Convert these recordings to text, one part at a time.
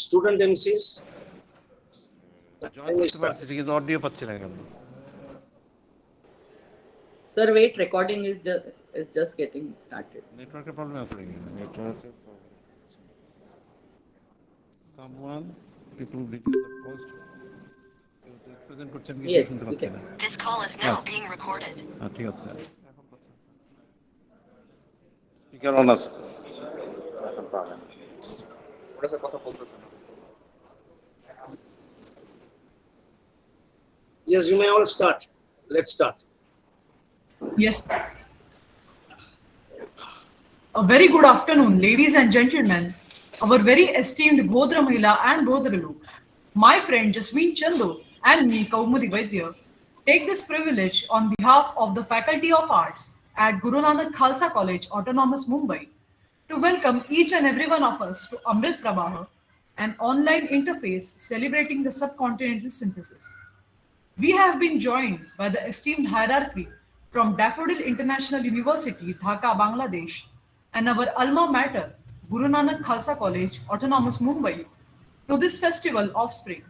Student MCs. Sir, wait, recording is just getting started. Network problem. Someone people reduce the cost. Yes, we can. This call is now being recorded. ঠিক আছে speaker on আছে এখন পাবেন ওটা sir কথা বলতেছেন Yes, you may all start. Let's start. Yes. A very good afternoon, ladies and gentlemen. Our very esteemed Bodhra Mahila and Bodhra Lok, my friend Jasmeen Chandu and me, Kaumudi Vaidya, take this privilege on behalf of the Faculty of Arts at Guru Nanak Khalsa College, Autonomous Mumbai, to welcome each and every one of us to Amrit PraBaha, an online interface celebrating the subcontinental synthesis. We have been joined by the esteemed hierarchy from Daffodil International University, Dhaka, Bangladesh, and our alma mater, Guru Nanak Khalsa College, Autonomous Mumbai, to this festival of spring.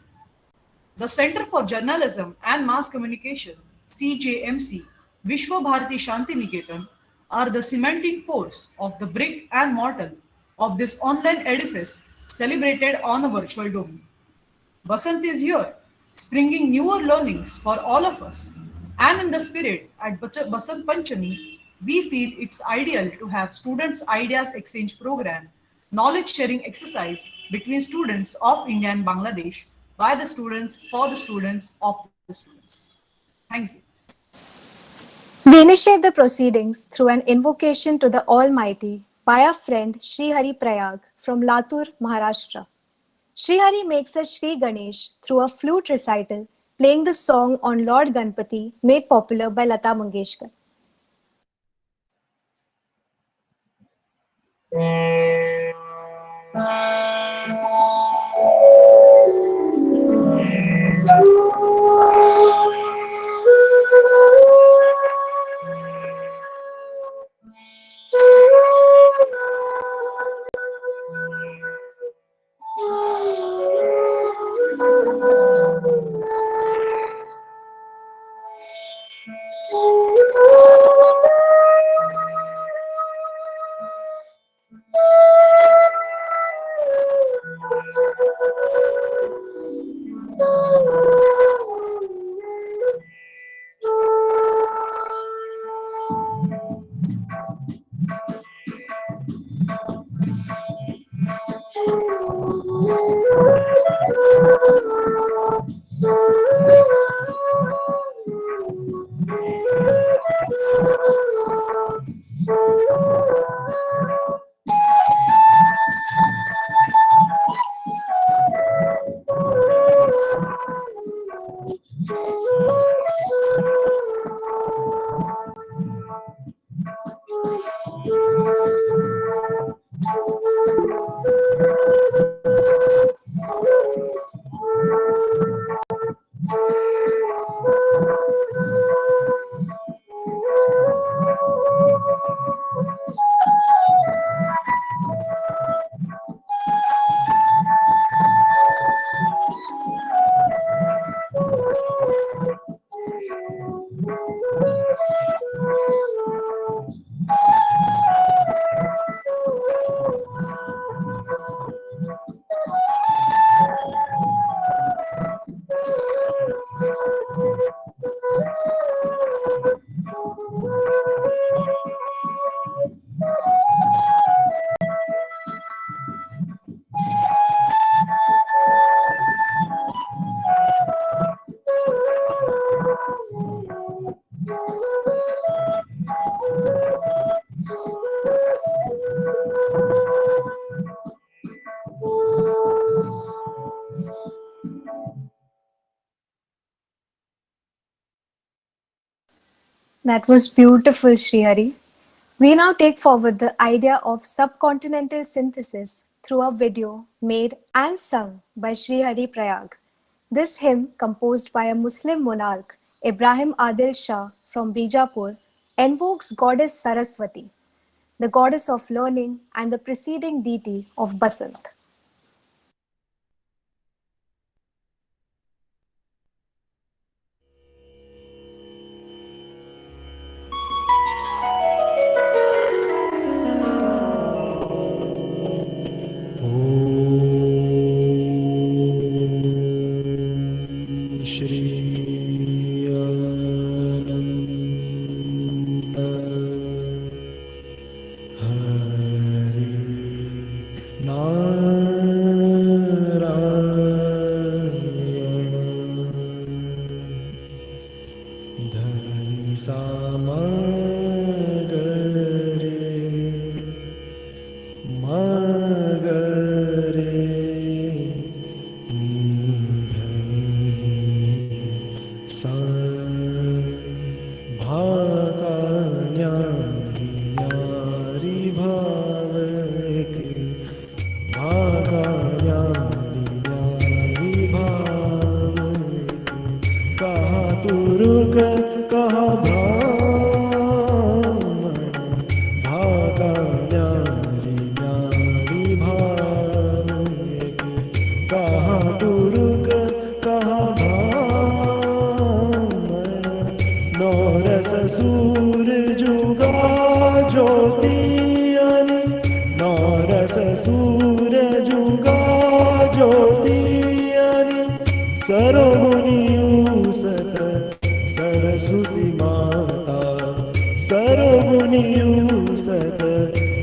The Center for Journalism and Mass Communication, CJMC, Vishwa Bharati Shanti Niketan, are the cementing force of the brick and mortar of this online edifice celebrated on a virtual domain. Basant is here, springing newer learnings for all of us. And in the spirit, at Basant Panchami, we feel it's ideal to have Students' Ideas Exchange Program, knowledge sharing exercise between students of India and Bangladesh, by the students, for the students, of the students. Thank you. We initiate the proceedings through an invocation to the Almighty by our friend Sri Hari Prayag from Latur, Maharashtra. Sri Hari makes a Sri Ganesh through a flute recital, playing the song on Lord Ganpati made popular by Lata Mangeshkar. That was beautiful, Srihari. We now take forward the idea of subcontinental synthesis through a video made and sung by Srihari Prayag. This hymn, composed by a Muslim monarch, Ibrahim Adil Shah from Bijapur, invokes goddess Saraswati, the goddess of learning and the preceding deity of Basant.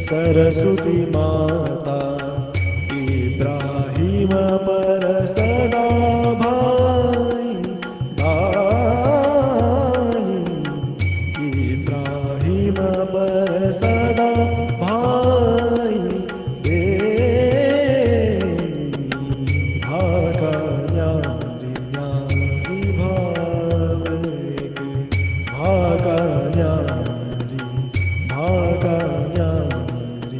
Saraswati माता इब्राहिम पर सदा भाई भानी इब्राहिम पर सदा भाई बेनी भागा न्यारी न्यारी भागा न्यारी भागा न्यारी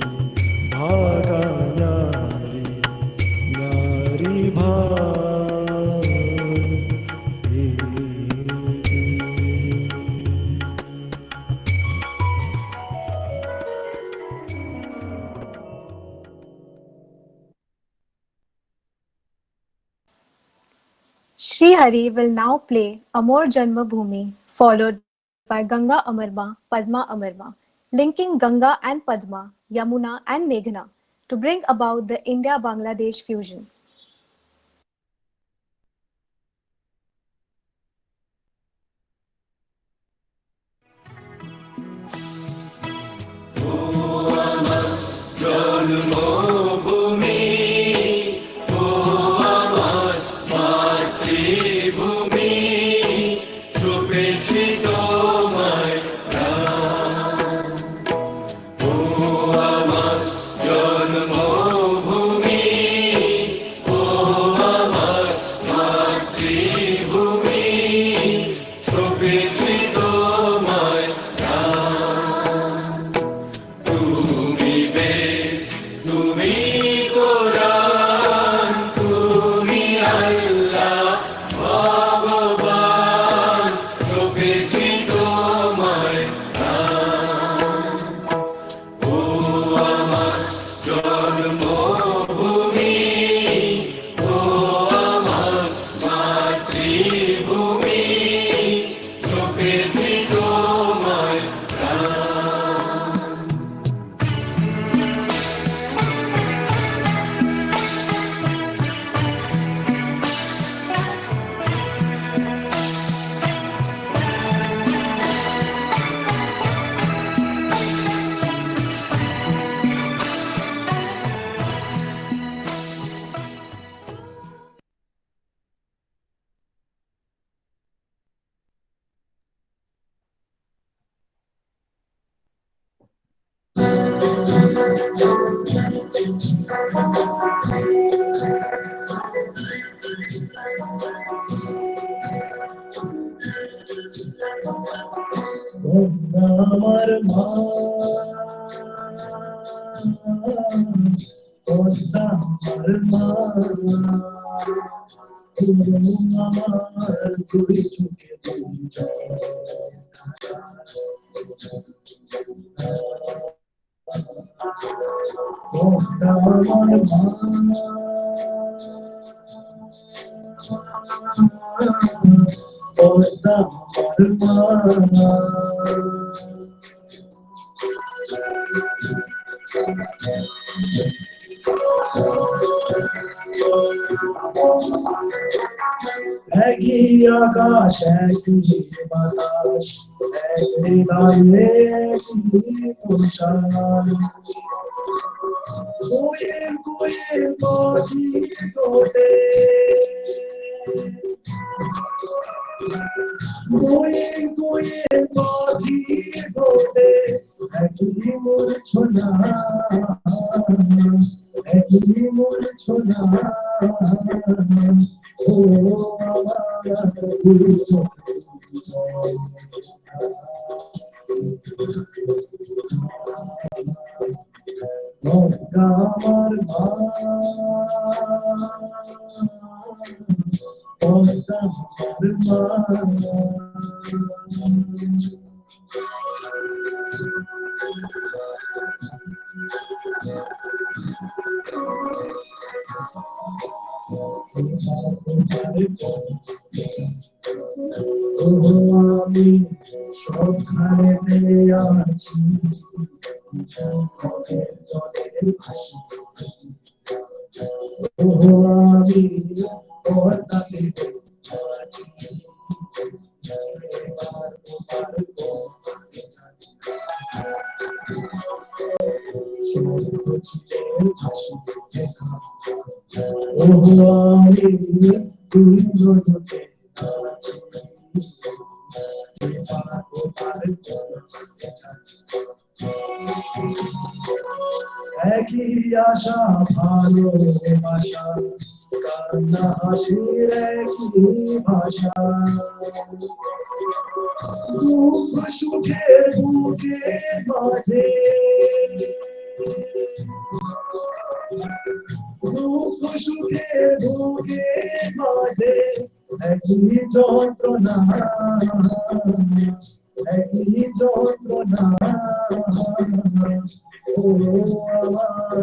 भागा न्यारी न्यारी Shri Hari will now play Amor Janma Bhoomi, followed by Ganga Amarma, Padma Amarma, linking Ganga and Padma, Yamuna and Meghna to bring about the India-Bangladesh fusion. আমার মা আমার মা আমার দুই চোখে আমার মা একই আকাশ একই বাতাস একই দায়ে একই পোশাক কোয়েল কোয়েল পাখি টোটে কোয়েল কোয়েল পাখি একই মূর্ছনা একই মূর্ছনা ও আমার গঙ্গা আমার মা গঙ্গা আমার মা আমি সবখানে আছি জলে ভাসি আমি পদ্মাতে আছি ভাসি আমি তুই নদীতে আছি একই আশা ভালোবাসা কান্না হাসির একই ভাষা দুঃখ সুখের বুকে মাঝে দুঃখ সুখের বুকে মাঝে একই যন্ত্রণা একই যন্ত্রণা ও আমার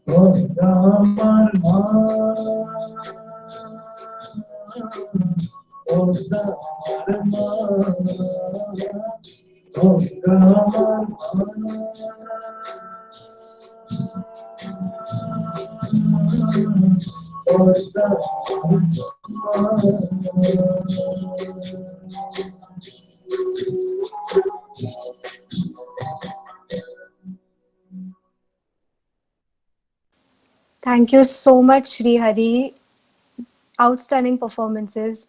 গঙ্গা আমার মা গঙ্গা আমার মা গঙ্গা আমার মা গঙ্গা আমার মা Thank you so much, Sri Hari. Outstanding performances.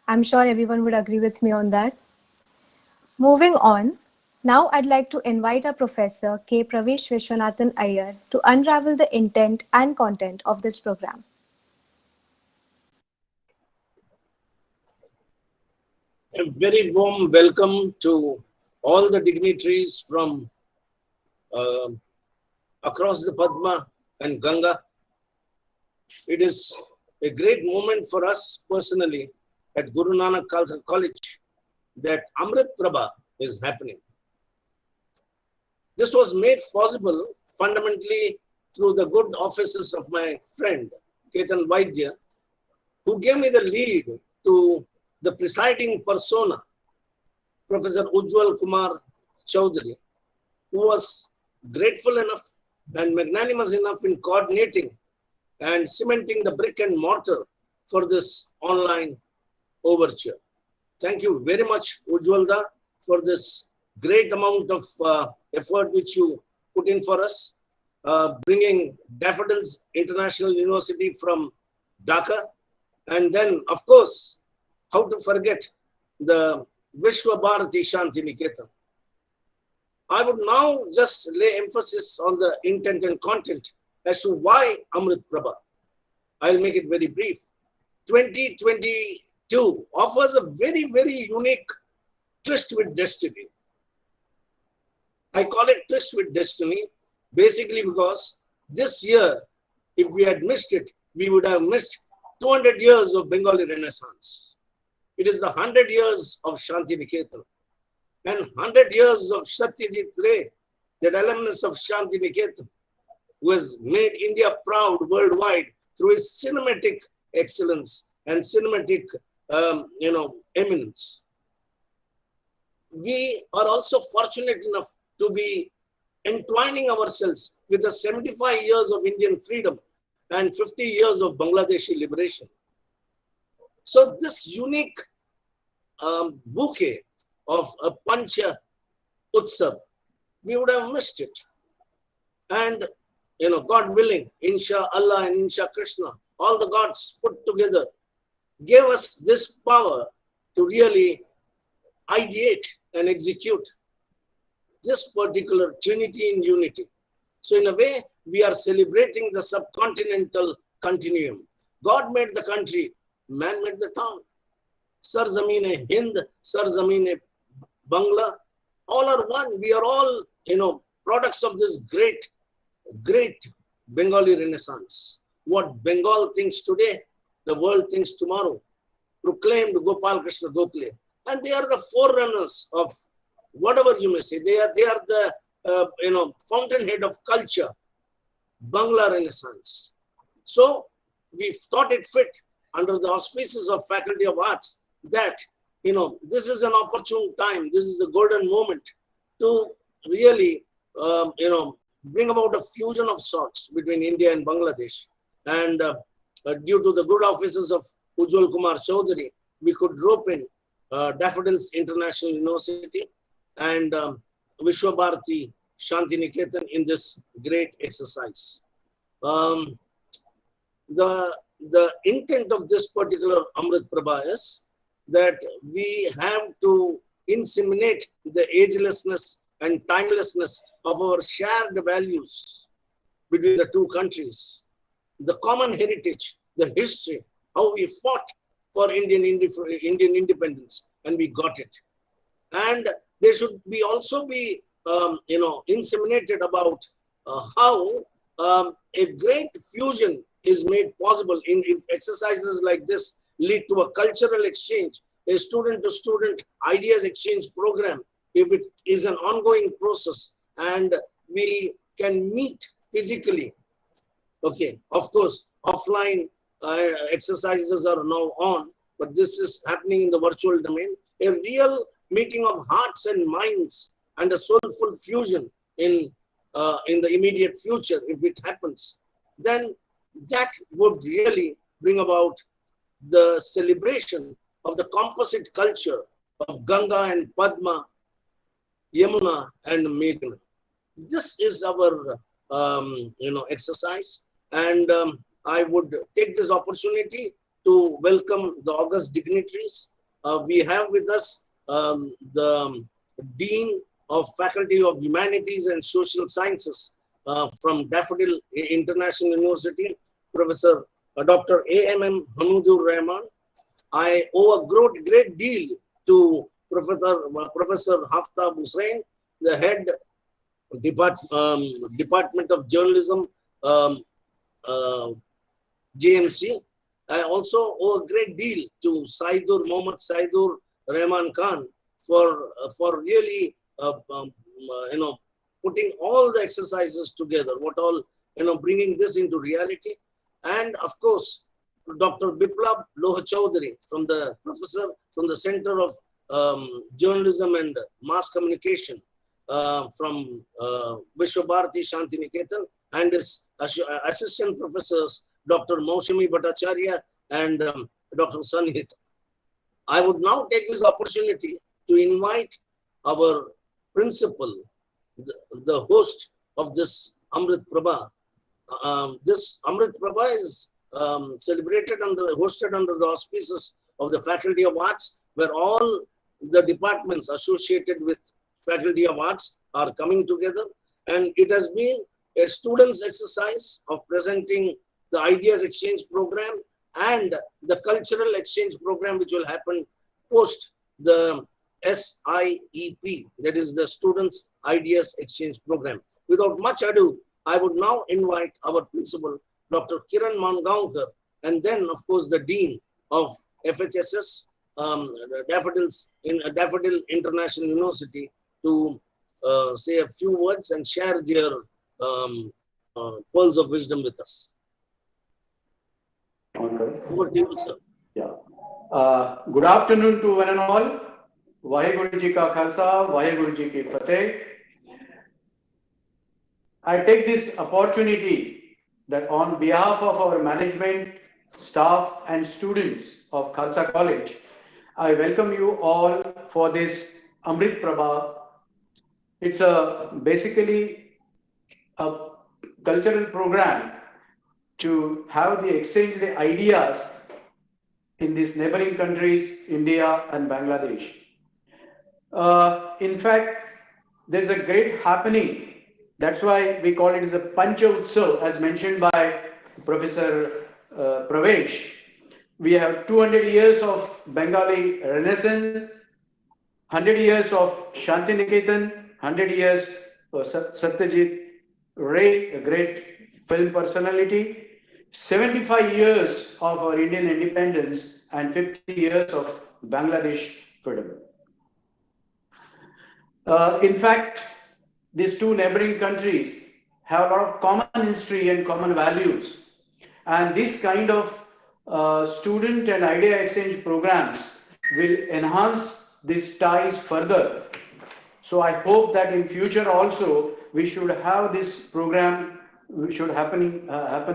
I'm sure everyone would agree with me on that. Moving on, now I'd like to invite our professor, K. Pravesh Vishwanathan Iyer, to unravel the intent and content of this program. A very warm welcome to all the dignitaries from across the Padma and Ganga. It is a great moment for us personally at Guru Nanak Khalsa College that Amrit PraBaha is happening. This was made possible fundamentally through the good offices of my friend Ketan Vaidya, who gave me the lead to the presiding persona, Professor Ujjwal Kumar Chaudhary, who was grateful enough and magnanimous enough in coordinating and cementing the brick and mortar for this online overture. Thank you very much, Ujjwalda, for this great amount of effort which you put in for us, bringing Daffodils International University from Dhaka, and then, of course, how to forget the Vishwa Bharati Shanti Niketan. I would now just lay emphasis on the intent and content as to why Amrit PraBaha. I'll make it very brief. 2022 offers a very, very unique tryst with destiny. I call it tryst with destiny basically because this year, if we had missed it, we would have missed 200 years of Bengali Renaissance. It is the 100 years of Shanti Niketan and 100 years of Satyajit Ray, that alumnus of Shanti Niketan, who has made India proud worldwide through his cinematic excellence and cinematic, eminence. We are also fortunate enough to be entwining ourselves with the 75 years of Indian freedom and 50 years of Bangladeshi liberation. So this unique bouquet of a Pancha Utsav, we would have missed it. And, God willing, Insha Allah and Insha Krishna, all the gods put together, gave us this power to really ideate and execute this particular Trinity in unity. So in a way, we are celebrating the subcontinental continuum. God made the country, man made the town. Sar Zameen Hind, Sar Zameen Bangla, all are one. We are all, products of this great Bengali Renaissance. What Bengal thinks today, the world thinks tomorrow. Proclaimed Gopal Krishna Gokhale. And they are the forerunners of whatever you may say. They are the, fountainhead of culture, Bangla Renaissance. So we thought it fit under the auspices of Faculty of Arts that, this is an opportune time. This is the golden moment to really, bring about a fusion of sorts between India and Bangladesh. And due to the good offices of Ujjwal Kumar Chaudhary, we could rope in Daffodils International University and Vishwabharati Shantiniketan in this great exercise. The intent of this particular Amrit PraBaha is that we have to inseminate the agelessness and timelessness of our shared values between the two countries, the common heritage, the history, how we fought for Indian independence, and we got it. And they should also be, inseminated about how a great fusion is made possible if exercises like this lead to a cultural exchange, a student-to-student ideas exchange program, if it is an ongoing process and we can meet physically. Okay, of course, offline exercises are now on, but this is happening in the virtual domain. A real meeting of hearts and minds and a soulful fusion in the immediate future, if it happens, then that would really bring about the celebration of the composite culture of Ganga and Padma, Yamuna and Meghna. This is our exercise, and I would take this opportunity to welcome the august dignitaries. We have with us the Dean of Faculty of Humanities and Social Sciences from Daffodil International University, Professor Dr. A.M.M. Hamudur Rahman. I owe a great deal to Professor Haftab Hussain, the head Department of Journalism, JMC. I also owe a great deal to Mohammad Saidur Rahman Khan for really putting all the exercises together, bringing this into reality. And of course, Dr. Biplab Loha Chaudhary from the Center of Journalism and Mass Communication from Vishwabharati Shantiniketan, and his assistant professors, Dr. Maushami Bhattacharya and Dr. Sanhit. I would now take this opportunity to invite our principal, the host of this Amrit PraBaha. This Amrit PraBaha is hosted under the auspices of the Faculty of Arts, where all the departments associated with Faculty of Arts are coming together. And it has been a students' exercise of presenting the Ideas Exchange Program and the Cultural Exchange Program, which will happen post the SIEP, that is the Students' Ideas Exchange Program. Without much ado, I would now invite our principal, Dr. Kiran Mangaonkar, and then, of course, the Dean of FHSS, Daffodil International University, to say a few words and share their pearls of wisdom with us. Over to you, sir. Yeah. Good afternoon to one and all. Vaheguru Ji Ka Khalsa, Vaheguru Ji Ki Fateh. I take this opportunity that on behalf of our management, staff and students of Khalsa College, I welcome you all for this Amrit PraBaha. It's basically a cultural program to have the exchange the ideas in these neighboring countries, India and Bangladesh. In fact, there's a great happening. That's why we call it as a Pancha Utsav, as mentioned by Professor Pravesh. We have 200 years of Bengali Renaissance, 100 years of Shanti Niketan, 100 years of Satyajit Ray, a great film personality, 75 years of our Indian independence, and 50 years of Bangladesh freedom. In fact, these two neighboring countries have a lot of common history and common values. And this kind of student and idea exchange programs will enhance these ties further. So I hope that in future also we should have this program, which should happen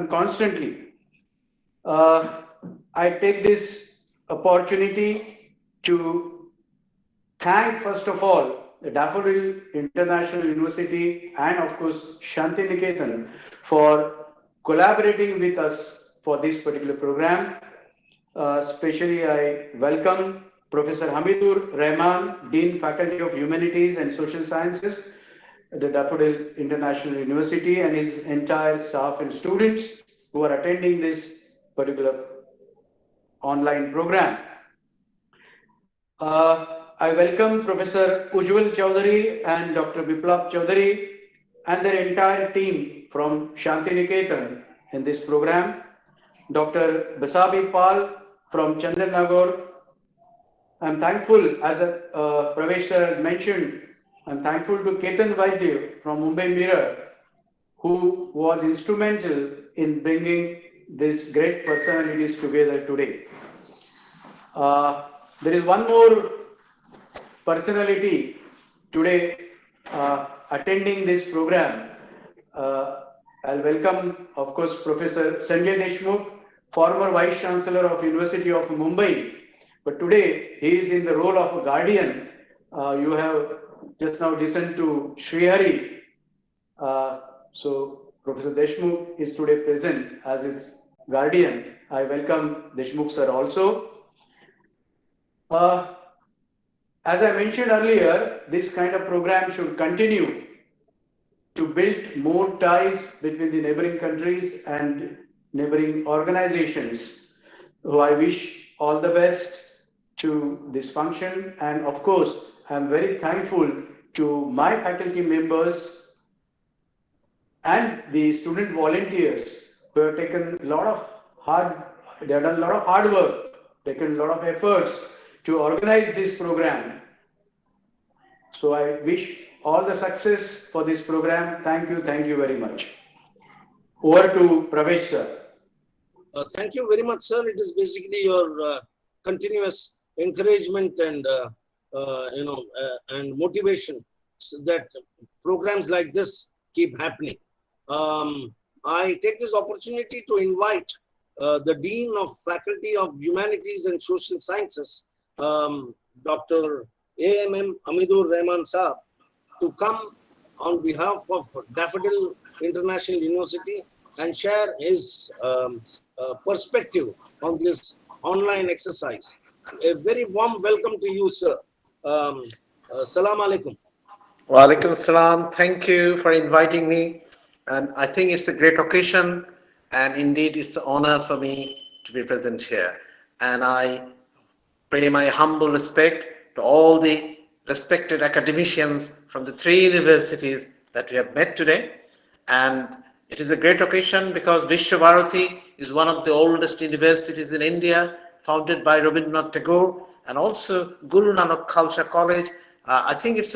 constantly. I take this opportunity to thank first of all the Daffodil International University and of course Shanti Niketan for collaborating with us for this particular program. Especially I welcome Professor Hamidur Rahman, Dean Faculty of Humanities and Social Sciences at the Daffodil International University, and his entire staff and students who are attending this particular online program. I welcome Professor Ujjwal Chaudhary and Dr. Biplab Chaudhary and their entire team from Shanti Niketan in this program. Dr. Basabi Pal from Chandernagore. I'm thankful, as Pravesh sir has mentioned, I'm thankful to Ketan Vaidya from Mumbai Mirror, who was instrumental in bringing these great personalities together today. There is one more personality today attending this program. I'll welcome, of course, Professor Sanjay Deshmukh, former Vice Chancellor of University of Mumbai. But today he is in the role of a guardian. You have just now listened to Srihari. So Professor Deshmukh is today present as his guardian. I welcome Deshmukh sir also. As I mentioned earlier, this kind of program should continue to build more ties between the neighboring countries and neighboring organizations. So I wish all the best to this function, and of course, I'm very thankful to my faculty members and the student volunteers who have taken a lot of they have done a lot of hard work, taken a lot of efforts to organize this program. So I wish all the success for this program. Thank you very much. Over to Pravesh sir. Thank you very much, sir. It is basically your continuous encouragement and and motivation so that programs like this keep happening. I take this opportunity to invite the Dean of Faculty of Humanities and Social Sciences, Dr. A.M.M. Hamidur Rahman Saab, to come on behalf of Daffodil International University and share his perspective on this online exercise. A very warm welcome to you, sir. Salam alaikum. Wa alaikum salam. Thank you for inviting me. And I think it's a great occasion, and indeed it's an honor for me to be present here. And I pay my humble respect to all the respected academicians from the 3 universities that we have met today. And it is a great occasion because Vishwabharati is one of the oldest universities in India, founded by Rabindranath Tagore, and also Guru Nanak Khalsa College. I think it's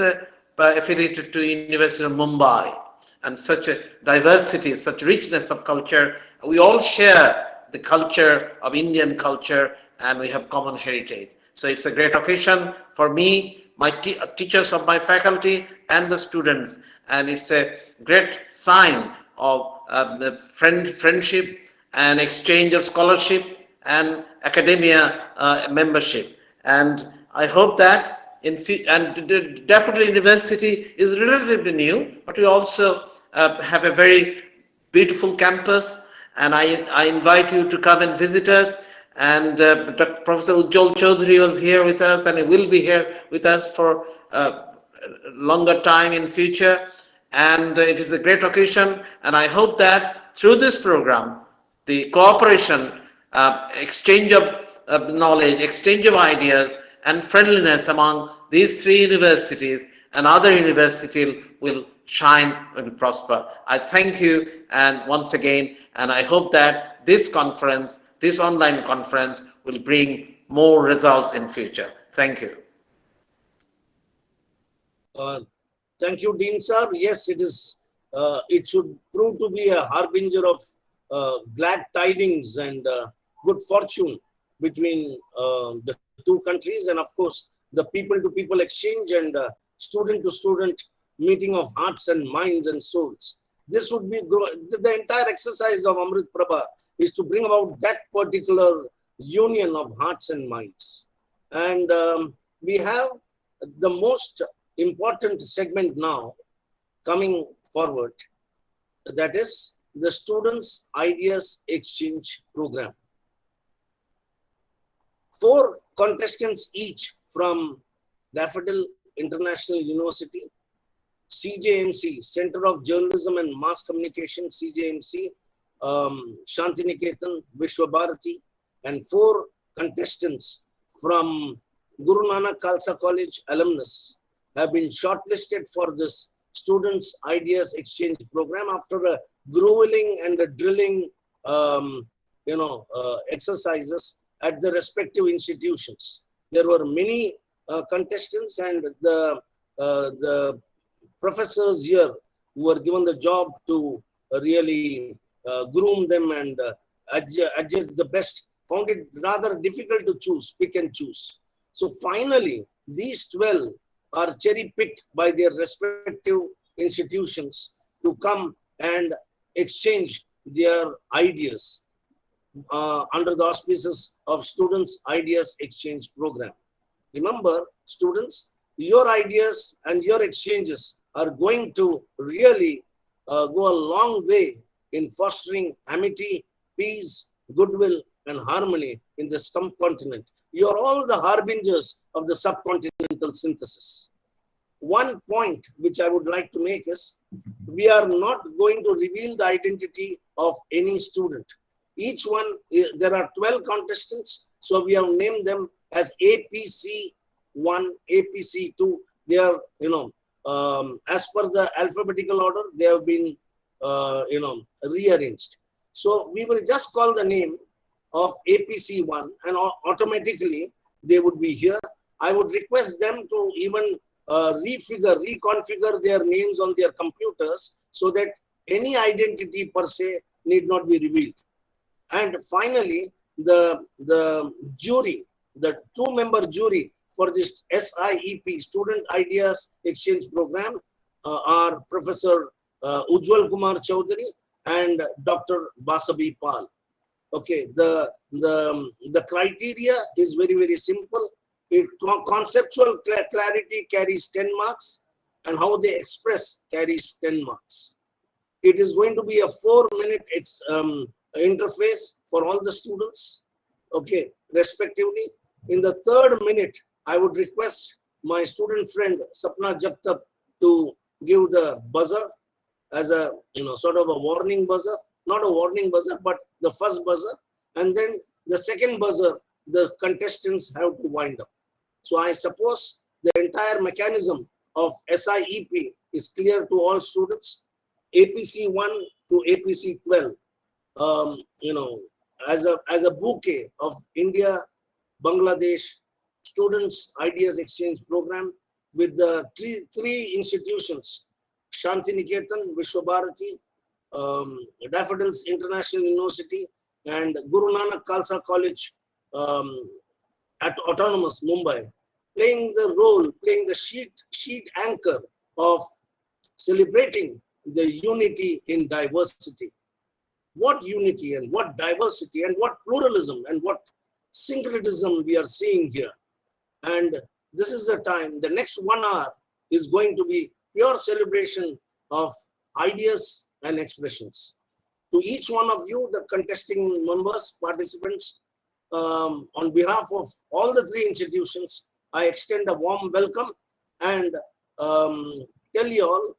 affiliated to University of Mumbai. And such a diversity, such richness of culture. We all share the culture of Indian culture, and we have common heritage. So it's a great occasion for me, my teachers of my faculty, and the students. And it's a great sign of friendship and exchange of scholarship and academia membership. And I hope that Daffodil University is relatively new, but we also have a very beautiful campus, and I invite you to come and visit us And Dr. Professor Ujjwal Chaudhary was here with us, and he will be here with us for longer time in future. And it is a great occasion, and I hope that through this program, the cooperation, exchange of knowledge, exchange of ideas, and friendliness among these three universities and other universities will shine and prosper. I thank you and once again, and I hope that this conference, this online conference, will bring more results in future. Thank you. Thank you, Dean sir. Yes, it is. It should prove to be a harbinger of glad tidings and good fortune between the two countries, and of course the people-to-people exchange and student-to-student meeting of hearts and minds and souls. This would be the entire exercise of Amrit PraBaha is to bring about that particular union of hearts and minds. And we have the most important segment now coming forward, that is the Students' Ideas Exchange Program. 4 contestants each from Daffodil International University, CJMC, Center of Journalism and Mass Communication, CJMC, Shantiniketan, Vishwabharati, and 4 contestants from Guru Nanak Khalsa College alumnus have been shortlisted for this Students' Ideas Exchange Program after a grueling and a drilling, exercises at the respective institutions. There were many contestants, and the professors here who were given the job to really groom them and adjust the best found it rather difficult to choose, pick and choose. So finally, these 12 are cherry-picked by their respective institutions to come and exchange their ideas under the auspices of Students' Ideas Exchange Program. Remember, students, your ideas and your exchanges are going to really go a long way in fostering amity, peace, goodwill, and harmony in the subcontinent. You are all the harbingers of the subcontinental synthesis. One point which I would like to make is, we are not going to reveal the identity of any student. Each one, there are 12 contestants, so we have named them as APC1, APC2. They are, as per the alphabetical order, they have been, rearranged. So we will just call the name of APC1 and automatically they would be here. I would request them to even reconfigure their names on their computers so that any identity per se need not be revealed. And finally, the jury, the 2-member jury for this SIEP, Student Ideas Exchange Program, are Professor Ujjwal Kumar Chaudhary and Dr. Basabi Pal. Okay, the criteria is very, very simple. Conceptual clarity carries 10 marks, and how they express carries 10 marks. It is going to be a 4-minute interface for all the students, okay, respectively. In the 3rd minute, I would request my student friend Sapna Jagtap to give the buzzer as a sort of a warning buzzer, not a warning buzzer, but the first buzzer, and then the second buzzer the contestants have to wind up. So I suppose the entire mechanism of SIEP is clear to all students. APC 1 to APC 12, as a bouquet of India, Bangladesh Students Ideas Exchange Program with the three institutions, Shantiniketan, Vishwabharati, Daffodils International University, and Guru Nanak Khalsa College at Autonomous Mumbai, playing the sheet anchor of celebrating the unity in diversity. What unity and what diversity and what pluralism and what syncretism we are seeing here. And this is the time, the next 1 hour is going to be pure celebration of ideas and expressions. To each one of you, the contesting members, participants, on behalf of all the three institutions, I extend a warm welcome and tell you all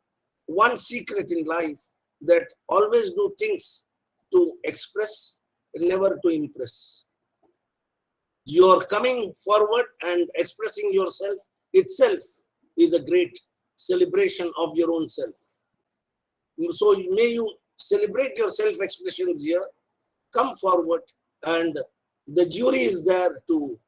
one secret in life, that always do things to express, never to impress. Your coming forward and expressing yourself itself is a great celebration of your own self. So may you celebrate your self-expressions here, come forward, and the jury is there to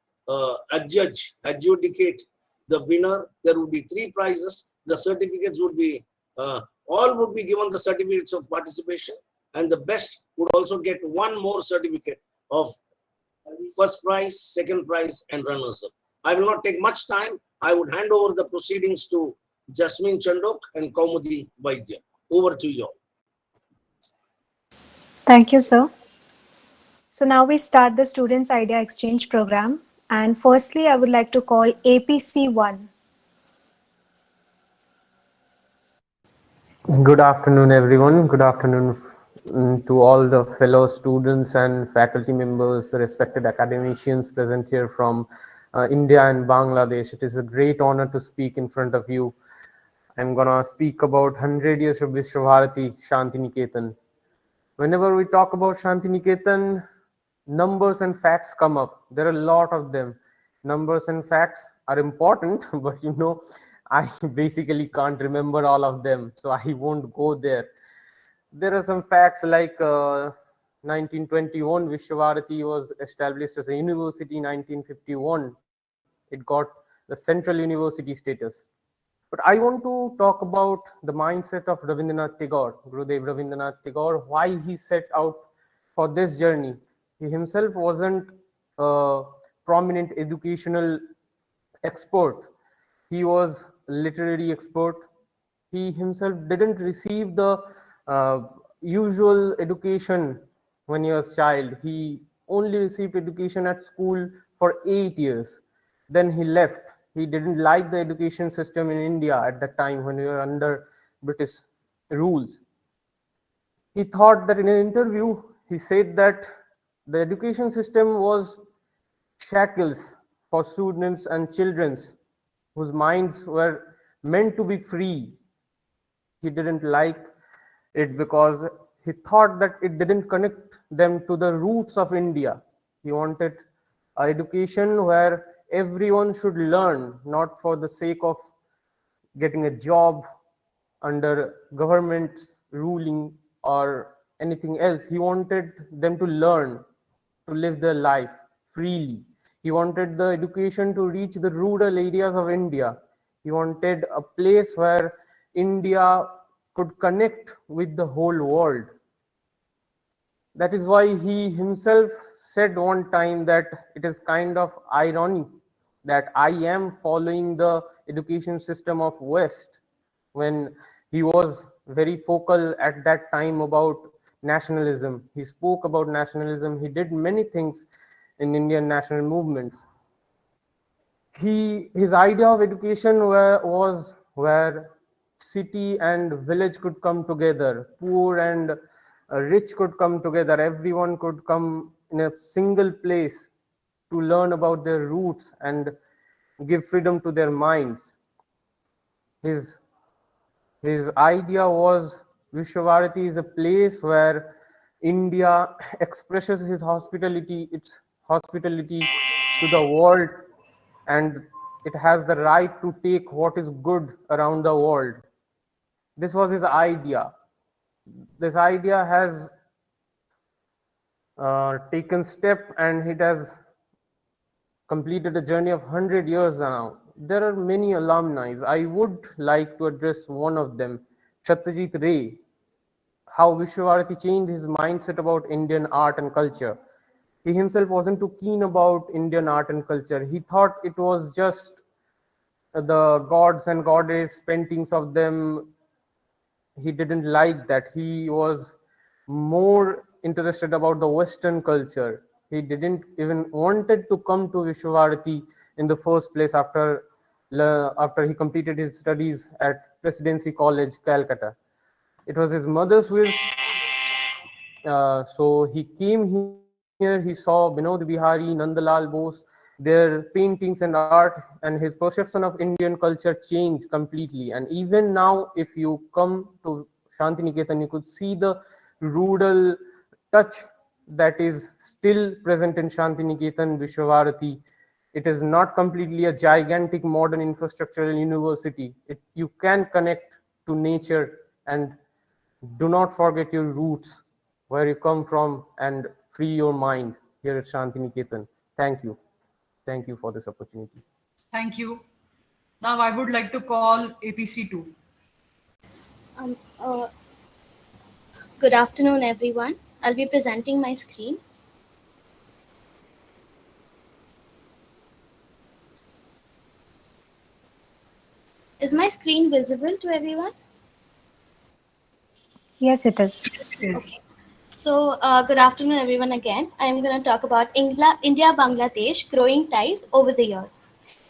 adjudicate the winner. There will be 3 prizes. The certificates would be, all would be given the certificates of participation, and the best would also get 1 more certificate of first prize, second prize, and runners-up. I will not take much time. I would hand over the proceedings to Jasmine Chandok and Kaumudi Vaidya. Over to you all. Thank you, sir. So now we start the Students Idea Exchange program. And firstly, I would like to call APC1. Good afternoon, everyone. Good afternoon to all the fellow students and faculty members, respected academicians present here from India and Bangladesh. It is a great honor to speak in front of you. I'm gonna speak about 100 years of Vishwabharati Shantiniketan. Whenever we talk about Shantiniketan, numbers and facts come up. There are a lot of them. Numbers and facts are important, but I basically can't remember all of them, so I won't go there. There are some facts like 1921, Vishwabharati was established as a university. 1951, it got the Central University status. But I want to talk about the mindset of Rabindranath Tagore, Gurudev Rabindranath Tagore, why he set out for this journey. He himself wasn't a prominent educational expert. He was a literary expert. He himself didn't receive the usual education when he was a child. He only received education at school for 8 years. Then he left. He didn't like the education system in India at that time when we were under British rules. He thought that in an interview, he said that the education system was shackles for students and children whose minds were meant to be free. He didn't like it because he thought that it didn't connect them to the roots of India. He wanted an education where everyone should learn, not for the sake of getting a job under government's ruling or anything else. He wanted them to learn, to live their life freely. He wanted the education to reach the rural areas of India. He wanted a place where India could connect with the whole world. That is why he himself said one time that it is kind of ironic that I am following the education system of West, when he was very vocal at that time about nationalism. He spoke about nationalism. He did many things in Indian national movements. His idea of education was where city and village could come together, poor and rich could come together, everyone could come in a single place to learn about their roots and give freedom to their minds. His idea was Vishwabharati is a place where India expresses its hospitality to the world, and it has the right to take what is good around the world. This was his idea. This idea has taken step, and it has completed a journey of 100 years now. There are many alumni. I would like to address one of them, Satyajit Ray, how Vishwabharati changed his mindset about Indian art and culture. He himself wasn't too keen about Indian art and culture. He thought it was just the gods and goddess paintings of them. He didn't like that. He was more interested about the Western culture. He didn't even wanted to come to Vishwabharati in the first place after he completed his studies at Presidency College, Calcutta. It was his mother's wish. So he came here here he saw Binod Bihari, Nandalal Bose, their paintings and art, and his perception of Indian culture changed completely. And even now, if you come to Shantiniketan, you could see the rural touch that is still present in Shantiniketan Vishwavarati. It is not completely a gigantic modern infrastructural university. You can connect to nature and do not forget your roots, where you come from, and free your mind here at Shantiniketan. Thank you. Thank you for this opportunity. Thank you. Now I would like to call APC2. Um, uh, Good afternoon, everyone. I'll be presenting my screen. Is my screen visible to everyone? Yes, it is. Yes. So, good afternoon, everyone. Again, I'm going to talk about India-Bangladesh growing ties over the years.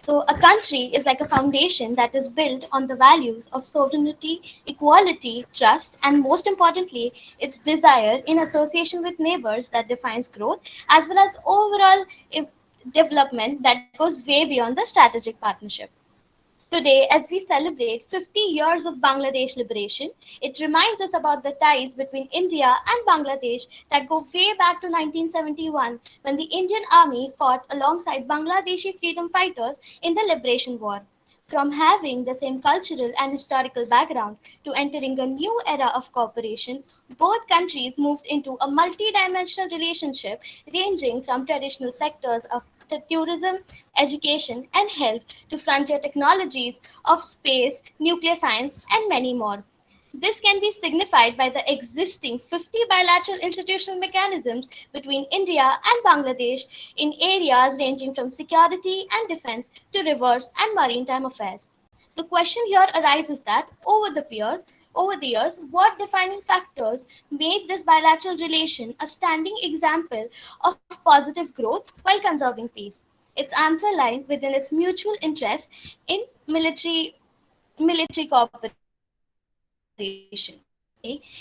So, a country is like a foundation that is built on the values of sovereignty, equality, trust, and most importantly, its desire in association with neighbors that defines growth, as well as overall development that goes way beyond the strategic partnership. Today, as we celebrate 50 years of Bangladesh liberation, it reminds us about the ties between India and Bangladesh that go way back to 1971 when the Indian Army fought alongside Bangladeshi freedom fighters in the Liberation War. From having the same cultural and historical background to entering a new era of cooperation, both countries moved into a multi-dimensional relationship ranging from traditional sectors of tourism, education, and health to frontier technologies of space, nuclear science, and many more. This can be signified by the existing 50 bilateral institutional mechanisms between India and Bangladesh in areas ranging from security and defense to rivers and maritime affairs. The question here arises that over the years, what defining factors made this bilateral relation a standing example of positive growth while conserving peace? Its answer lies within its mutual interest in military cooperation.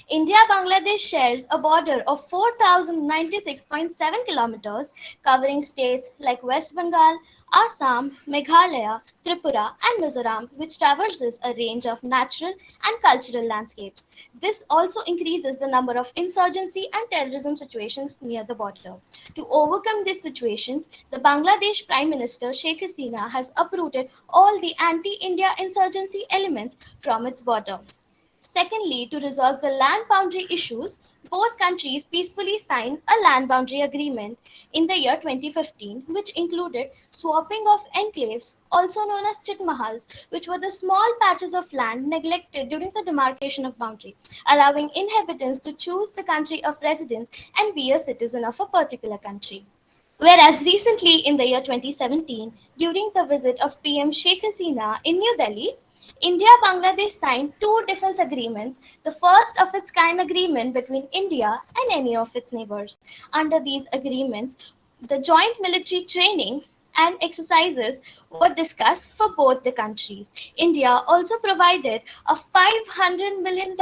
India Bangladesh shares a border of 4,096.7 kilometers, covering states like West Bengal, Assam, Meghalaya, Tripura, and Mizoram, which traverses a range of natural and cultural landscapes. This also increases the number of insurgency and terrorism situations near the border. To overcome these situations, the Bangladesh Prime Minister Sheikh Hasina has uprooted all the anti-India insurgency elements from its border. Secondly, to resolve the land boundary issues, both countries peacefully signed a land boundary agreement in the year 2015, which included swapping of enclaves, also known as chitmahals, which were the small patches of land neglected during the demarcation of boundary, allowing inhabitants to choose the country of residence and be a citizen of a particular country. Whereas recently in the year 2017, during the visit of PM Sheikh Hasina in New Delhi, India Bangladesh signed two defense agreements, the first of its kind agreement between India and any of its neighbors. Under these agreements, the joint military training and exercises were discussed for both the countries. India also provided a $500 million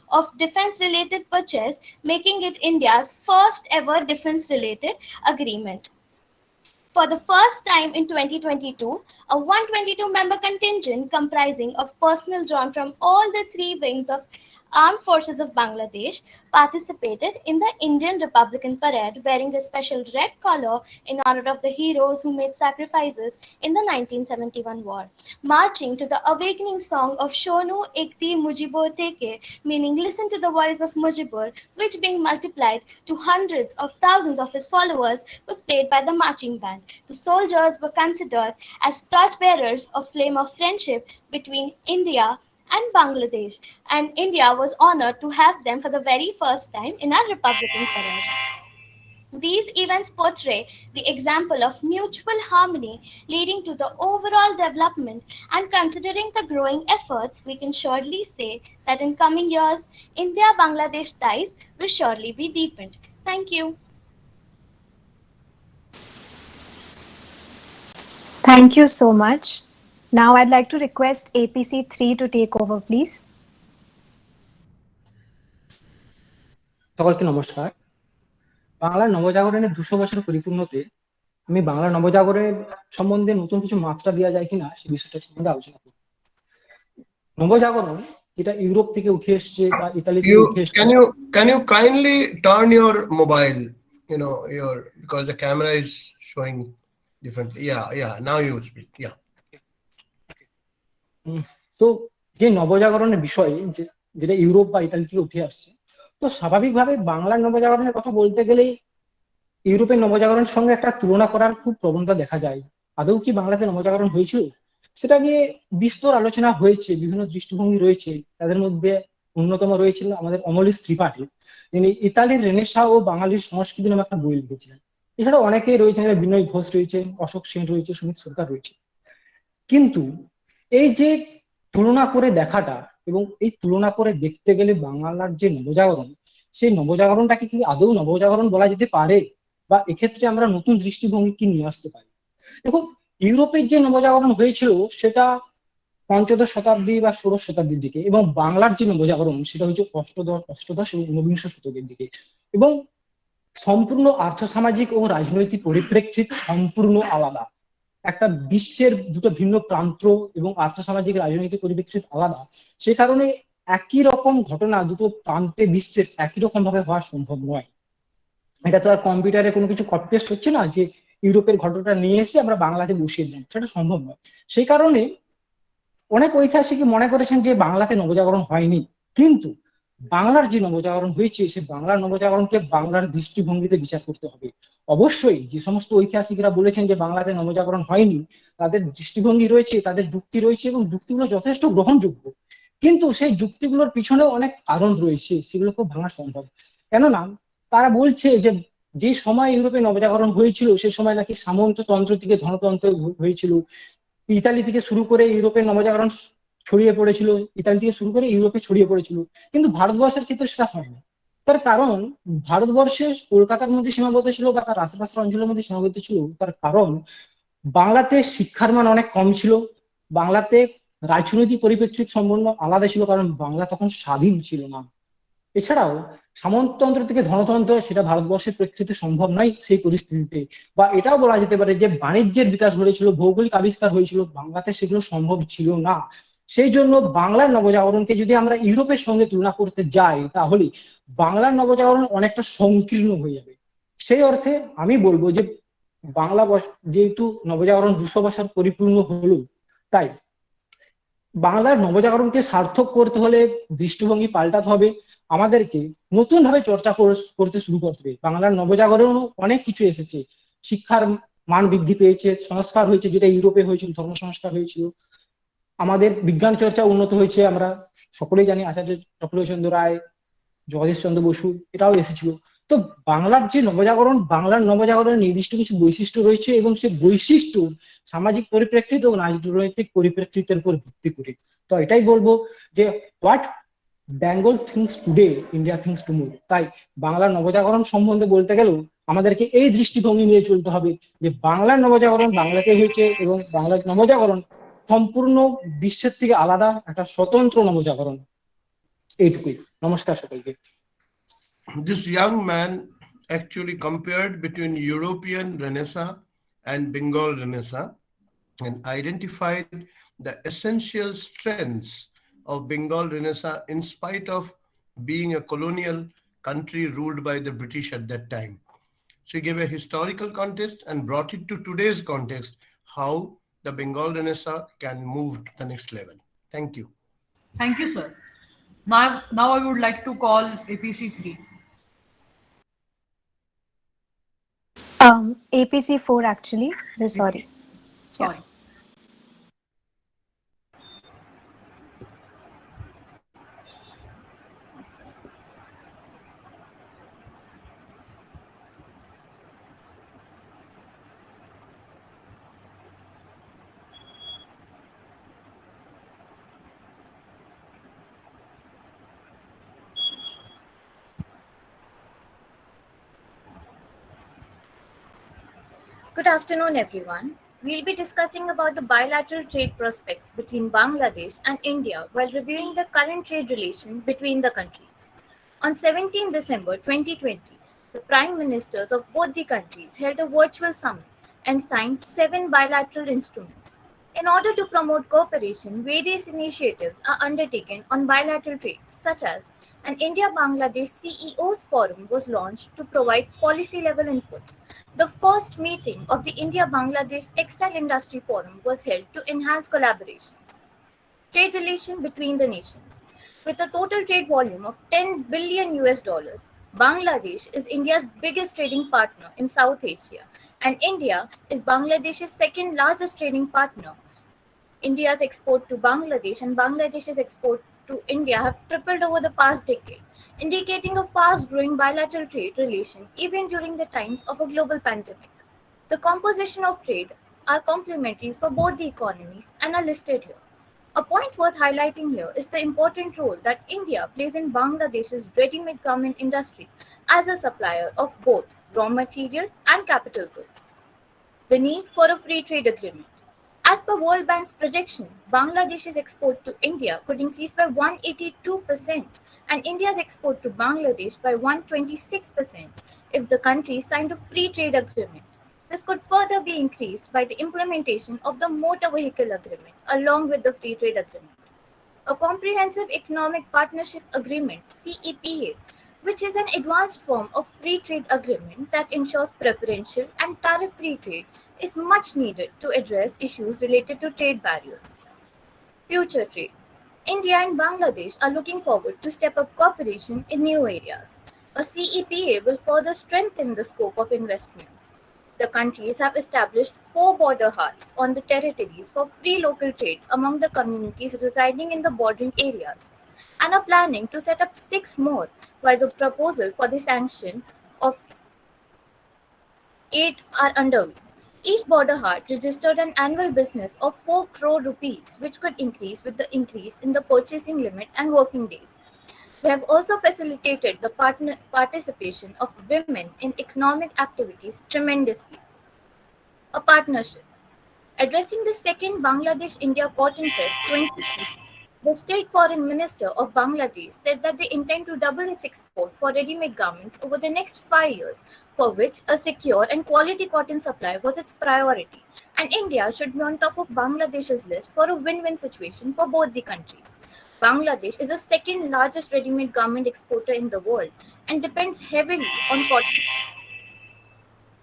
of defense related purchase, making it India's first ever defense related agreement. For the first time in 2022, a 122-member contingent comprising of personnel drawn from all the three wings of Armed Forces of Bangladesh participated in the Indian Republican Parade wearing a special red collar in honor of the heroes who made sacrifices in the 1971 war, marching to the awakening song of Shonu Ekti Mujibur Teke, meaning listen to the voice of Mujibur, which being multiplied to hundreds of thousands of his followers was played by the marching band. The soldiers were considered as torchbearers of flame of friendship between India and Bangladesh, and India was honored to have them for the very first time in our Republican parade. These events portray the example of mutual harmony leading to the overall development, and considering the growing efforts, we can surely say that in coming years, India-Bangladesh ties will surely be deepened. Thank you. Thank you so much. Now I'd like to request APC3 to take over, please. সকলকে নমস্কার। বাংলার নবজাগরণের 200 বছর পরিপূর্ণতে আমি বাংলা নবজাগরণের সম্বন্ধে নতুন কিছু মাত্রা দেওয়া যায় কিনা সে বিষয়টা সম্বন্ধে আলোচনা করব। নবজাগরণ যেটা ইউরোপ থেকে উঠে এসছে বা ইতালি থেকে উঠে এসছে। Can you kindly turn your mobile, because the camera is showing differently. Yeah, now you speak. Yeah. তো যে নবজাগরণের বিষয় যেটা ইউরোপ বা ইতালি থেকে উঠে আসছে, তো স্বাভাবিকভাবে বাংলার নবজাগরণের কথা বলতে গেলেই ইউরোপের নবজাগরণের সঙ্গে একটা তুলনা করার খুব প্রবণতা দেখা যায়। আদৌ কি বাংলাতে নবজাগরণ হয়েছিল সেটা নিয়ে বিস্তর আলোচনা হয়েছে, বিভিন্ন দৃষ্টিভঙ্গি রয়েছে। তাদের মধ্যে অন্যতম রয়েছিল আমাদের অমলেশ ত্রিপাঠী, তিনি ইতালির রেনেসা ও বাঙালির সংস্কৃতি নামে একটা বই লিখেছিলেন। এছাড়া অনেকেই রয়েছেন, বিনয় ঘোষ রয়েছে, অশোক সেন রয়েছে, সুমিত সরকার রয়েছে। কিন্তু এই যে তুলনা করে দেখাটা এবং এই তুলনা করে দেখতে গেলে বাংলার যে নবজাগরণ, সেই নবজাগরণটাকে কি আদৌ নবজাগরণ বলা যেতে পারে, বা এক্ষেত্রে আমরা নতুন দৃষ্টিভঙ্গি কি নিয়ে আসতে পারি? দেখো, ইউরোপের যে নবজাগরণ হয়েছিল সেটা পঞ্চদশ শতাব্দী বা ষোড়শ শতাব্দীর দিকে, এবং বাংলার যে নবজাগরণ সেটা হচ্ছে অষ্টদশ এবং ঊনবিংশ শতকের দিকে। এবং সম্পূর্ণ আর্থসামাজিক ও রাজনৈতিক পরিপ্রেক্ষিত সম্পূর্ণ আলাদা। একটা বিশ্বের দুটো ভিন্ন প্রান্ত এবং আর্থসামাজিক রাজনৈতিক পরিপ্রেক্ষিত আলাদা, সে কারণে একই রকম ঘটনা দুটো প্রান্তে বিশ্বের একই রকম ভাবে হওয়া সম্ভব নয়। এটা তো আর কম্পিউটারে কোনো কিছু কপি পেস্ট হচ্ছে না যে ইউরোপের ঘটনাটা নিয়ে এসে আমরা বাংলাতে বসিয়ে দিলাম, সেটা সম্ভব নয়। সেই কারণে অনেক ঐতিহাসিক মনে করেছেন যে বাংলাতে নবজাগরণ হয়নি, কিন্তু বাংলার যে নবজাগরণ হয়েছে সে বাংলার নবজাগরণকে বাংলার দৃষ্টিভঙ্গিতে বিচার করতে হবে। অবশ্যই যে সমস্ত ঐতিহাসিকরা বলেছেন যে বাংলাতে নবজাগরণ হয়নি, তাদের দৃষ্টিভঙ্গি রয়েছে, তাদের যুক্তি রয়েছে, এবং যুক্তিগুলো যথেষ্ট গ্রহণযোগ্য। কিন্তু সেই যুক্তিগুলোর পিছনেও অনেক কারণ রয়েছে, সেগুলোকেও ভাঙা সম্ভব। কেননা তারা বলছে যে সময় ইউরোপে নবজাগরণ হয়েছিল সে সময় নাকি সামন্ততন্ত্র থেকে ধনতন্ত্র হয়েছিল। ইতালি থেকে শুরু করে ইউরোপের নবজাগরণ ছড়িয়ে পড়েছিল, ইতালি থেকে শুরু করে ইউরোপে ছড়িয়ে পড়েছিল, কিন্তু ভারতবর্ষের ক্ষেত্রে সেটা হয়নি। তার কারণ ভারতবর্ষে কলকাতার মধ্যে সীমাবদ্ধ ছিল বা তার আশেপাশের অঞ্চলের মধ্যে সীমাবদ্ধ ছিল। তার কারণ বাংলাতে শিক্ষার মান অনেক কম ছিল, বাংলাতে রাজনৈতিক পরিপ্রেক্ষিত সম্পূর্ণ আলাদা ছিল, কারণ বাংলা তখন স্বাধীন ছিল না। এছাড়াও সামন্ততন্ত্র থেকে ধনতন্ত্র সেটা ভারতবর্ষের প্রেক্ষিতে সম্ভব নয় সেই পরিস্থিতিতে। বা এটাও বলা যেতে পারে যে বাণিজ্যের বিকাশ ঘটেছিল, ভৌগোলিক আবিষ্কার হয়েছিল, বাংলাতে সেগুলো সম্ভব ছিল না। সেই জন্য বাংলার নবজাগরণকে যদি আমরা ইউরোপের সঙ্গে তুলনা করতে যাই তাহলে বাংলার নবজাগরণ অনেকটা সংকীর্ণ হয়ে যাবে। সেই অর্থে আমি বলবো যে বাংলা যেহেতু নবজাগরণ 200 বছর পরিপূর্ণ হলো, তাই বাংলার নবজাগরণকে সার্থক করতে হলে দৃষ্টিভঙ্গি পাল্টাতে হবে, আমাদেরকে নতুন ভাবে চর্চা করতে শুরু করতে হবে। বাংলার নবজাগরণও অনেক কিছু এসেছে, শিক্ষার মান বৃদ্ধি পেয়েছে, সংস্কার হয়েছে, যেটা ইউরোপে হয়েছিল ধর্ম সংস্কার হয়েছিল, আমাদের বিজ্ঞান চর্চা উন্নত হয়েছে, আমরা সকলেই জানি আচার্য চন্দ্র রায়, জগদীশ চন্দ্র বসু এটাও এসেছিল। তো বাংলার যে নবজাগরণ, বাংলার নবজাগরণের নির্দিষ্ট কিছু বৈশিষ্ট্য রয়েছে, এবং সেই বৈশিষ্ট্য সামাজিক পরিপ্রেক্ষিত ও রাজনৈতিক পরিপ্রেক্ষিতের উপর ভিত্তি করে। তো এটাই বলবো যে what Bengal things today, India things tomorrow. তাই বাংলার নবজাগরণ সম্বন্ধে বলতে গেলেও আমাদেরকে এই দৃষ্টিভঙ্গি নিয়ে চলতে হবে যে বাংলার নবজাগরণ বাংলাতে হয়েছে, এবং বাংলার নবজাগরণ সম্পূর্ণ বিশ্বের থেকে আলাদা, একটা স্বতন্ত্র নবজাগরণ। এইটুকুই। নমস্কার সকলকে। This young man actually compared between European Renaissance and Bengal Renaissance and identified the essential strengths of Bengal Renaissance in spite of being a colonial country ruled by the British at that time. So he gave a historical context and brought it to today's context, how the Bengal Renaissance can move to the next level. Thank you. Thank you, sir. Now I would like to call APC 3. APC 4 actually. Sorry. Sorry. Good afternoon, everyone. We'll be discussing about the bilateral trade prospects between Bangladesh and India while reviewing the current trade relation between the countries. On 17 December 2020, The prime ministers of both the countries held a virtual summit and signed 7 bilateral instruments. In order to promote cooperation, various initiatives are undertaken on bilateral trade, such as an India-Bangladesh CEOs Forum was launched to provide policy-level inputs. The first meeting of the India-Bangladesh Textile Industry Forum was held to enhance collaborations. Trade relation between the nations. With a total trade volume of 10 billion US dollars, Bangladesh is India's biggest trading partner in South Asia, and India is Bangladesh's second largest trading partner. India's export to Bangladesh and Bangladesh's export to India have tripled over the past decade, indicating a fast growing bilateral trade relation even during the times of a global pandemic. The composition of trade are complementaries for both the economies and are listed here. A point worth highlighting here is the important role that India plays in Bangladesh's ready-made garment industry as a supplier of both raw material and capital goods. The need for a free trade agreement. As per World Bank's projection, Bangladesh's export to India could increase by 182% and India's export to Bangladesh by 126% if the countries signed a free trade agreement. This could further be increased by the implementation of the Motor Vehicle Agreement along with the Free Trade Agreement. A Comprehensive Economic Partnership Agreement (CEPA), which is an advanced form of free trade agreement that ensures preferential and tariff-free trade, is much needed to address issues related to trade barriers. Future trade. India and Bangladesh are looking forward to step up cooperation in new areas. A CEPA will further strengthen the scope of investment. The countries have established 4 border huts on the territories for free local trade among the communities residing in the bordering areas and are planning to set up 6 more, while the proposal for the sanction of 8 are underway. Each border hut registered an annual business of 4 crore rupees, which could increase with the increase in the purchasing limit and working days. They have also facilitated the participation of women in economic activities tremendously. A partnership. Addressing the second Bangladesh India Cotton Fest 2020, the State Foreign Minister of Bangladesh said that they intend to double its export for ready made garments over the next 5 years, for which a secure and quality cotton supply was its priority, and India should be on top of Bangladesh's list for a win win situation for both the countries. Bangladesh is the second largest ready made garment exporter in the world and depends heavily on cotton.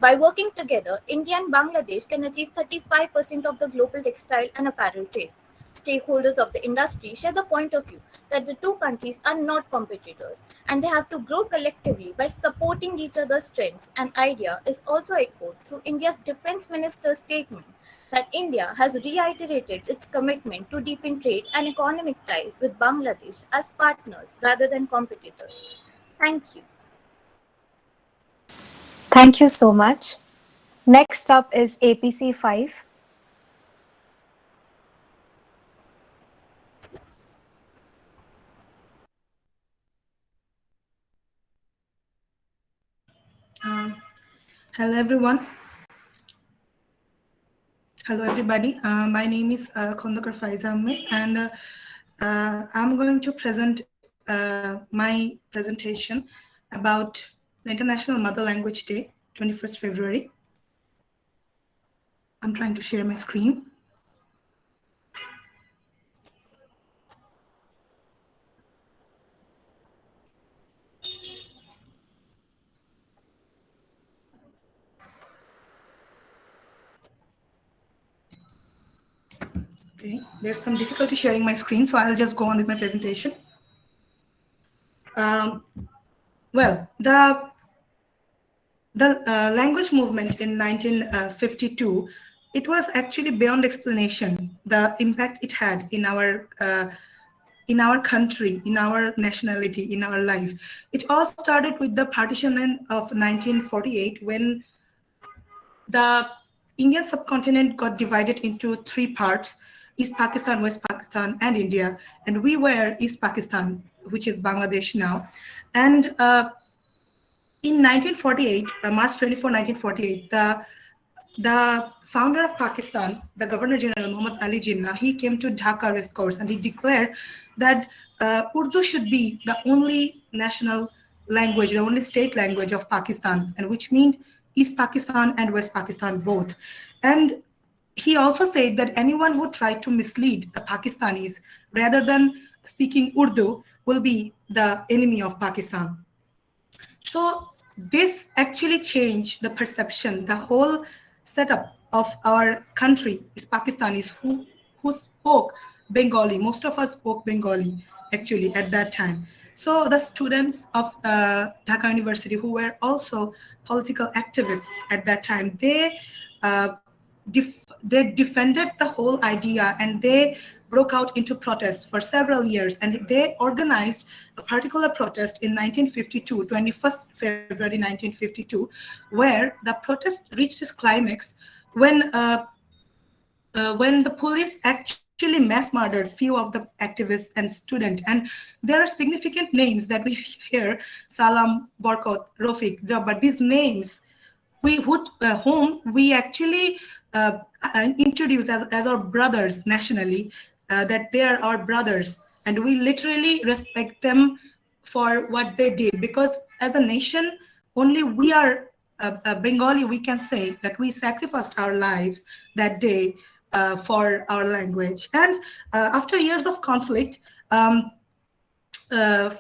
By working together, India and Bangladesh can achieve 35% of the global textile and apparel trade. Stakeholders of the industry share the point of view that the two countries are not competitors and they have to grow collectively by supporting each other's strengths. An idea is also echoed through India's Defence Minister's statement that India has reiterated its commitment to deepen trade and economic ties with Bangladesh as partners rather than competitors. Thank you. Thank you so much. Next up is APC 5. Hello everyone. Hello everybody. My name is Khondakar Faiza Ahmed and I'm going to present my presentation about the International Mother Language Day, 21st February. I'm trying to share my screen. Okay, there's some difficulty sharing my screen, so I'll just go on with my presentation. Well, the language movement in 1952, it was actually beyond explanation, the impact it had in our country, in our nationality, in our life. It all started with the partition of 1948 when the Indian subcontinent got divided into 3 parts: East Pakistan, West Pakistan, and India. And we were East Pakistan, which is Bangladesh now. And in 1948, March 24, 1948, the founder of Pakistan, the Governor General Muhammad Ali Jinnah, he came to Dhaka racecourse and he declared that Urdu should be the only national language, the only state language of Pakistan, and which means East Pakistan and West Pakistan both. And he also said that anyone who tried to mislead the Pakistanis rather than speaking Urdu will be the enemy of Pakistan. So this actually changed the perception. The whole setup of our country is Pakistanis who spoke Bengali. Most of us spoke Bengali actually at that time. So the students of Dhaka University who were also political activists at that time, uh, they defended the whole idea and they broke out into protests for several years, and they organized a particular protest in 1952, 21st February 1952, where the protest reached its climax when the police actually mass murdered few of the activists and students. And there are significant names that we hear: Salam, Barkot, Rafiq, Jabbar. These names whom we actually introduce as our brothers nationally, that they are our brothers, and we literally respect them for what they did, because as a nation only we are Bengali, we can say that we sacrificed our lives that day for our language. And after years of conflict,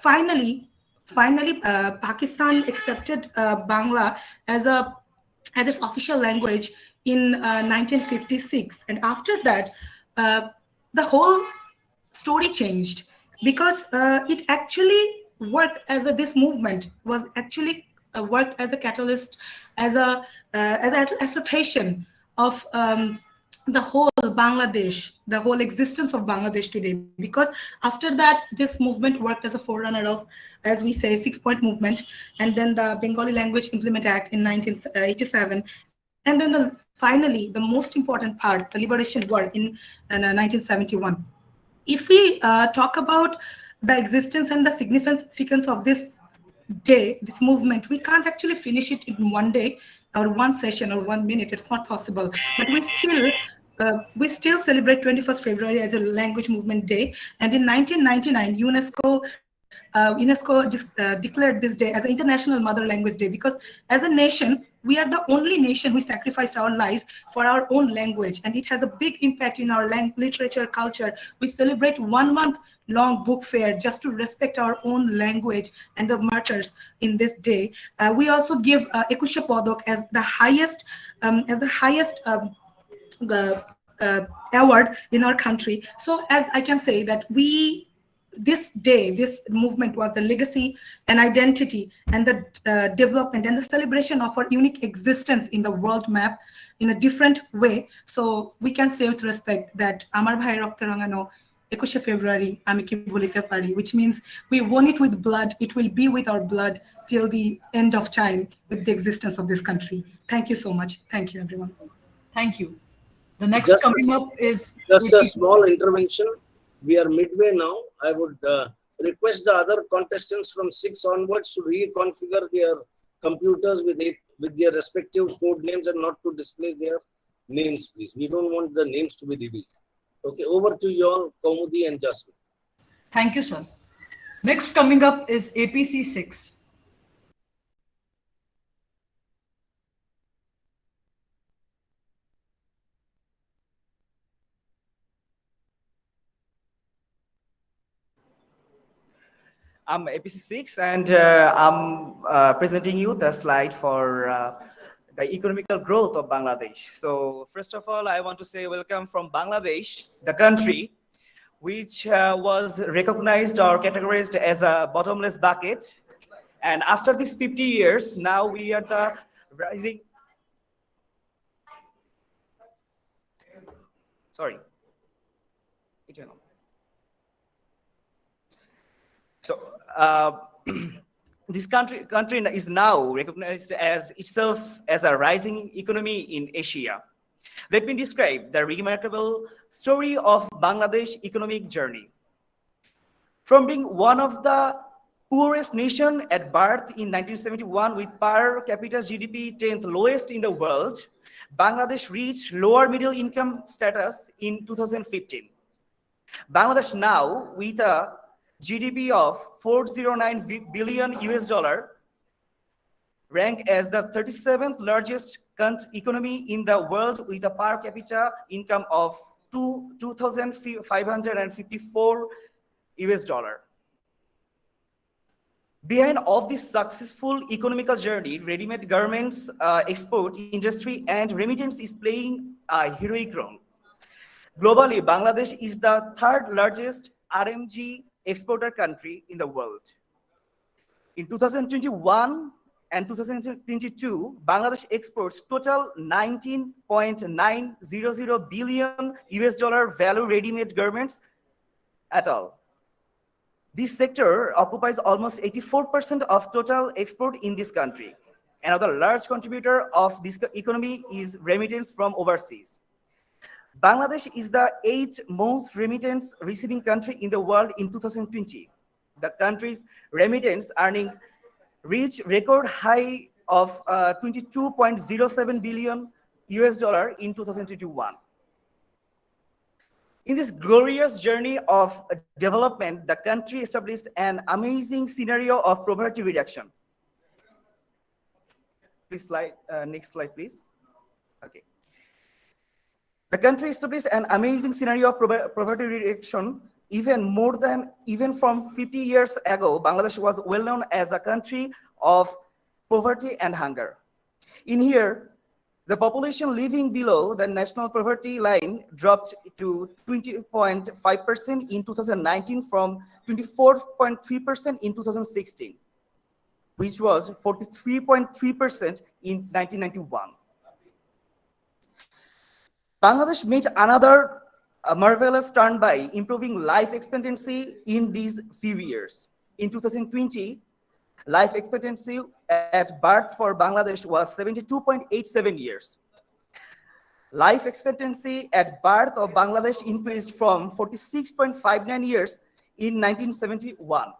finally, Pakistan accepted Bangla as its official language in 1956. And after that, the whole story changed, because it actually worked as this movement was actually worked as a catalyst, as an assertion of the whole Bangladesh, the whole existence of Bangladesh today. Because after that, this movement worked as a forerunner of, as we say, 6-point movement, and then the Bengali Language Implement Act in 1987, and then finally the most important part, the Liberation War in 1971. If we talk about the existence and the significance of this day, this movement, we can't actually finish it in one day or one session or 1 minute. It's not possible. But we still celebrate 21st February as a Language Movement Day. And in 1999, UNESCO declared this day as an International Mother Language Day, because as a nation, we are the only nation who sacrificed our life for our own language, and it has a big impact in our literature, culture. We celebrate 1 month long book fair just to respect our own language and the martyrs in this day. We also give Ekushe Podok as the highest award in our country. So as I can say that this day, this movement was the legacy and identity and the development and the celebration of our unique existence in the world map in a different way. So we can say with respect that Amar Bhai Rokte Rangano 21 February Ami Ki Bholite Pari, which means we won it with blood. It will be with our blood till the end of time with the existence of this country. Thank you so much. Thank you, everyone. Thank you. The next coming up is just a small intervention. We are midway now. I would request the other contestants from 6 onwards to reconfigure their computers with their respective code names and not to display their names, please. We don't want the names to be revealed. Okay, over to you all, Kaumudi and Jasmine. Thank you, sir. Next coming up is APC 6. I'm APC6, and I'm presenting you the slide for the economical growth of Bangladesh. So first of all, I want to say welcome from Bangladesh, the country which was recognized or categorized as a bottomless bucket. And after these 50 years, now we are the rising. Sorry. So this country is now recognized as itself as a rising economy in Asia. Let me describe the remarkable story of Bangladesh economic journey. From being one of the poorest nation at birth in 1971 with per capita GDP 10th lowest in the world, Bangladesh reached lower middle income status in 2015. Bangladesh now with a GDP of 409 billion US dollar, ranked as the 37th largest economy in the world with a per capita income of 2,554 US dollar. Behind of this successful economical journey, ready-made garments export industry and remittance is playing a heroic role. Globally, Bangladesh is the third largest RMG exporter country in the world. In 2021 and 2022, Bangladesh exports total 19.900 billion US dollar value ready-made garments at all. This sector occupies almost 84% of total export in this country. Another large contributor of this economy is remittance from overseas. Bangladesh is the 8th most remittance receiving country in the world in 2020. The country's remittance earnings reached record high of 22.07 billion US dollar in 2021. In this glorious journey of development, the country established an amazing scenario of poverty reduction. Please slide, next slide, please. Okay. The country established an amazing scenario of poverty reduction. Even from 50 years ago, Bangladesh was well known as a country of poverty and hunger. In here, the population living below the national poverty line dropped to 20.5% in 2019 from 24.3% in 2016, which was 43.3% in 1991. Bangladesh made another marvelous turn by improving life expectancy in these few years. In 2020, life expectancy at birth for Bangladesh was 72.87 years. Life expectancy at birth of Bangladesh increased from 46.59 years in 1971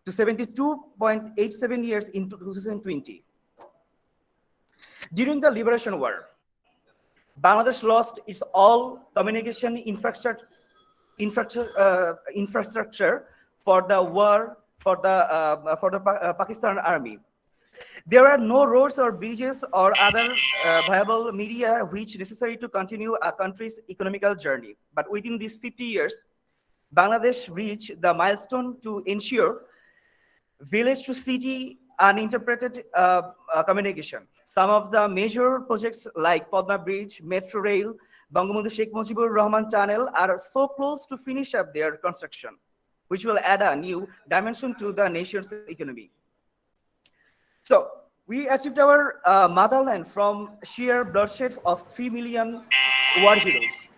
to 72.87 years in 2020. During the Liberation War, Bangladesh lost its all communication infrastructure for the war for the Pakistan army. There are no roads or bridges or other viable media which necessary to continue a country's economical journey. But within these 50 years, Bangladesh reached the milestone to ensure village to city uninterpreted communication. Some of the major projects like Padma Bridge, Metro Rail, Bangabandhu Sheikh Mujibur Rahman Tunnel are so close to finish up their construction, which will add a new dimension to the nation's economy. So we achieved our motherland from sheer bloodshed of 3 million war heroes.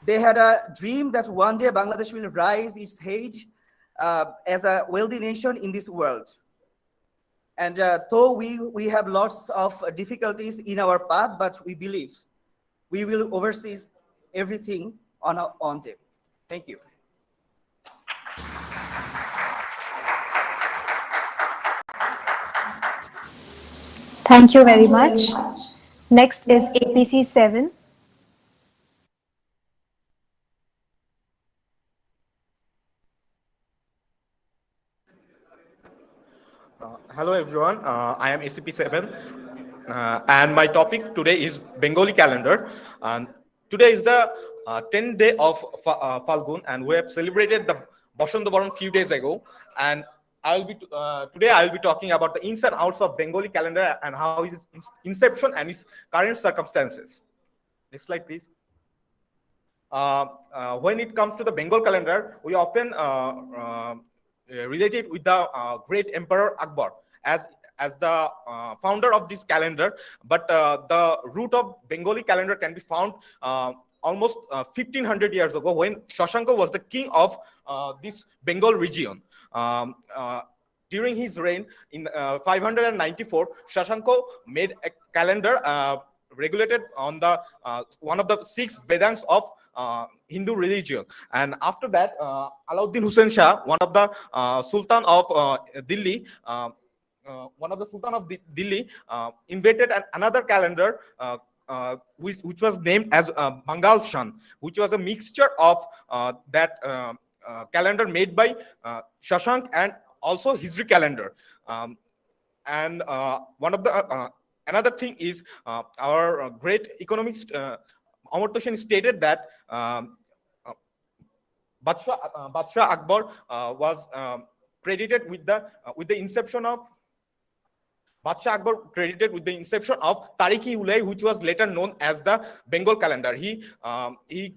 They had a dream that one day Bangladesh will rise its head as a wealthy nation in this world. And though we have lots of difficulties in our path, but we believe we will oversee everything on our own day. Thank you. Thank you very much. Next is APC 7. Hello everyone, I am ACP7 and my topic today is Bengali calendar. And today is the 10th day of Falgun and we have celebrated the Bashantabaran few days ago. And today I will be talking about the ins and outs of Bengali calendar and how its inception and its current circumstances. Next slide please. When it comes to the Bengal calendar, we often related with the great Emperor Akbar as the founder of this calendar, but the root of Bengali calendar can be found almost 1500 years ago when Shashanka was the king of this Bengal region. During his reign in 594, Shashanka made a calendar regulated on the one of the 6 Vedants of Hindu religion. And after that, Alauddin Hussain Shah, one of the Sultan of Delhi, invented another calendar which was named as Bengal Shan, which was a mixture of that calendar made by Shashank and also Hijri calendar. And one of the another thing is our great economics Amartya Sen stated that Badshah Akbar was credited with the inception of Badshah Akbar credited with the inception of Tariki-Ulai, which was later known as the Bengal calendar. He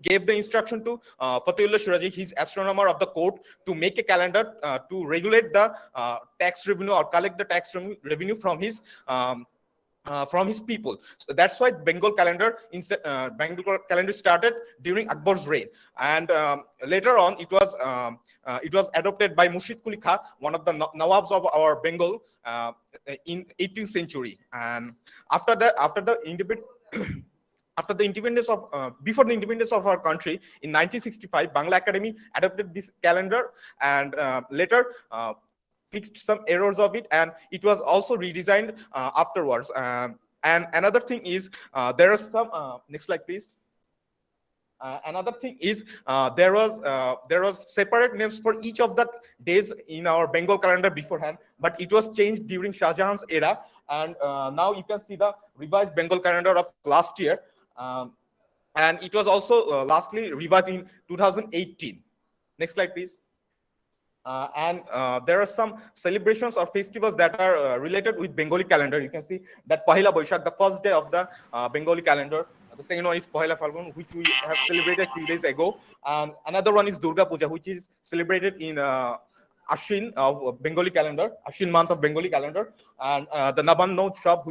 gave the instruction to Fatehullah Shirazi, his astronomer of the court, to make a calendar to regulate the tax revenue or collect the tax revenue from his people. So that's why Bengal calendar started during Akbar's reign, and later on it was adopted by Murshid Quli Khan, one of the Nawabs of our Bengal, in 18th century. And after the independence of before the independence of our country in 1965, Bangla Academy adopted this calendar, and later fixed some errors of it, and it was also redesigned afterwards. And another thing is there are some next slide please. Another thing is there was separate names for each of the days in our Bengal calendar beforehand, but it was changed during Shah Jahan's era, and now you can see the revised Bengal calendar of last year, and it was also lastly revised in 2018. Next slide please. And there are some celebrations or festivals that are related with Bengali calendar. You can see that Pahila Boishakh, the first day of the Bengali calendar. The second one is Pahila Falgun, which we have celebrated a few days ago. And another one is Durga Puja, which is celebrated in Ashin of Bengali calendar, Ashin month of Bengali calendar. And the Nabanno Utsav,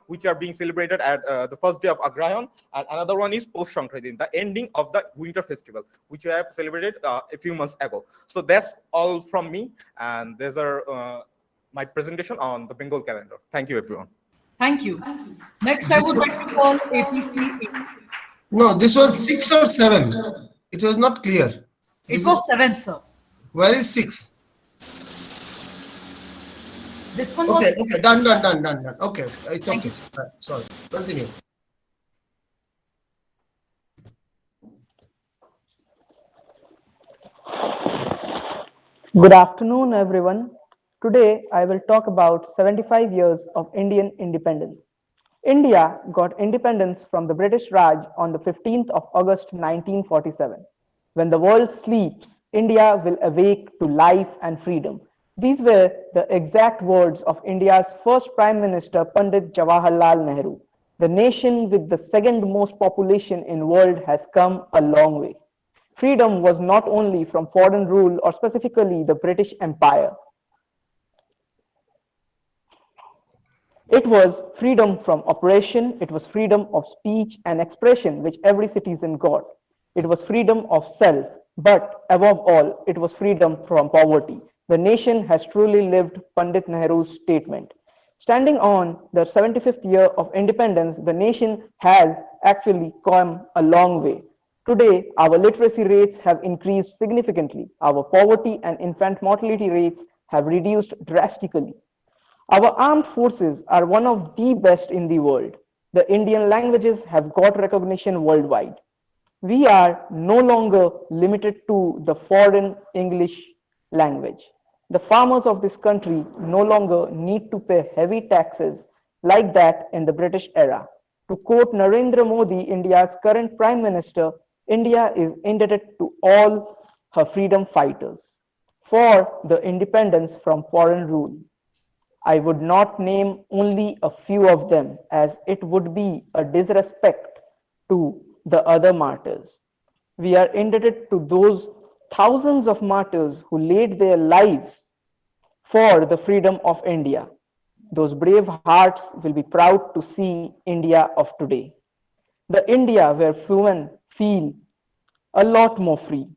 which are being celebrated at the first day of Agrayan, and another one is Posh Sankranti, the ending of the winter festival, which we have celebrated a few months ago. So that's all from me, and there's my presentation on the Bengal calendar. Thank you, everyone. Thank you. Next, I would like to call APC. No, this was 6 or 7. It was not clear. It was 7, sir. Where is 6? This one Okay, was... okay, done. Okay, it's okay. Right, sorry, continue. Good afternoon, everyone. Today, I will talk about 75 years of Indian independence. India got independence from the British Raj on the 15th of August 1947. When the world sleeps, India will awake to life and freedom. These were the exact words of India's first Prime Minister, Pandit Jawaharlal Nehru. The nation with the second most population in the world has come a long way. Freedom was not only from foreign rule or specifically the British Empire. It was freedom from oppression, it was freedom of speech and expression which every citizen got. It was freedom of self, but above all, it was freedom from poverty. The nation has truly lived Pandit Nehru's statement. Standing on the 75th year of independence, the nation has actually come a long way. Today, our literacy rates have increased significantly. Our poverty and infant mortality rates have reduced drastically. Our armed forces are one of the best in the world. The Indian languages have got recognition worldwide. We are no longer limited to the foreign English language. The farmers of this country no longer need to pay heavy taxes like that in the British era. To quote Narendra Modi, India's current Prime Minister, India is indebted to all her freedom fighters for the independence from foreign rule. I would not name only a few of them as it would be a disrespect to the other martyrs. We are indebted to those thousands of martyrs who laid their lives for the freedom of India. Those brave hearts will be proud to see India of today. The India where women feel a lot more free.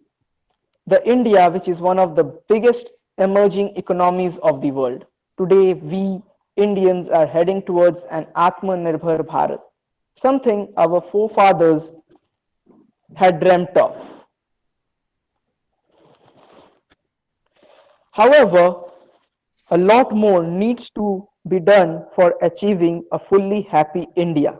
The India which is one of the biggest emerging economies of the world. Today, we Indians are heading towards an Atmanirbhar Bharat, something our forefathers had dreamt of. However, a lot more needs to be done for achieving a fully happy India.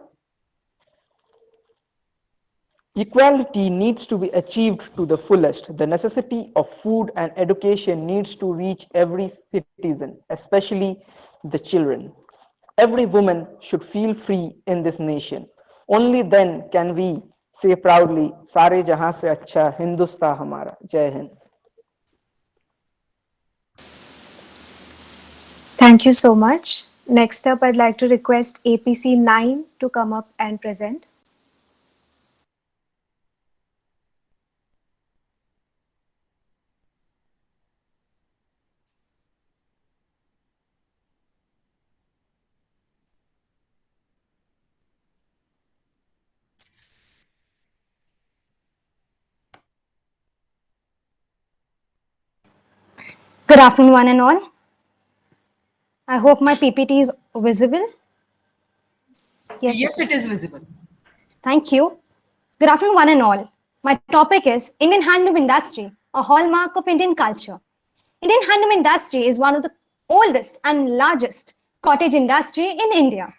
Equality needs to be achieved to the fullest. The necessity of food and education needs to reach every citizen, especially the children. Every woman should feel free in this nation. Only then can we say proudly, Sare Jahan se acha Hindustan hamara. Jai Hind. Thank you so much. Next up, I'd like to request APC 9 to come up and present. Good afternoon, one and all. I hope my PPT is visible. Yes, it is visible. Thank you. Good afternoon, one and all. My topic is Indian handloom industry, a hallmark of Indian culture. Indian handloom industry is one of the oldest and largest cottage industry in India,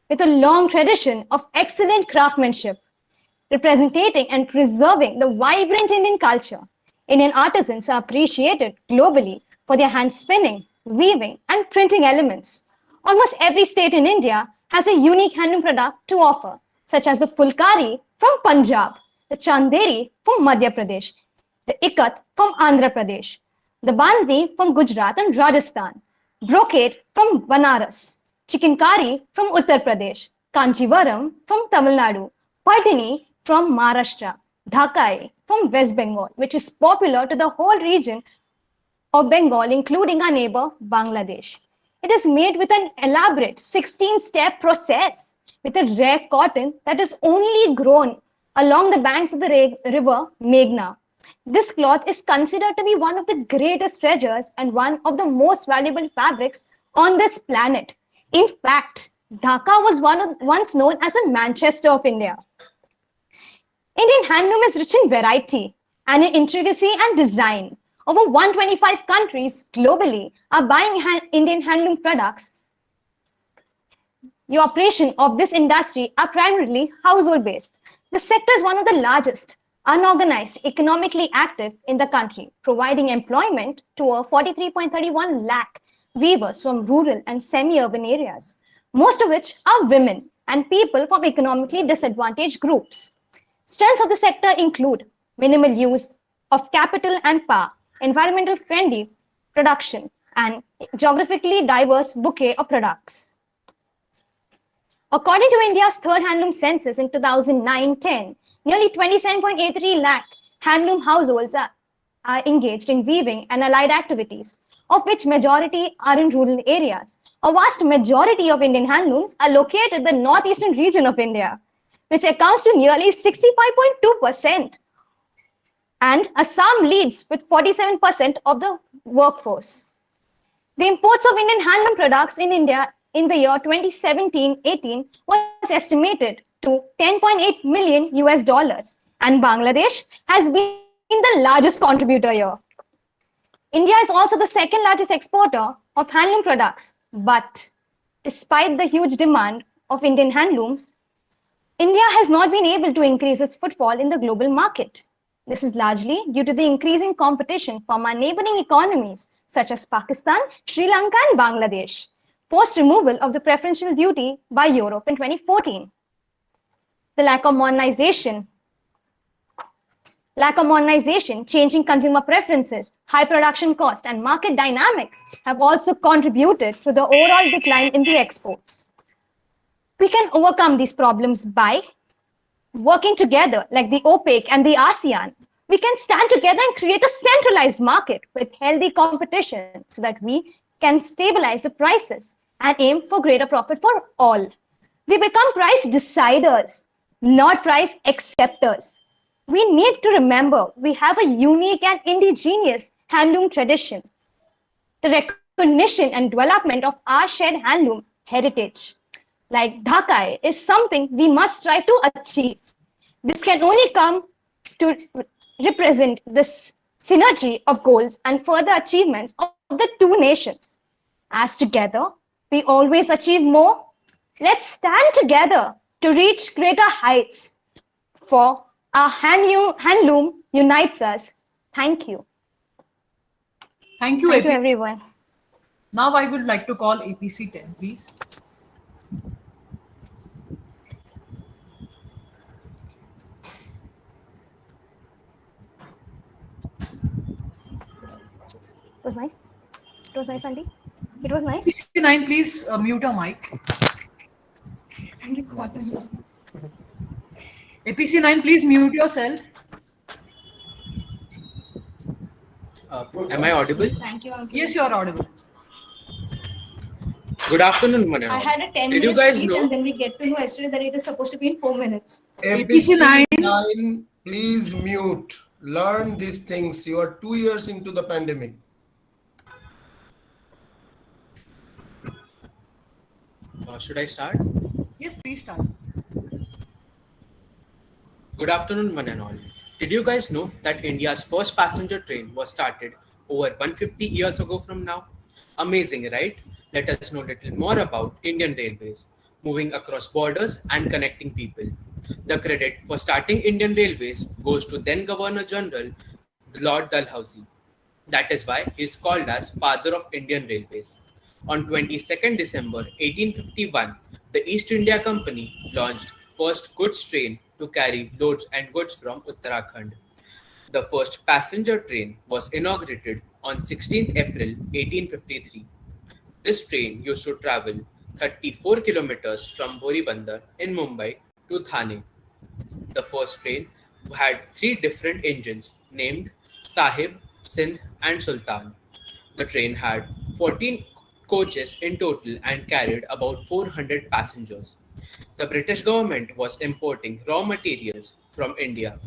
with a long tradition of excellent craftsmanship, representing and preserving the vibrant Indian culture. Indian artisans are appreciated globally for their hand spinning, weaving, and printing elements. Almost every state in India has a unique handloom product to offer, such as the Fulkari from Punjab, the Chanderi from Madhya Pradesh, the Ikat from Andhra Pradesh, the Bandi from Gujarat and Rajasthan, brocade from Banaras, chikankari from Uttar Pradesh, Kanchivaram from Tamil Nadu, Patani from Maharashtra, Dhakai from West Bengal, which is popular to the whole region of Bengal, including our neighbor Bangladesh. It is made with an elaborate 16-step process with a rare cotton that is only grown along the banks of the river Meghna. This cloth is considered to be one of the greatest treasures and one of the most valuable fabrics on this planet. In fact, Dhaka was once known as the Manchester of India. Indian handloom is rich in variety and in intricacy and design. Over 125 countries globally are buying Indian handloom products. The operation of this industry are primarily household-based. The sector is one of the largest, unorganized, economically active in the country, providing employment to a 43.31 lakh weavers from rural and semi-urban areas, most of which are women and people from economically disadvantaged groups. Strengths of the sector include minimal use of capital and power, environmental friendly production, and geographically diverse bouquet of products. According to India's third handloom census in 2009-10, nearly 27.83 lakh handloom households are engaged in weaving and allied activities, of which majority are in rural areas. A vast majority of Indian handlooms are located in the northeastern region of India, which accounts to nearly 65.2%. And Assam leads with 47% of the workforce. The imports of Indian handloom products in India in the year 2017-18 was estimated to 10.8 million US dollars, and Bangladesh has been the largest contributor here. India is also the second largest exporter of handloom products, but despite the huge demand of Indian handlooms, India has not been able to increase its footfall in the global market. This is largely due to the increasing competition from our neighboring economies such as Pakistan, Sri Lanka, and Bangladesh, post removal of the preferential duty by Europe in 2014. The lack of modernization, changing consumer preferences, high production cost, and market dynamics have also contributed to the overall decline in the exports. We can overcome these problems by working together like the OPEC and the ASEAN. We can stand together and create a centralized market with healthy competition so that we can stabilize the prices and aim for greater profit for all. We become price deciders, not price acceptors. We need to remember we have a unique and indigenous handloom tradition. The recognition and development of our shared handloom heritage, like Dhakai, is something we must strive to achieve. This can only come to represent this synergy of goals and further achievements of the two nations. As together, we always achieve more. Let's stand together to reach greater heights for Our handloom unites us. Thank you. Thank you, Thank you, APC. everyone. Now I would like to call APC 10, please. It was nice. It was nice, Auntie. It was nice. APC 9, please mute your mic. APC 9, please mute yourself. Am I audible? Thank you, Uncle. Yes, you are audible. Good afternoon, Manoj. I had a 10 Did you minute guys speech know? and then we get to know yesterday that it is supposed to be in 4 minutes. APC 9. 9, please mute. Learn these things. You are 2 years into the pandemic. Should I start? Yes, please start. Good afternoon, one and all. Did you guys know that India's first passenger train was started over 150 years ago from now? Amazing, right? Let us know a little more about Indian Railways, moving across borders and connecting people. The credit for starting Indian Railways goes to then Governor General Lord Dalhousie. That is why he is called as Father of Indian Railways. On 22nd December 1851, the East India Company launched first goods train to carry loads and goods from Uttarakhand. The first passenger train was inaugurated on 16th April 1853. This train used to travel 34 kilometers from Boribandar in Mumbai to Thane. The first train had three different engines named Sahib, Sindh, and Sultan. The train had 14 coaches in total and carried about 400 passengers. The British government was importing raw materials from India.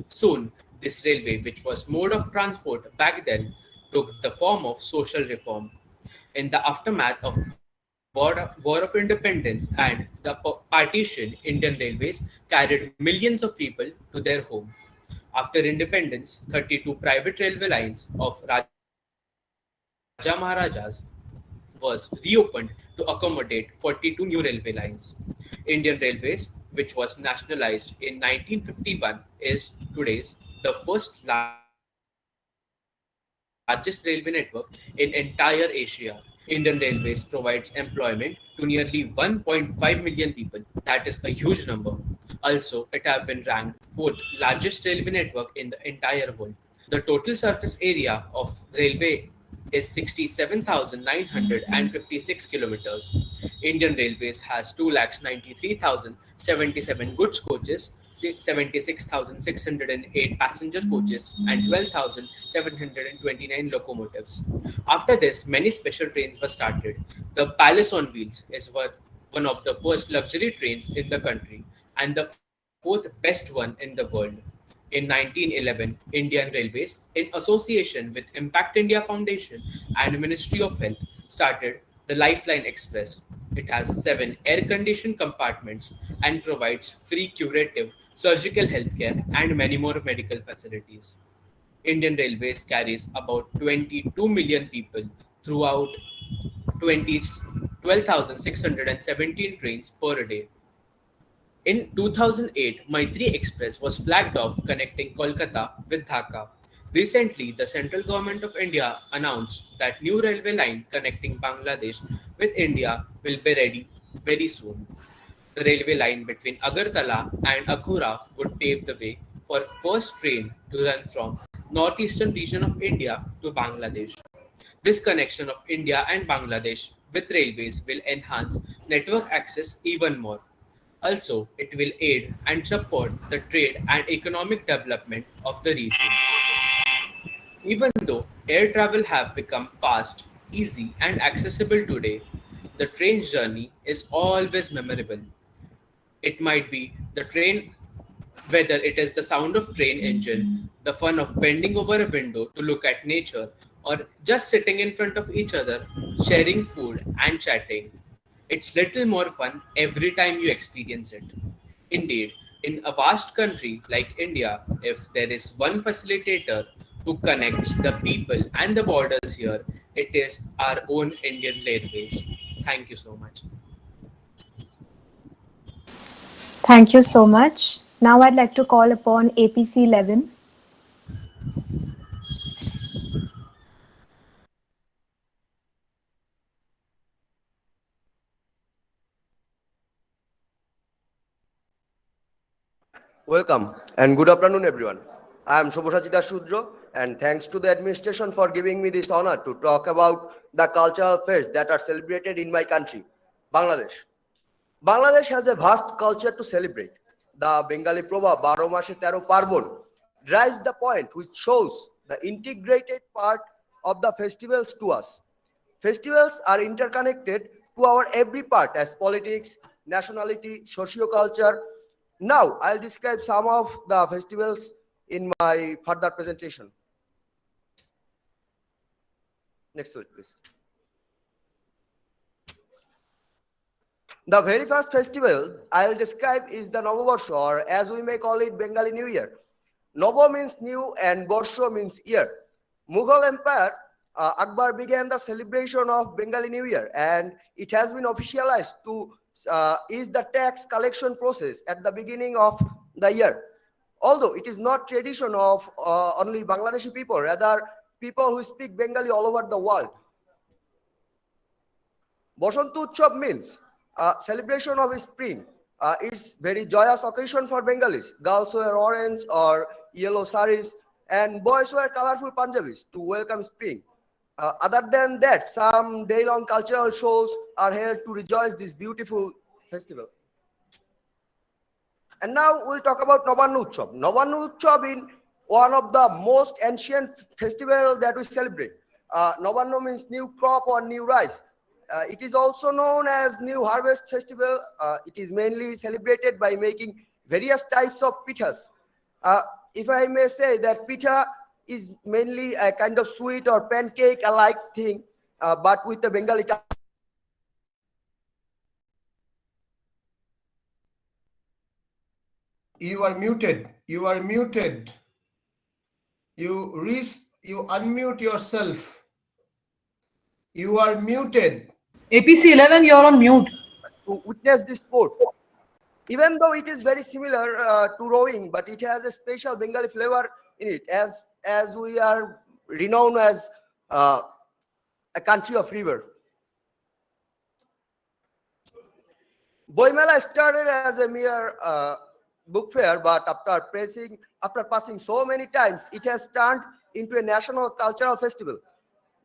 Soon, this railway, which was mode of transport back then, took the form of social reform. In the aftermath of War of Independence and the partition, Indian Railways carried millions of people to their home. After independence, 32 private railway lines of Raja Maharajas was reopened to accommodate 42 new railway lines. Indian Railways, which was nationalized in 1951, is today's the first largest railway network in entire Asia. Indian Railways provides employment to nearly 1.5 million people. That is a huge number. Also, it has been ranked fourth largest railway network in the entire world. The total surface area of railway is 67,956 kilometers. Indian Railways has 2,93,077 goods coaches, 76,608 passenger coaches, and 12,729 locomotives. After this, many special trains were started. The Palace on Wheels is one of the first luxury trains in the country and the fourth best one in the world. In 1911, Indian Railways, in association with Impact India Foundation and Ministry of Health, started the Lifeline Express. It has 7 air-conditioned compartments and provides free curative, surgical healthcare and many more medical facilities. Indian Railways carries about 22 million people throughout 20 12,617 trains per day. In 2008, Maitri Express was flagged off connecting Kolkata with Dhaka. Recently, the central government of India announced that new railway line connecting Bangladesh with India will be ready very soon. The railway line between Agartala and Akhura would pave the way for first train to run from northeastern region of India to Bangladesh. This connection of India and Bangladesh with railways will enhance network access even more. Also, it will aid and support the trade and economic development of the region. Even though air travel have become fast, easy, and accessible today, the train journey is always memorable. It might be the train, whether it is the sound of train engine, the fun of bending over a window to look at nature, or just sitting in front of each other, sharing food and chatting. It's little more fun every time you experience it. Indeed, in a vast country like India, if there is one facilitator who connects the people and the borders here, it is our own Indian Railways. Thank you so much. Thank you so much. Now I'd like to call upon APC 11. Welcome and good afternoon, everyone. I am Shobhasachita Shudro, and thanks to the administration for giving me this honor to talk about the cultural fairs that are celebrated in my country, Bangladesh. Bangladesh has a vast culture to celebrate. The Bengali proverb "Baro Mashe Tero Parbon" drives the point, which shows the integrated part of the festivals to us. Festivals are interconnected to our every part as politics, nationality, socio-culture. Now, I'll describe some of the festivals in my further presentation. Next slide, please. The very first festival I'll describe is the Noboborsho, or as we may call it, Bengali New Year. Nobo means new and Borsho means year. Mughal Empire, Akbar began the celebration of Bengali New Year, and it has been officialized to ease the tax collection process at the beginning of the year. Although it is not tradition of only Bangladeshi people, rather people who speak Bengali all over the world. Bosant Utsav means celebration of spring. It's very joyous occasion for Bengalis. Girls wear orange or yellow saris, and boys wear colorful Punjabis to welcome spring. Other than that, some day-long cultural shows are held to rejoice this beautiful festival. And now we'll talk about Nabanna Utsav. Nabanna Utsav is one of the most ancient festivals that we celebrate. Nabanna means new crop or new rice. It is also known as New Harvest Festival. It is mainly celebrated by making various types of pithas. If I may say that pitha is mainly a kind of sweet or pancake-alike thing, but with the Bengali touch. You are muted. You are muted. You unmute yourself. You are muted. APC 11, you're on mute. To witness this sport. Even though it is very similar to rowing, but it has a special Bengali flavor in it, as we are renowned as a country of river. Boimela started as a mere book fair, but after passing so many times, it has turned into a national cultural festival.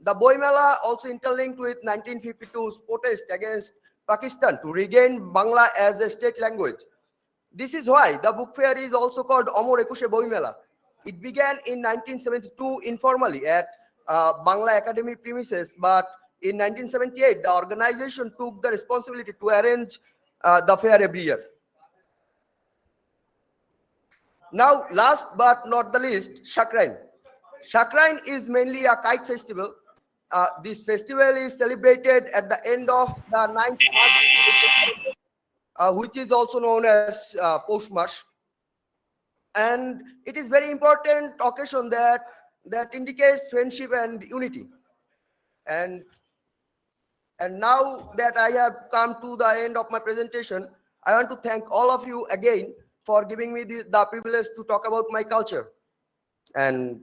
The Boimela also interlinked with 1952's protest against Pakistan to regain Bangla as a state language. This is why the book fair is also called Amor Ekushe Boimela. It began in 1972 informally at Bangla Academy premises, but in 1978, the organization took the responsibility to arrange the fair every year. Now, last but not the least, Shakrain. Shakrain is mainly a kite festival. This festival is celebrated at the end of the 9th month, which is also known as Posh March. And it is very important occasion that indicates friendship and unity. And now that I have come to the end of my presentation, I want to thank all of you again for giving me the privilege to talk about my culture. And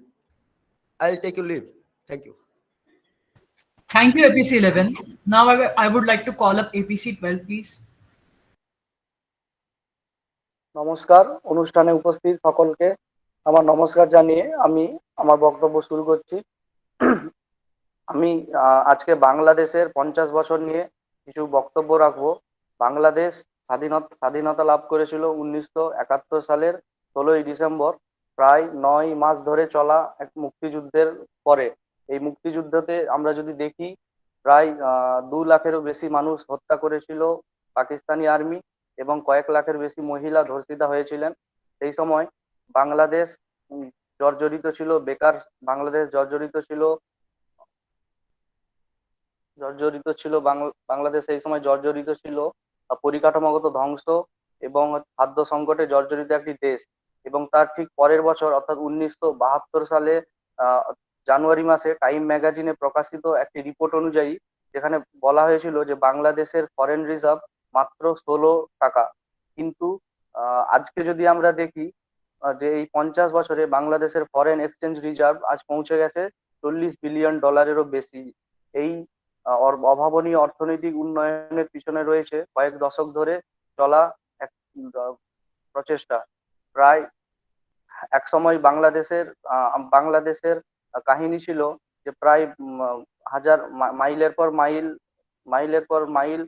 I'll take your leave. Thank you. Thank you, APC 11. Now I would like to call up APC 12, please. নমস্কার, অনুষ্ঠানে উপস্থিত সকলকে আমার নমস্কার জানিয়ে আমি আমার বক্তব্য শুরু করছি। আমি আজকে বাংলাদেশের 50 বছর নিয়ে কিছু বক্তব্য রাখবো। বাংলাদেশ স্বাধীনতা লাভ করেছিল 1971 সালের 16ই ডিসেম্বর। প্রায় 9 মাস ধরে চলা এক মুক্তিযুদ্ধের পরে এই মুক্তিযুদ্ধতে আমরা যদি দেখি প্রায় 2 লাখেরও বেশি মানুষ হত্যা করেছিল পাকিস্তানি আর্মি এবং কয়েক লাখের বেশি মহিলা ধর্ষিতা হয়েছিলেন। সেই সময় বাংলাদেশ জর্জরিত ছিল বাংলাদেশ জর্জরিত ছিল বাংলাদেশ এই সময় জর্জরিত ছিল পরিকাঠামোগত ধ্বংস এবং খাদ্য সংকটে জর্জরিত একটি দেশ। এবং তার ঠিক পরের বছর অর্থাৎ 1972 সালে জানুয়ারি মাসে টাইম ম্যাগাজিনে প্রকাশিত একটি রিপোর্ট অনুযায়ী যেখানে বলা হয়েছিল যে বাংলাদেশের ফরেন রিজার্ভ মাত্র 16 টাকা, কিন্তু আজকে যদি আমরা দেখি যে এই 50 বছরে বাংলাদেশের ফরেন এক্সচেঞ্জ রিজার্ভ আজ পৌঁছে গেছে $40 বিলিয়ন বেশি। এই অভাবনীয় অর্থনৈতিক উন্নয়নের পিছনে রয়েছে কয়েক দশক ধরে চলা এক প্রচেষ্টা। প্রায় একসময় বাংলাদেশের কাহিনী ছিল যে প্রায় হাজার মাইলের পর মাইল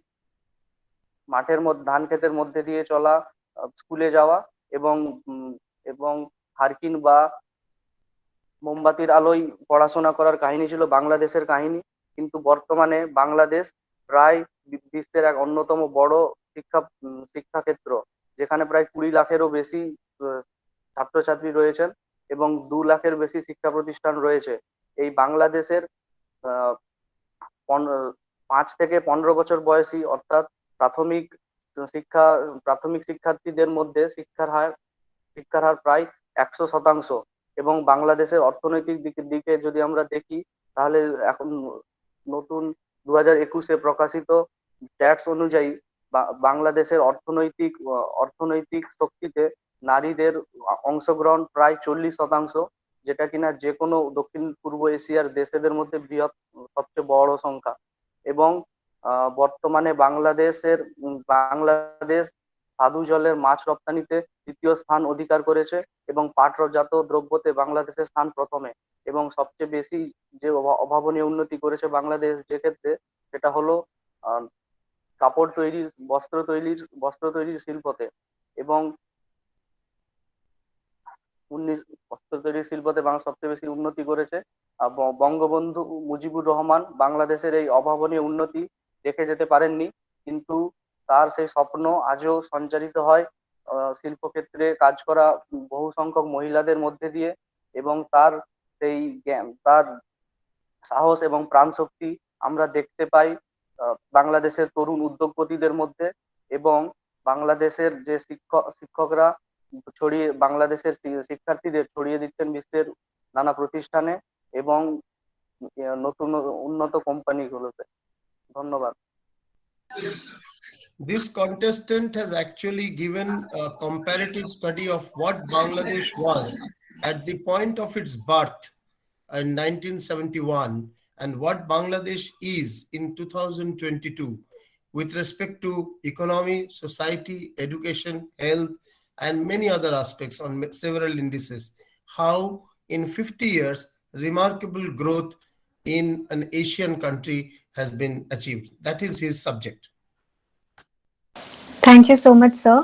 মাঠের মধ্যে ধান ক্ষেতের মধ্যে দিয়ে চলা, স্কুলে যাওয়া এবং হারকিন বা মোমবাতির আলোয় পড়াশোনা করার কাহিনী ছিল বাংলাদেশের কাহিনী। কিন্তু বর্তমানে বাংলাদেশ প্রায় বিশ্বের এক অন্যতম বড় শিক্ষাক্ষেত্র, যেখানে প্রায় 20 লাখেরও বেশি ছাত্রছাত্রী রয়েছেন এবং 2 লাখের বেশি শিক্ষা প্রতিষ্ঠান রয়েছে। এই বাংলাদেশের 5 থেকে 15 বছর বয়সী অর্থাৎ প্রাথমিক শিক্ষার্থীদের মধ্যে শিক্ষার হার প্রায় 100% এবং বাংলাদেশের অর্থনৈতিক দিকে যদি আমরা দেখি তাহলে এখন নতুন 2021-এ প্রকাশিত ট্যাক্স অনুযায়ী বাংলাদেশের অর্থনৈতিক শক্তিতে নারীদের অংশগ্রহণ প্রায় 40%, যেটা কিনা যে কোনো দক্ষিণ পূর্ব এশিয়ার দেশেদের মধ্যে সবচেয়ে বড় সংখ্যা। এবং বর্তমানে বাংলাদেশ স্বাদু জলের মাছ রপ্তানিতে 3য় স্থান অধিকার করেছে এবং পাটজাত দ্রব্যতে বাংলাদেশের স্থান প্রথমে। এবং সবচেয়ে বেশি যে অভাবনীয় উন্নতি করেছে বাংলাদেশ যে ক্ষেত্রে, সেটা হলো কাপড় তৈরি, বস্ত্র তৈরির শিল্পতে। এবং বস্ত্র তৈরির শিল্পতে বাংলা সবচেয়ে বেশি উন্নতি করেছে। বঙ্গবন্ধু মুজিবুর রহমান বাংলাদেশের এই অভাবনীয় উন্নতি দেখে যেতে পারেননি, কিন্তু তার সেই স্বপ্ন আজও সঞ্চারিত হয় শিল্পক্ষেত্রে কাজ করা বহু সংখ্যক মহিলাদের মধ্যে দিয়ে। এবং তার সেই তার সাহস এবং প্রাণশক্তি আমরা দেখতে পাই বাংলাদেশের তরুণ উদ্যোগপতিদের মধ্যে। এবং বাংলাদেশের যে শিক্ষকরা বাংলাদেশের শিক্ষার্থীদের ছড়িয়ে দিচ্ছেন বিশ্বের নানা প্রতিষ্ঠানে এবং নতুন উন্নত কোম্পানিগুলোতে। ধন্যবাদ। This contestant has actually given a comparative study of what Bangladesh was at the point of its birth in 1971 and what Bangladesh is in 2022 with respect to economy, society, education, health, and many other aspects on several indices. How in 50 years, remarkable growth in an Asian country has been achieved. That is his subject. Thank you so much, sir.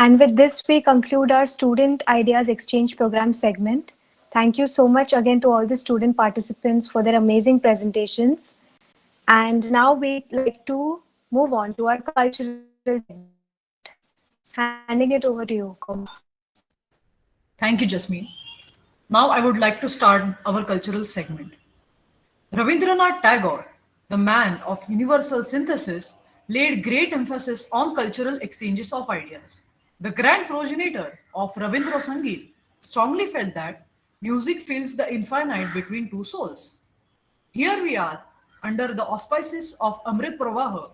And with this, we conclude our Student Ideas Exchange Program segment. Thank you so much again to all the student participants for their amazing presentations. And now we'd like to move on to our cultural segment. Handing it over to you, Kom. Thank you, Jasmine. Now I would like to start our cultural segment. Rabindranath Tagore, the man of universal synthesis, laid great emphasis on cultural exchanges of ideas. The grand progenitor of Rabindra Sangeet strongly felt that music fills the infinite between two souls. Here we are, under the auspices of Amrit PraBaha,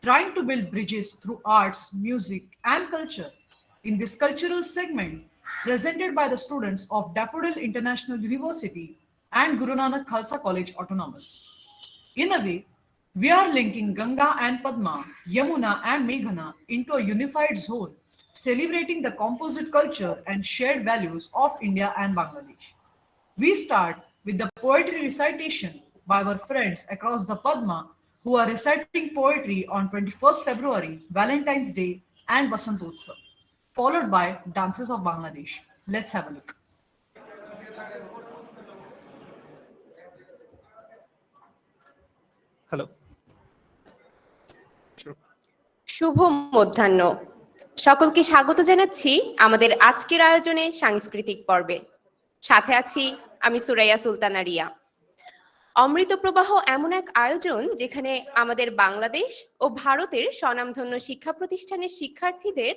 trying to build bridges through arts, music, and culture. In this cultural segment, presented by the students of Daffodil International University and Guru Nanak Khalsa College Autonomous. In a way, we are linking Ganga and Padma, Yamuna and Meghana into a unified zone, celebrating the composite culture and shared values of India and Bangladesh. We start with the poetry recitation by our friends across the Padma who are reciting poetry on 21st February, Valentine's Day and Basantotsav, followed by dances of Bangladesh. Let's have a look. Hello, শুভ মধ্যাহ্ন। সকলকে স্বাগত জানাচ্ছি আমাদের আজকের আয়োজনে সাংস্কৃতিক পর্বে। সাথে আছি আমি সুরাইয়া সুলতানা রিয়া। অমৃত প্রবাহ এমন এক আয়োজন যেখানে আমাদের বাংলাদেশ ও ভারতের স্বনামধন্য শিক্ষা প্রতিষ্ঠানের শিক্ষার্থীদের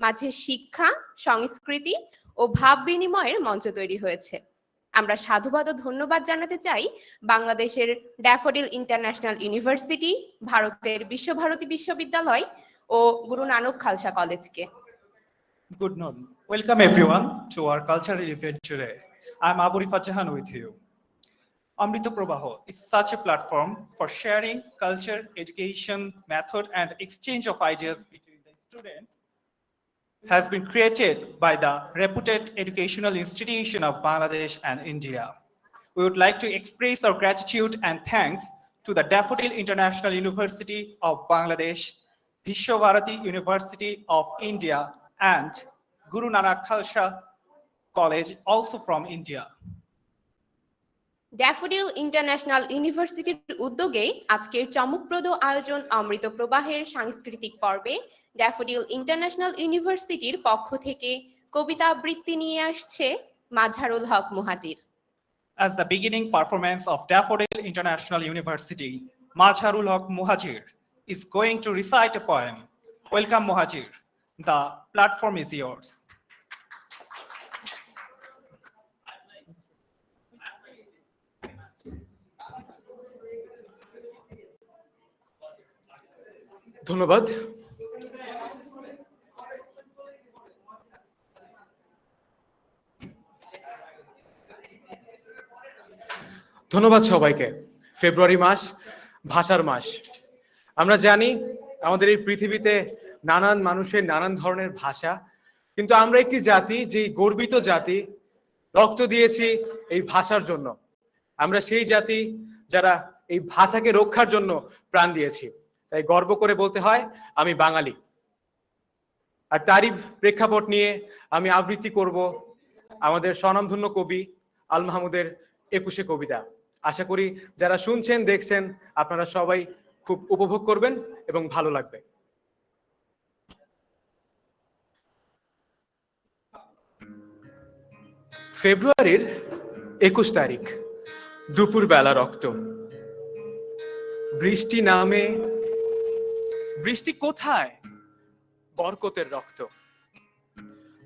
মাঝে শিক্ষা, সংস্কৃতি ও ভাব বিনিময়ের মঞ্চ তৈরি হয়েছে। আমরা সাধুবাদ ও ধন্যবাদ জানাতে চাই বাংলাদেশের ড্যাফোডিল ইন্টারন্যাশনাল ইউনিভার্সিটি, ভারতের বিশ্বভারতী বিশ্ববিদ্যালয় ও গুরু নানক খালসা কলেজকে। Good noon. Welcome everyone to our cultural event today. I'm Aburifa Jahan with you. Amrit PraBaha is such a platform for sharing culture, education, method, and exchange of ideas between the students has been created by the reputed educational institution of Bangladesh and India. We would like to express our gratitude and thanks to the Daffodil International University of Bangladesh, Vishwabharati University of India, and Guru Nanak Khalsa College, also from India. Daffodil international ইউনিভার্সিটির উদ্যোগে আজকের চমকপ্রদ আয়োজন অমৃত প্রবাহের সাংস্কৃতিক পর্বে daffodil international ইউনিভার্সিটির পক্ষ থেকে কবিতা আবৃত্তি নিয়ে আসছে মাঝারুল হক মুহাজির। As the beginning performance of Daffodil International University, Mazharul Haq Muhajir is going to recite a poem. Welcome, Muhajir. The platform is yours. ধন্যবাদ। ধন্যবাদ সবাইকে। ফেব্রুয়ারি মাস ভাষার মাস। আমরা জানি আমাদের এই পৃথিবীতে নানান মানুষের নানান ধরনের ভাষা, কিন্তু আমরা একটি জাতি, যেই গর্বিত জাতি, রক্ত দিয়েছি এই ভাষার জন্য। আমরা সেই জাতি যারা এই ভাষাকে রক্ষার জন্য প্রাণ দিয়েছি। তাই গর্ব করে বলতে হয় আমি বাঙালি। আর তারই প্রেক্ষাপট নিয়ে আমি আবৃত্তি করব আমাদের স্বনামধন্য কবি আল মাহমুদের ২১শে কবিতা। আশা করি যারা শুনছেন দেখছেন আপনারা সবাই খুব উপভোগ করবেন এবং ভালো লাগবে। ফেব্রুয়ারির ২১ তারিখ, দুপুরবেলা রক্ত, বৃষ্টি নামে। বৃষ্টি কোথায়? বরকতের রক্ত।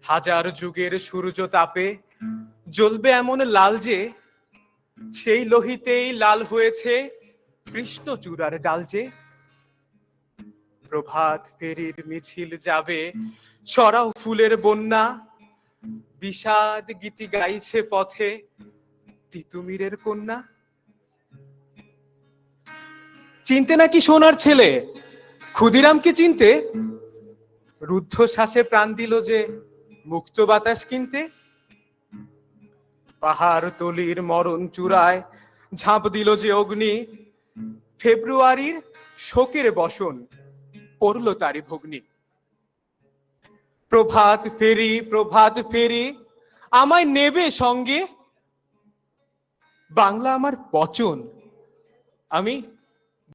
হাজার যুগের সূর্য তাপে জ্বলবে এমন লাল যে, সেই লোহিতেই লাল হয়েছে কৃষ্ণচূড়ার ডাল যে। প্রভাত ফেরির মিছিল যাবে ছড়াও ফুলের বন্যা, বিষাদ গীতি গাইছে পথে তিতুমিরের কন্যা। চিনতে নাকি সোনার ছেলে ক্ষুদিরামকে চিনতে, রুদ্ধ শ্বাসে প্রাণ দিল যে মুক্ত বাতাস কিনতে। পাহাড় তলির মরণ চূড়ায় ঝাঁপ দিল যে অগ্নি, ফেব্রুয়ারির শোকের বসন পড়ল তারি ভগ্নি। প্রভাত ফেরি, প্রভাত ফেরি, আমায় নেবে সঙ্গে, বাংলা আমার বচন, আমি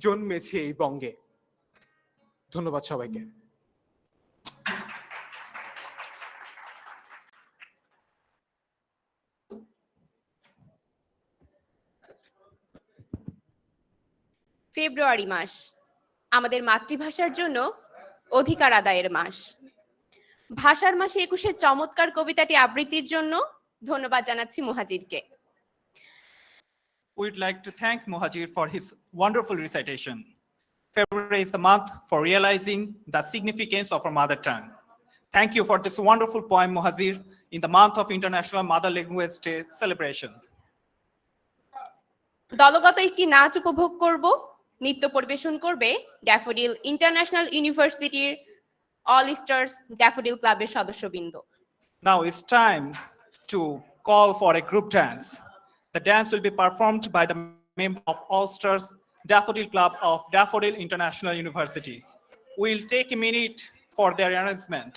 জন্মেছি এই বঙ্গে। ধন্যবাদ সবাইকে। ফেব্রুয়ারি মাস আমাদের মাতৃভাষার জন্য অধিকার আদায়ের মাস। ভাষার মাসে ২১-এর চমৎকার কবিতাটি আবৃত্তির জন্য ধন্যবাদ জানাচ্ছি মুহাজিরকে। We'd like to thank Muhajir for his wonderful recitation. February is the month for realizing the significance of our mother tongue. Thank you for this wonderful poem, Muhajir, in the month of International Mother Language Day celebration. দলগত একটি নাচ উপভোগ করব। নৃত্য পরিবেশন করবে daffodil international ইউনিভার্সিটির all stars daffodil ক্লাবের সদস্যবৃন্দ। Now it's time to call for a group dance. The dance will be performed by the member of All Stars Daffodil Club of Daffodil International University. We'll take a minute for their arrangement.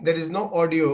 There is no audio.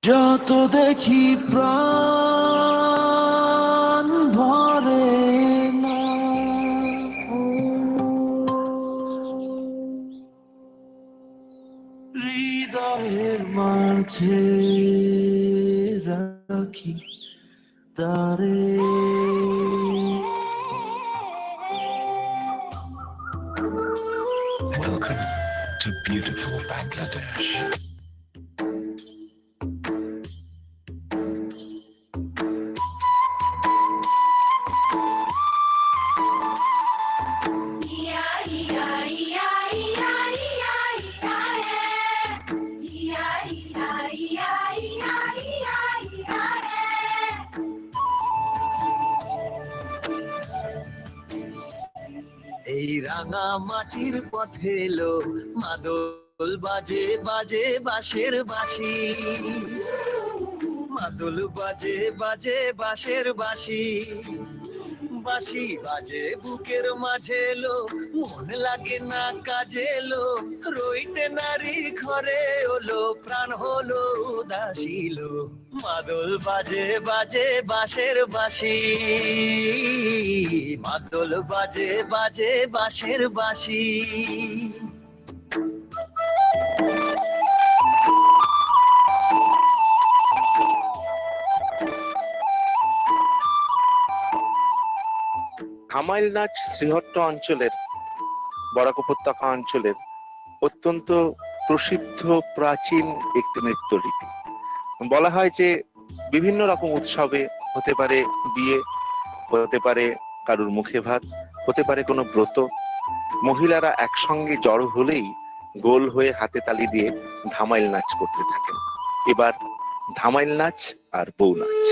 যত দেখি প্রাণ ভরে না, হৃদয়ের মাঝে রাখি তারে। Welcome to beautiful Bangladesh. এই রাঙা মাটির পথে এলো মাদল বাজে বাজে বাঁশের বাঁশি, মাদল বাজে বাজে বাঁশের বাঁশি, বাঁশি বাজে বুকের মাঝে এলো, মন লাগে না কাজে এলো, রইতে নারী ঘরে হলো, প্রাণ হলো উদাসীল, মাদল বাজে বাজে বাঁশের বাঁশি, মাদল বাজে বাজে বাঁশের বাঁশি। ধামাইল নাচ শ্রীহট্ট অঞ্চলের বরাক উপত্যকা অঞ্চলের অত্যন্ত প্রসিদ্ধ প্রাচীন একটি নৃত্যরীতি। বলা হয় যে বিভিন্ন রকম উৎসবে, হতে পারে বিয়ে, হতে পারে কারুর মুখে ভাত, হতে পারে কোনো ব্রত, মহিলারা একসঙ্গে জড়ো হলেই গোল হয়ে হাতে তালি দিয়ে ধামাইল নাচ করতে থাকেন। এবার ধামাইল নাচ আর বউ নাচ।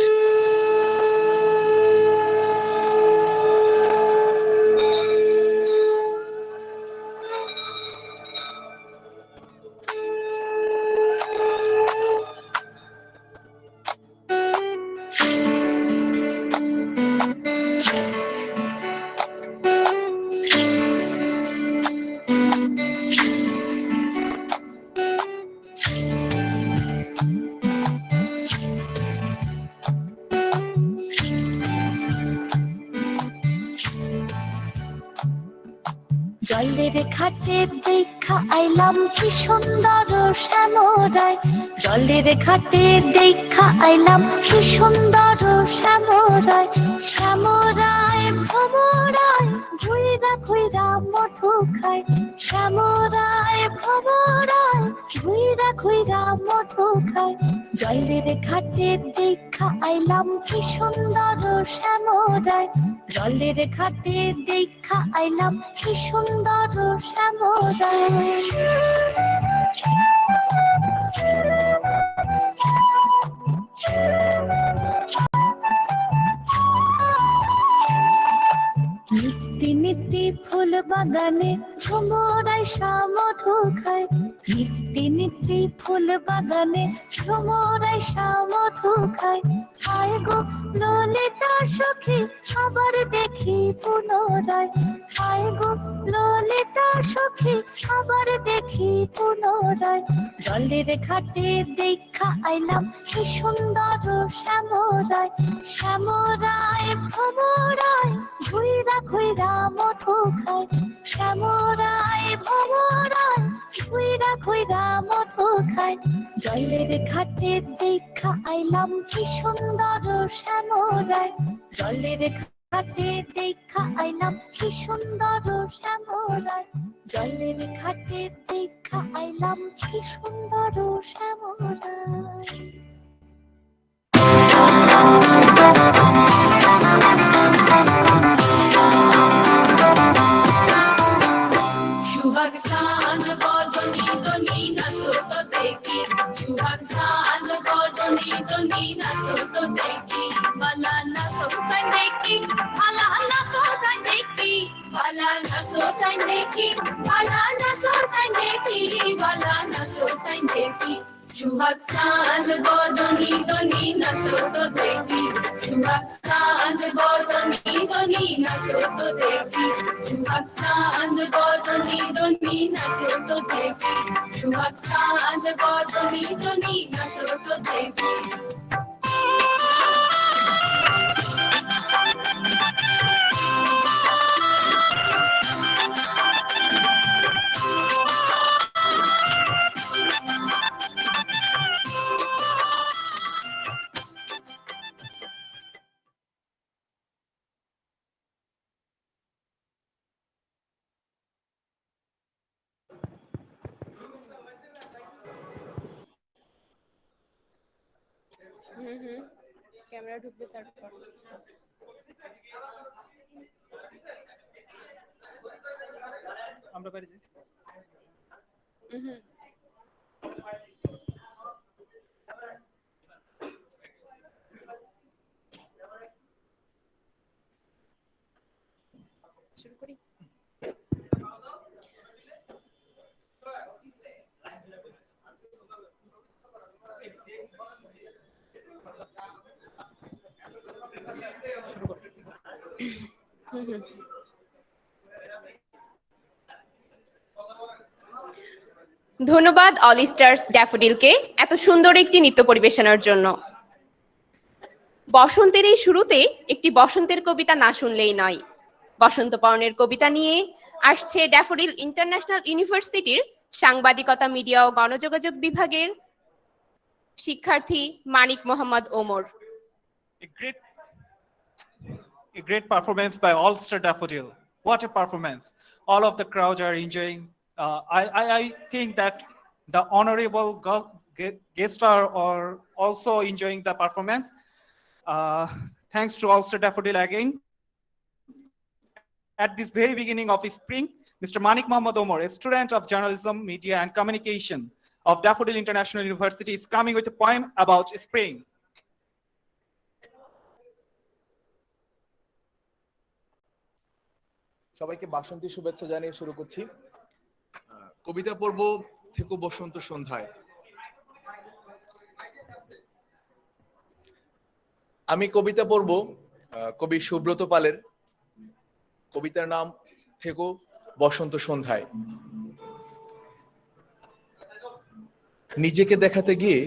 জলের ঘাটে দেখা আইলাম কি সুন্দর শ্যামরায়, জলের ঘাটে দেখা আইলাম কি সুন্দর শ্যামরায়, শ্যামরায় ভ্রমরায় ঘুইরা ঘুইরা মধু খায়, শ্যামরায় ভ্রমরায় ঘুইরা ঘুইরা মধু খায়, জলের ঘাটে দেখা আইলাম কি সুন্দর শ্যামরায়, জলের ঘাটে দেখা আইলাম কি সুন্দর শ্যামরায়। নিত্যি নিত্যি ফুল বাগানে ভ্রমরাই মধু খায় নিত্যি নিত্যি ফুল বাগানে ভ্রমরাই মধু খায় হায় গো ললিতা সখী আবার দেখি পুনরায় হায় গো ললিতা সখী আবার দেখি পুনরায় জলের ঘাটে দেখা আইলাম কি সুন্দর শ্যামরায় শ্যামরায় ভ্রমরায় ঘুইরা ঘুইরা মধু খায় শ্যামরায় ভ্রমরায় ঘুইরা ঘুইরা মধু খায় জলের ঘাটে দেখা আইলাম কি সুন্দর শ্যামরায় জলের ঘাটে দেখা আইলাম কি সুন্দর শ্যামরায় জলের ঘাটে দেখা আইলাম কি সুন্দর Shyamray Shuhag sand bodoni doni na soto deki Shuhag sand bodoni doni na soto deki Bala na so san deki Bala na so san deki Bala na so san deki Bala na so san deki Bala na so san deki Shuhag sand bodoni doni na soto deki Shuhag sand bodoni doni na soto deki Shuhag sand bodoni doni na soto deki Shuhag sand bodoni doni na soto deki camera ঢুকবে তারপর আমরা বাইরে যাই শুরু করি ধন্যবাদ all stars ড্যাফোডিলকে এত সুন্দর একটি নৃত্য পরিবেশনার জন্য। বসন্তের এই শুরুতে একটি বসন্তের কবিতা না শুনলেই নয়। বসন্ত পরনের কবিতা নিয়ে আসছে ড্যাফোডিল ইন্টারন্যাশনাল ইউনিভার্সিটির সাংবাদিকতা, মিডিয়া ও গণযোগাযোগ বিভাগের শিক্ষার্থী মানিক Mohammad Omar. A great performance by All Star Daffodil. What a performance! All of the crowd are enjoying. I think that the honorable guests are also enjoying the performance. Thanks to All Star Daffodil again. At this very beginning of spring, Mr. Manik Mohammad Omar, a student of journalism, media and communication of Daffodil International University, is coming with a poem about spring. সবাইকে বাসন্তী শুভেচ্ছা জানিয়ে শুরু করছি। কবিতা পড়ব থেকো বসন্ত সন্ধ্যায়। আমি কবিতা পড়ব কবি সুব্রত পালের। কবিতার নাম থেকো বসন্ত সন্ধ্যায়। নিজেকে দেখাতে গিয়ে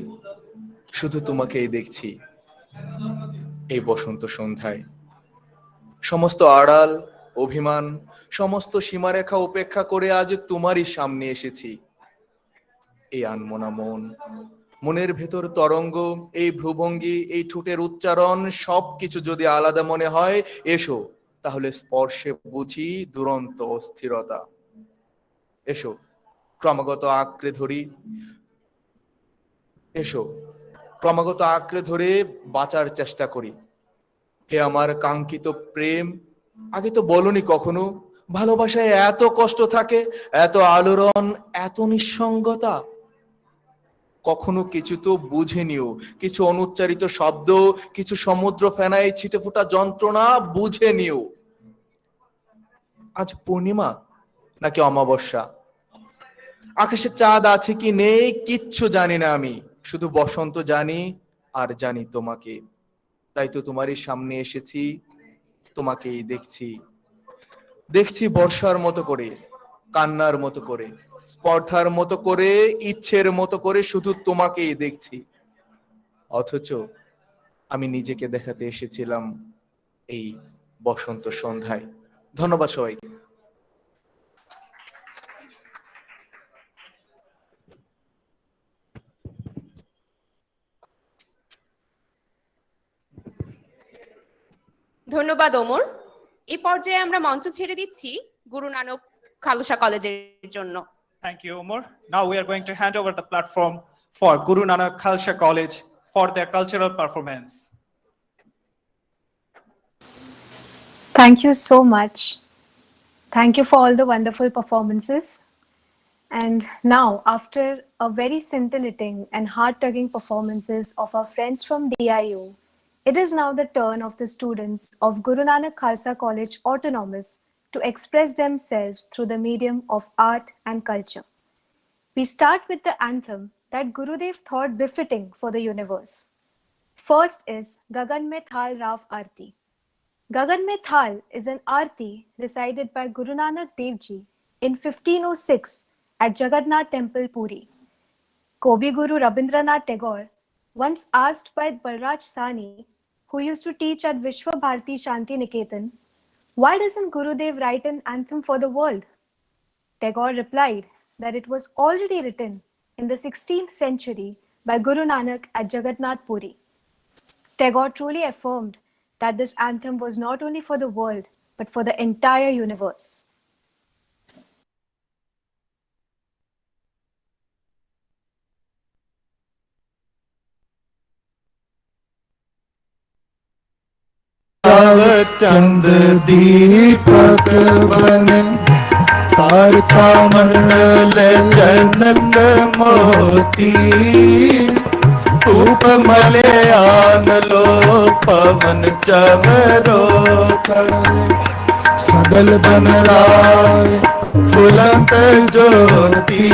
শুধু তোমাকেই দেখছি এই বসন্ত সন্ধ্যায়। সমস্ত আড়াল, অভিমান, সমস্ত সীমারেখা উপেক্ষা করে আজ তোমারই সামনে এসেছি। এই আনমনা মন, মনের ভেতর তরঙ্গ, এই ভ্রুভঙ্গি, এই ঠোঁটের উচ্চারণ, সবকিছু যদি আলাদা মনে হয়, এসো তাহলে স্পর্শে বুঝি দুরন্ত অস্থিরতা। এসো ক্রমাগত আঁকড়ে ধরি, এসো ক্রমাগত আঁকড়ে ধরে বাঁচার চেষ্টা করি। হে আমার কাঙ্ক্ষিত প্রেম, আগে তো বলনি কখনো ভালোবাসায় এত কষ্ট থাকে, এত আলোড়ন, এত নিঃসঙ্গতা। কখনো কিছু তো বুঝেনিও, কিছু অনুচ্চারিত শব্দ, কিছু সমুদ্র ফেনায় ছিটে ফোটা যন্ত্রণা বুঝেনিও। আজ পূর্ণিমা নাকি অমাবস্যা, আকাশে চাঁদ আছে কি নেই কিচ্ছু জানি না আমি, শুধু বসন্ত জানি আর জানি তোমাকে। তাই তো তোমারই সামনে এসেছি, তোমাকেই দেখছি। দেখছি বর্ষার মতো করে, কান্নার মতো করে, স্পর্ধার মতো করে, ইচ্ছের মতো করে, শুধু তোমাকেই দেখছি। অথচ আমি নিজেকে দেখাতে এসেছিলাম এই বসন্ত সন্ধ্যায়। ধন্যবাদ সবাইকে। ধন্যবাদ ওমর। এই পর্যায়ে আমরা মঞ্চ ছেড়ে দিচ্ছি গুরু নানক খালসা কলেজের জন্য। Thank you, Omar. Now we are going to hand over the platform for Guru Nanak Khalsa College for their cultural performance. Thank you so much. Thank you for all the wonderful performances. And now, after a very scintillating and heart-tugging performances of our friends from DIU, it is now the turn of the students of Guru Nanak Khalsa College Autonomous to express themselves through the medium of art and culture. We start with the anthem that Gurudev thought befitting for the universe. First is Gagan Mein Thal Rav Arti. Gagan Mein Thal is an arti recited by Guru Nanak Dev Ji in 1506 at Jagannath Temple, Puri. Kobi Guru Rabindranath Tagore, once asked by Balraj Sani, who used to teach at Vishwa Bharati Shanti Niketan, why doesn't Gurudev write an anthem for the world? Tagore replied that it was already written in the 16th century by Guru Nanak at Jagannath Puri. Tagore truly affirmed that this anthem was not only for the world, but for the entire universe. चंद दीपक बन तारका मंडल जनक मोती धूप मले आन लो पवन चमरो सगल बन राय बुलंद ज्योति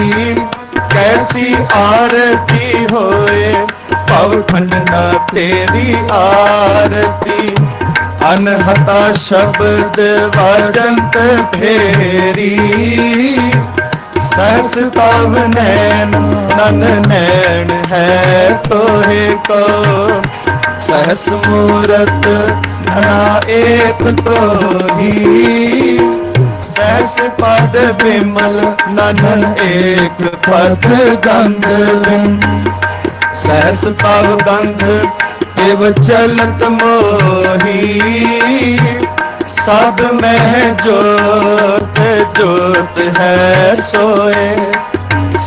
कैसी आरती होए पवखंड न तेरी आरती अनहता शब्द वाजंत फेरी सहस पाव नैन नन नैन है तोहे को सहस मूरत नना एक तो ही सहस पद विमल नन एक पद गंध सहस पाव गंध एव चलत मोही सब में जोत जोत है सोए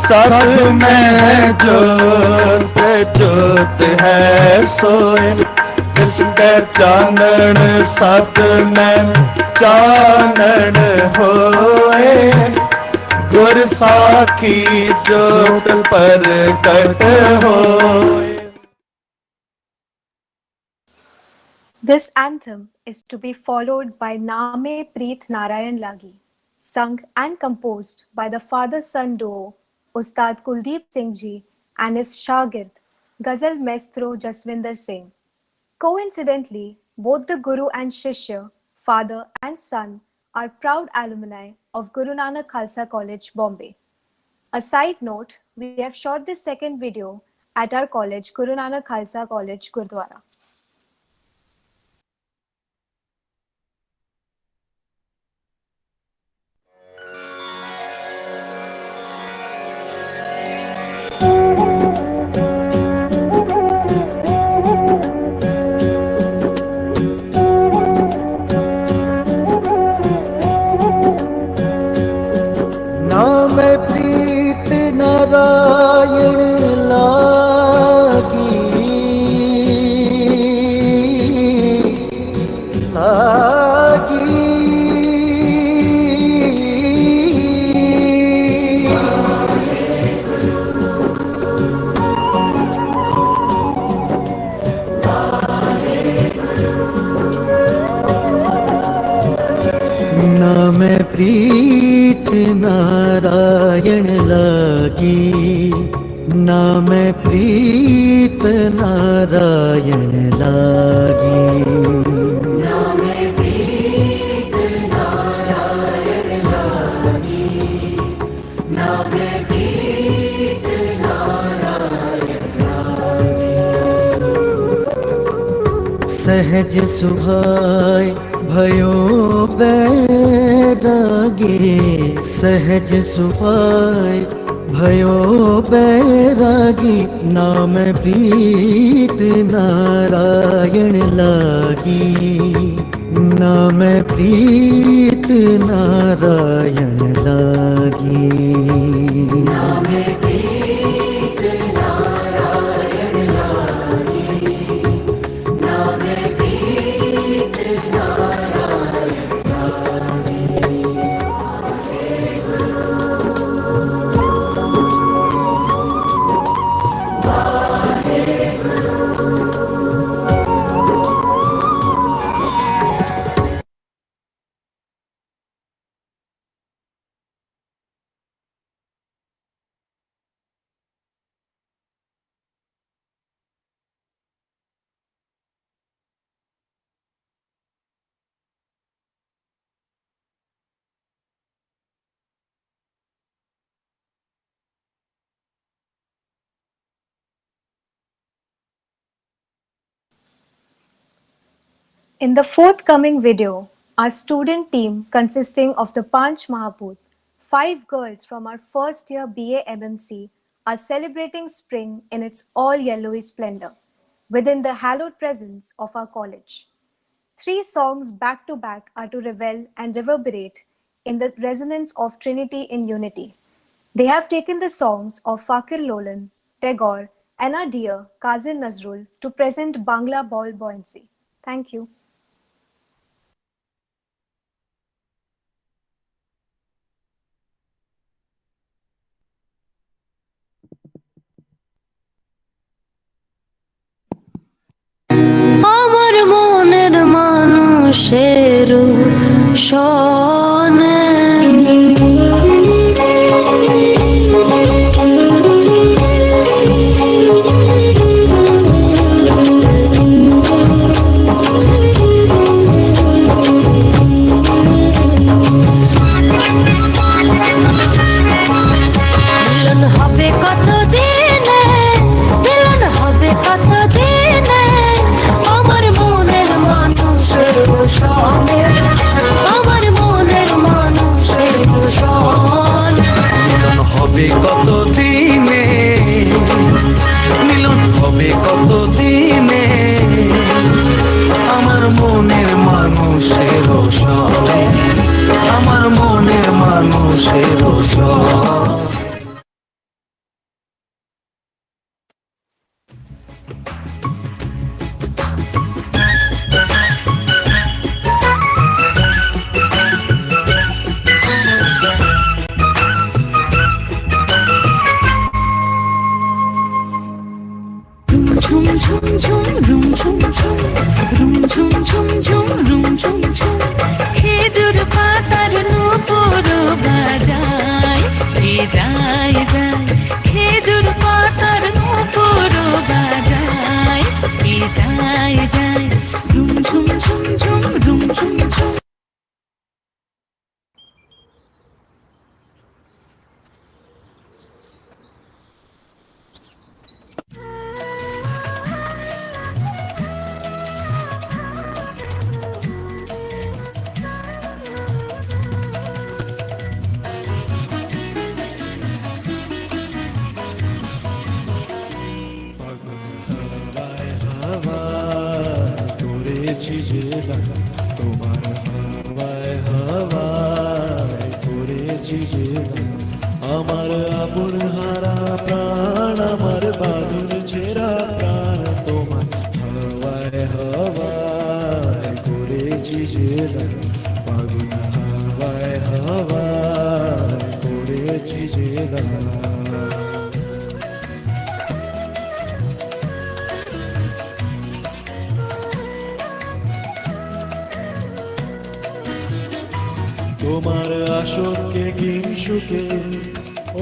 सब में जोत जोत है सोए इसके चानन सब में चानन होए गुर साखी जोत पर कट होए। This anthem is to be followed by Name Preet Narayan Lagi, sung and composed by the father-son duo Ustad Kuldeep Singh Ji and his Shagird, Ghazal Maestro Jaswinder Singh. Coincidentally, both the Guru and Shishya, father and son, are proud alumni of Guru Nanak Khalsa College, Bombay. A side note, we have shot this second video at our college, Guru Nanak Khalsa College, Gurdwara. नाम प्रीत नारायण लागी नाम प्रीत नारायण लागी, नाम प्रीत नारायण लागी। सहज सुभाय भयो बैरागी, सहज सुभाय भयो बैरागी। नाम प्रीत नारायण लागी, नाम प्रीत नारायण लागी। In the forthcoming video, our student team consisting of the Panch Mahaput, 5 girls from our first year BA MMC are celebrating spring in its all yellowy splendor within the hallowed presence of our college. 3 songs back to back are to revel and reverberate in the resonance of Trinity in unity. They have taken the songs of Fakir Lolan, Tagore, and our dear Kazin Nazrul to present Bangla ball buoyancy. Thank you. আমার মনের মানুষের শোনে মিলন হবে কত দিনে, মিলন হবে কত দিনে আমার মনের মানুষের সনে, আমার মনের মানুষের সনে। মিলন হবে কত দিনে, মিলন হবে কত দিনে আমার মনের মানুষের সনে, আমার মনের মানুষের সনে। ঝুম ঝুম ঝুম রুম ঝুম ঝুম রুম ঝুম ঝুম ঝুম রুম ঝুম ঝুম খেজুর পাতার নূপুর বাজায় যায় যায়, খেজুর পাতার নূপুর বাজায় যায় যায়, রুম ঝুম ঝুম ঝুম রুম ঝুম ঝুম। করেছি যে গান তোমার হাওয়ায় হাওয়ায় করেছি যে গান, আমার আপন হারা প্রাণ, আমার বাঁধন ছেঁড়া প্রাণ তোমার হাওয়ায় হাওয়ায় করেছি যে গান, ফাগুন হাওয়ায় হাওয়ায় করেছি যে গান। তোমার আসরকে কিংসুকে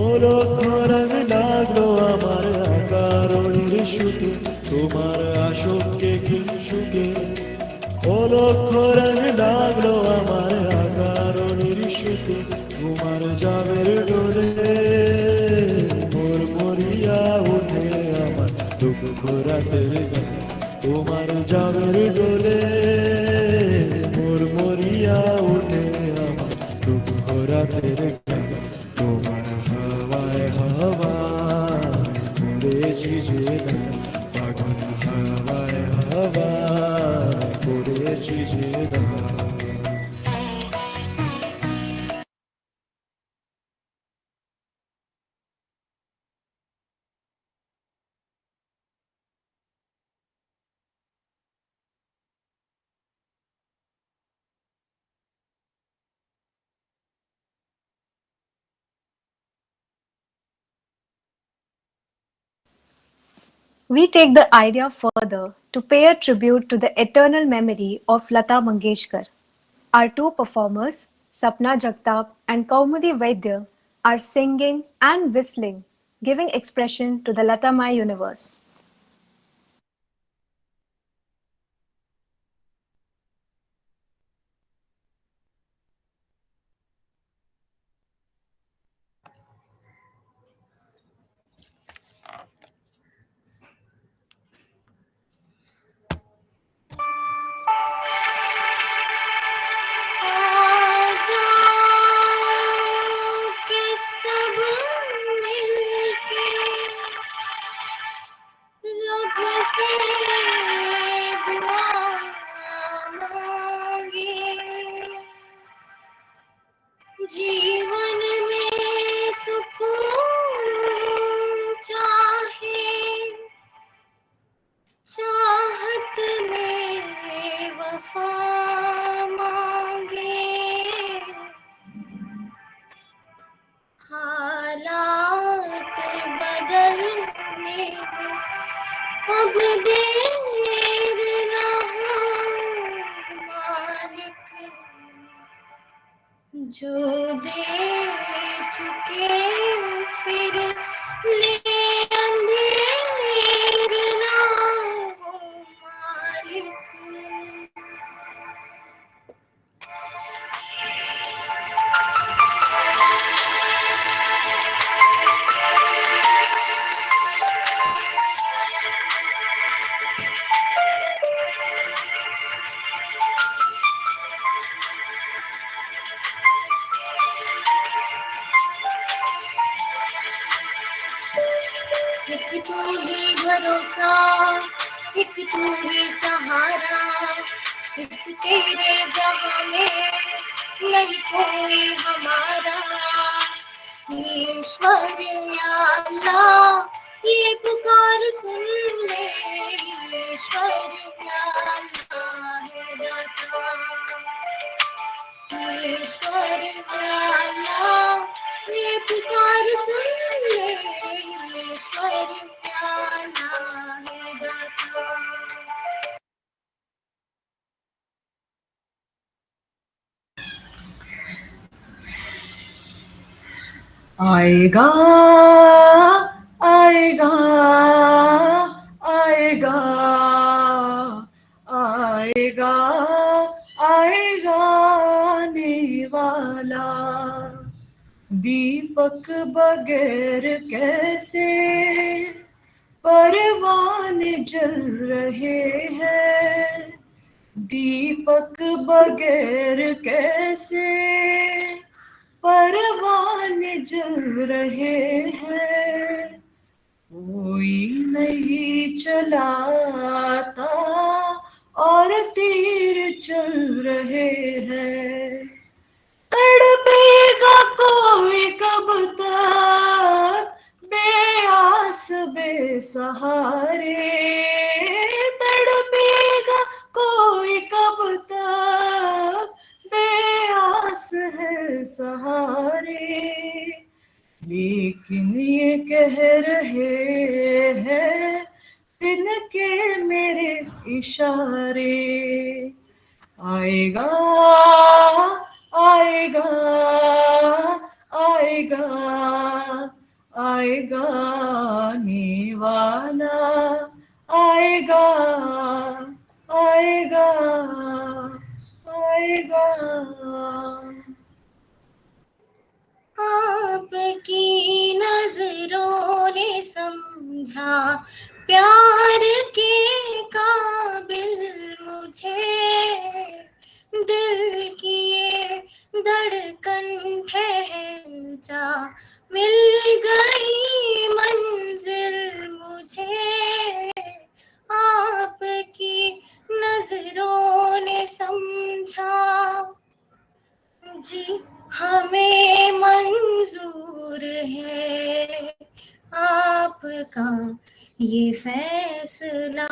অলক্ষরণ লাগলো আমার আকারণের সুখে তোমার আসরকে কিংসুকে অলক্ষরণ লাগলো আমার আকারণের সুখে তোমার যাবের ডোলে মোর মরিয়া ওঠে আমার দুঃখ রাতের গান তোমার যাবের ডোলে মোর মরিয়া ওঠে আমার দুঃখ রাতের গান তোমার হাওয়ায় হাওয়ায় পড়েছি যে গান ফাগুন হাওয়ায় হাওয়ায় পড়েছি যে গান We take the idea further to pay a tribute to the eternal memory of Lata Mangeshkar. Our two performers, Sapna Jagtap and Kaumudi Vaidya, are singing and whistling, giving expression to the Latamai universe. जीवन में सुकून चाहे चाहत में वफा मांगे हालात बदलने में अब देर न हो मालिक जो दे चुके फिर ले अंधेर ना हो मालिक एक तू ही भरोसा एक तू ही सहारा इस तेरे जहां में नहीं कोई हमारा ईश्वर या अल्लाह ये पुकार सुन ले ईश्वर या अल्लाह है दाता ईश्वर या अल्लाह ये पुकार सुन ले ईश्वर या अल्लाह है दाता आएगा आएगा आएगा आएगा आएगा आने वाला दीपक बगैर कैसे परवाने जल रहे हैं दीपक बगैर कैसे परवाने जल रहे हैं कोई नहीं चलाता और तीर चल रहे हैं तड़पेगा कोई कब तक बेआस बेसहारे तड़पेगा कोई कब तक बेआस है सहारे लेकिन ये कह रहे हैं दिल के मेरे इशारे आएगा आएगा आएगा आएगा आने वाला आएगा आएगा आएगा। आपकी नजरों ने समझा प्यार के काबिल मुझे, दिल की ये धड़कन ठहर जा, मिल गई मंजिल मुझे। आपकी नजरों ने समझा जी हमें मंजूर है आपका ये फैसला,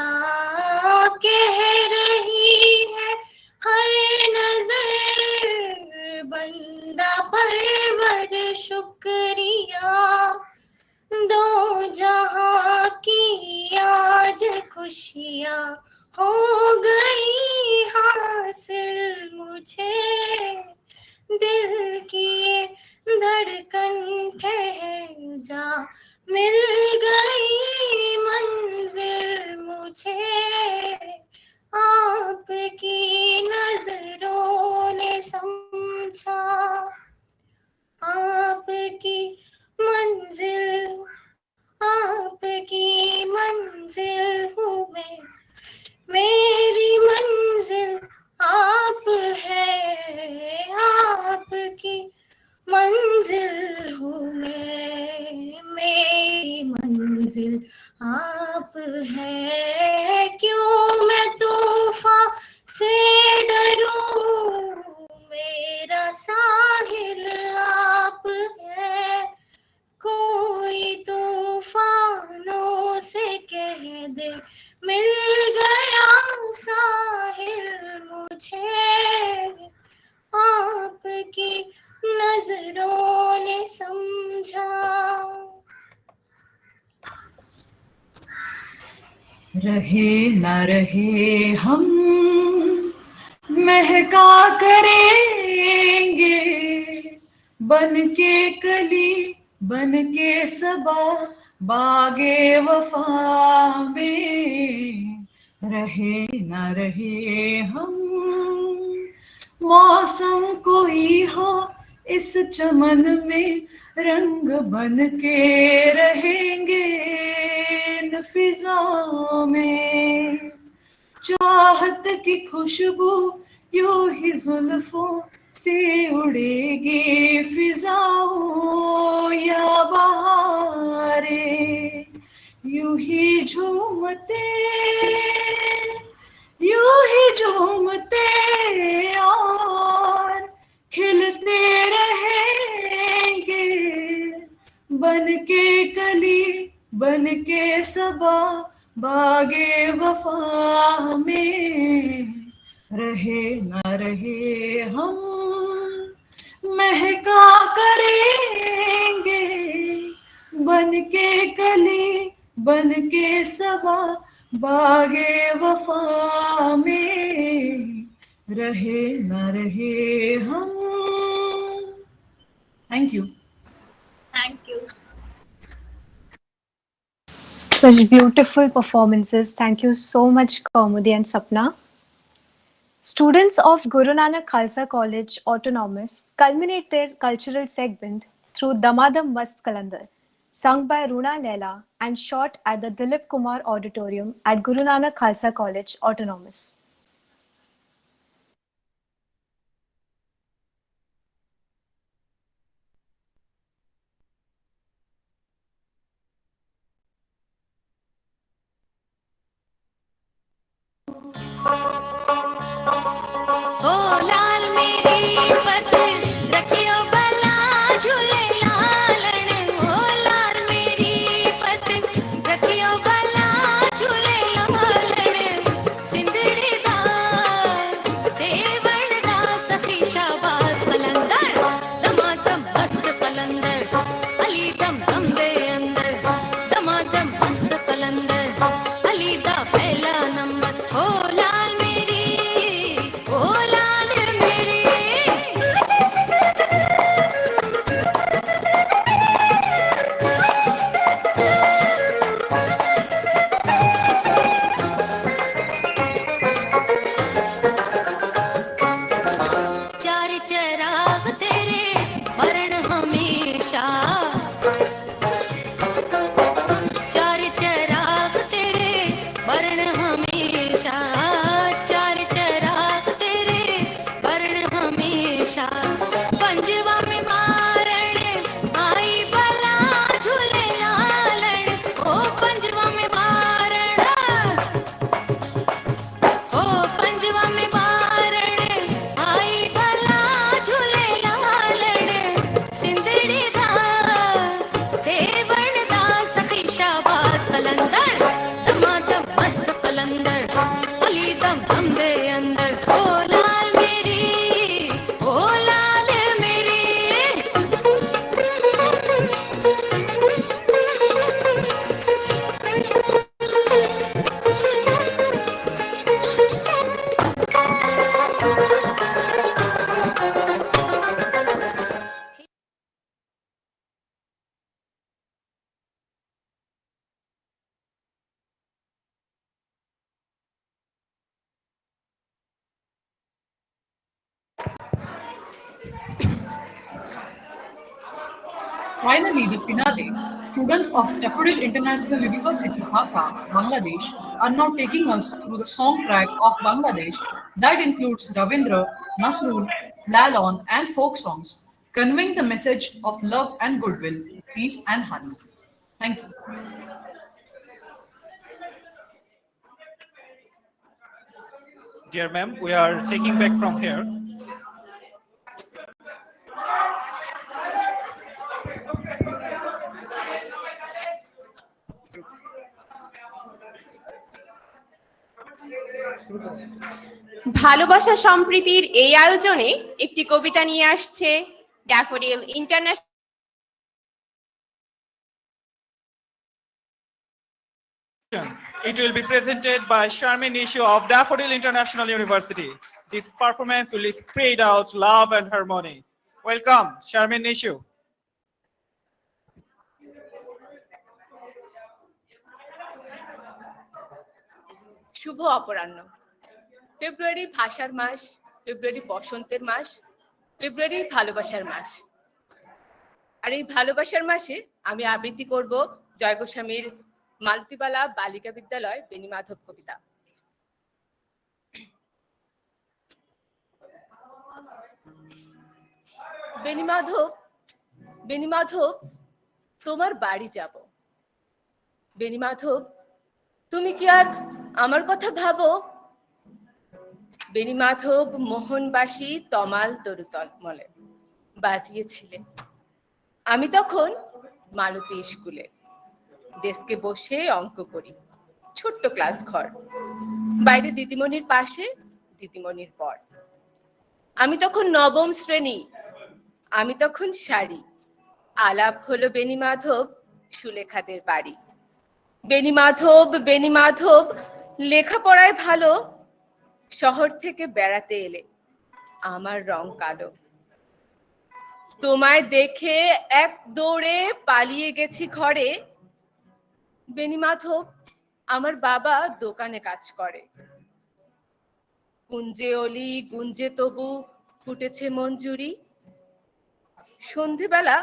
कह रही है हर नजर बंदा परवर शुक्रिया, दो जहां की आज खुशियाँ हो गई हासिल मुझे, दिल की ये धड़कन ठहर जा, मिल गई मंजिल मुझे। आपकी नजरों ने समझा आपकी मंजिल, आपकी मंजिल हूँ मैं, मेरी मंजिल आप है, आपकी मंजिल हूँ मैं, मेरी मंजिल आप है। क्यों मैं तूफान से डरूं, मेरा साहिल आप है, कोई तूफानों से कह दे मिल गया साहिल मुझे। आपकी नजरों ने समझा। रहे ना रहे हम महका करेंगे, बन के कली बन के सबा बागे वफा में। रहे ना रहे हम मौसम कोई हो इस चमन में, रंग बन के रहेंगे इन फिजाओं में। चाहत की खुशबू यूं ही जुल्फों से उड़ेगी फिजाओं, या बहारे यूं ही झूमते और खिलते रहेंगे, बन के कली बन के सबा बागे वफा में। रहे ना रहे हम महका करेंगे, बन के कली बन के सबा बागे वफा में। रहे ना रहे हम। Thank you. Thank you. Such beautiful performances. Thank you so much, Kaumudi and Sapna. Students of Guru Nanak Khalsa College Autonomous culminate their cultural segment through Damadam Mast Kalandar, sung by Runa Leila and shot at the Dilip Kumar Auditorium at Guru Nanak Khalsa College Autonomous. ओ लाल मेरी पत रखियो भला झूले लालण, ओ लाल मेरी पत रखियो भला झूले Lalan, Sindhri Finally, the finale. Students of Daffodil International University, Dhaka, Bangladesh, are now taking us through the song track of Bangladesh that includes Ravindra, Nasrul, Lalon, and folk songs, conveying the message of love and goodwill, peace and harmony. Thank you. Dear ma'am, we are taking back from here. ভালোবাসা সম্প্রীতির এই আয়োজনে একটি কবিতা নিয়ে আসছে daffodil international. It will be presented by Charmaine Nishu of Daffodil International University. This performance will spread out love and harmony. Welcome, Charmaine Nishu. শুভ অপরাহ্ন। ফেব্রুয়ারি ভাষার মাস, ফেব্রুয়ারি বসন্তের মাস, ফেব্রুয়ারি ভালোবাসার মাস। আর এই ভালোবাসার মাসে আমি আবৃত্তি করব জয় গোস্বামীর মালতীবালা বালিকা বিদ্যালয় বেণীমাধব কবিতা। বেণীমাধব, বেণীমাধব, তোমার বাড়ি যাব। বেণীমাধব, তুমি কি আর আমার কথা ভাবো? বেণীমাধব মোহনবাসী তমাল তরুতলমলে বাজিয়েছিলেন। আমি তখন মালতী স্কুলে ডেস্কে বসে অঙ্ক করি, ছোট্ট ক্লাস ঘর, বাইরে দিদিমণির পাশে দিদিমণির পর। আমি তখন নবম শ্রেণী, আমি তখন শাড়ি, আলাপ হলো বেণীমাধব সুলেখাদের বাড়ি। বেণীমাধব, বেণীমাধব, লেখাপড়ায় ভালো, শহর থেকে বেড়াতে এলে আমার রং কালো। তোমায় দেখে এক দৌড়ে পালিয়ে গেছি ঘরে। বেণীমাধব, আমার বাবা দোকানে কাজ করে। গুঞ্জে অলি গুঞ্জে তবু ফুটেছে মঞ্জুরি। সন্ধেবেলা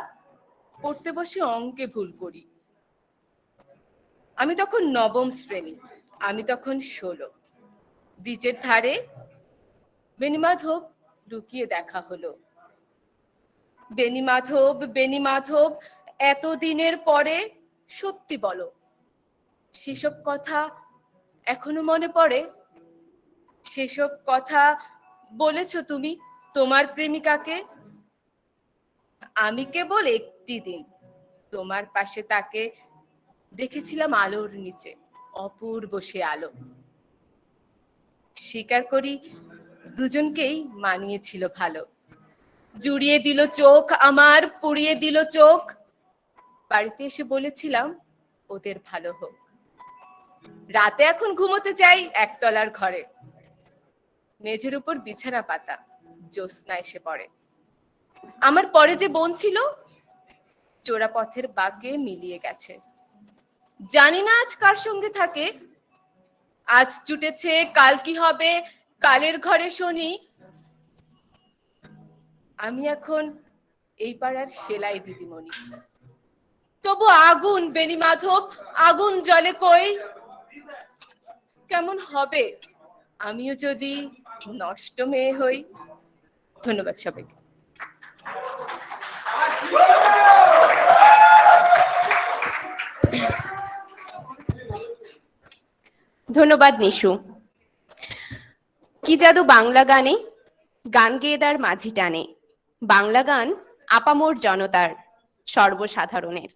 পড়তে বসে অঙ্কে ভুল করি। আমি তখন নবম শ্রেণী, আমি তখন 16। ব্রিজের ধারে বেণীমাধব লুকিয়ে দেখা হলো। বেণীমাধব, বেণীমাধব, এতদিনের পরে সত্যি বলো, সেসব কথা এখনো মনে পড়ে? সেসব কথা বলেছো তুমি তোমার প্রেমিকাকে? আমি কেবল একটি দিন তোমার পাশে তাকে দেখেছিলাম আলোর নিচে, অপূর্ব সে আলো। স্বীকার করি দুজনকেই মানিয়েছিল ভালো। জুড়িয়ে দিল চোখ আমার, পুড়িয়ে দিল চোখ। বাড়িতে এসে বলেছিলাম ওদের ভালো হোক। রাতে এখন ঘুমোতে যাই একতলার ঘরে, মেঝের উপর বিছানা পাতা, জ্যোৎস্না এসে পড়ে। আমার পরে যে বোন ছিল চোরা পথের বাঁকে মিলিয়ে গেছে। জানি না আজ কার সঙ্গে থাকে। আজ জুটেছে কাল কি হবে, কালের ঘরে শনি। আমি এখন এই পাড়ার সেলাই দিদিমণি। তবু আগুন বেণীমাধব, আগুন জ্বলে কই। কেমন হবে আমিও যদি নষ্ট মেয়ে হই। ধন্যবাদ সবাইকে। ধন্যবাদ নিশু। কি জাদু বাংলা গানে, গান গেয়ে তার মাঝি টানে। বাংলা গান আপামোর জনতার, সর্বসাধারণের।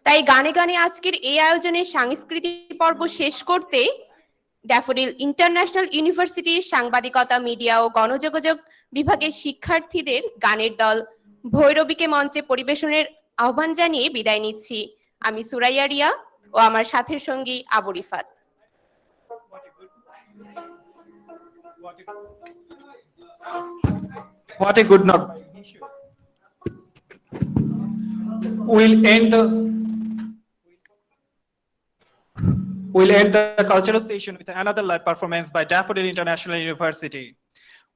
তাই গানে গানে আজকের এই আয়োজনের সাংস্কৃতিক পর্ব শেষ করতে ড্যাফোডিল ইন্টারন্যাশনাল ইউনিভার্সিটির সাংবাদিকতা, মিডিয়া ও গণযোগাযোগ বিভাগের শিক্ষার্থীদের গানের দল ভৈরবীকে মঞ্চে পরিবেশনের আহ্বান জানিয়ে বিদায় নিচ্ছি। আমি সুরাইয়া রিয়া ও আমার সাথের সঙ্গী Abu Rifat. What a good note. We'll end the cultural session with another live performance by Daffodil International University.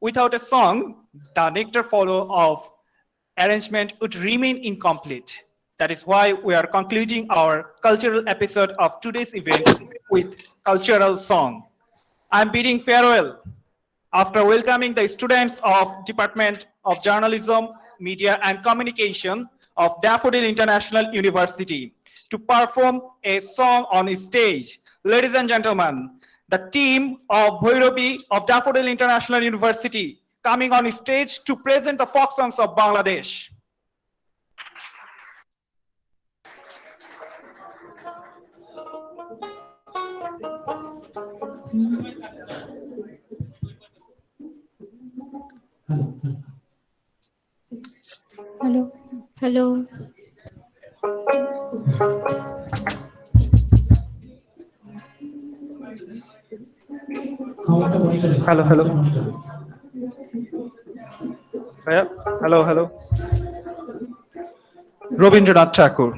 Without a song, the nectar follow of arrangement would remain incomplete. That is why we are concluding our cultural episode of today's event with cultural song. I'm bidding farewell after welcoming the students of Department of Journalism, Media and Communication of Daffodil International University to perform a song on stage. Ladies and gentlemen, the team of Bhairavi of Daffodil International University coming on stage to present the folk songs of Bangladesh. Hello. Hello. Hello, hello. Yeah, hello, hello. Rabindranath Tagore.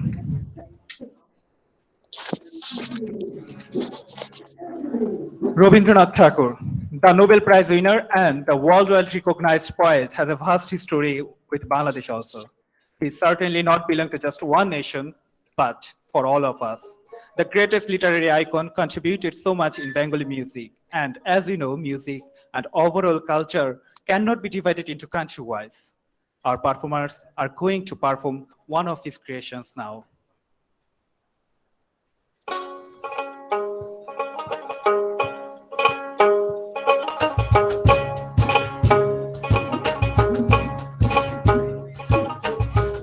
Rabindranath Tagore, the Nobel Prize winner and the worldwide recognized poet, has a vast history with Bangladesh also. He certainly not belong to just one nation, but for all of us. The greatest literary icon contributed so much in Bengali music. And as you know, music and overall culture cannot be divided into country-wise. Our performers are going to perform one of his creations now.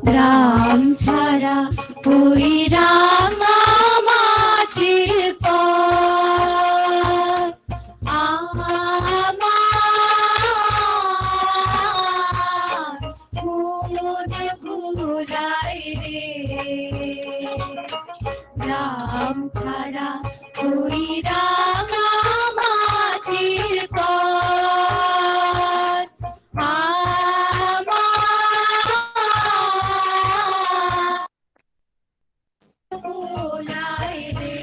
গ্রাম ছাড়া ওই রাঙা মাটির পর আমার মনে ভুলাই রে গ্রাম ছাড়া ওই রাঙা মাটির পর ভোলাই রে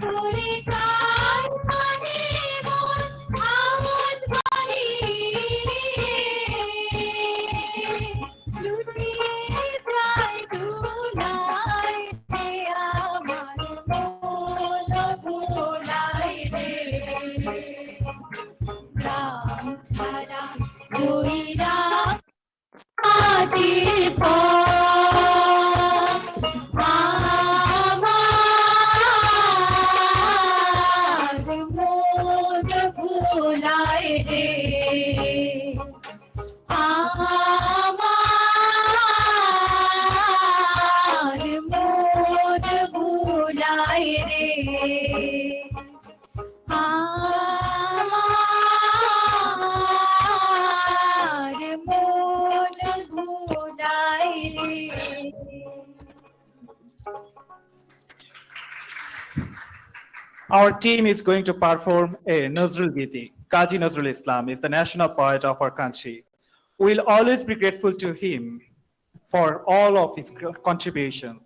তোরে কার মানে মন আমোদ বাড়ি লুটিয়ে প্রায় ধুলাই রে আমার মন ভোলাই রে গ্রাম ছাড়া ওই রাত মাটির পর Our team is going to perform a Nazrul Giti. Kazi Nazrul Islam is the national poet of our country. We'll always be grateful to him for all of his contributions.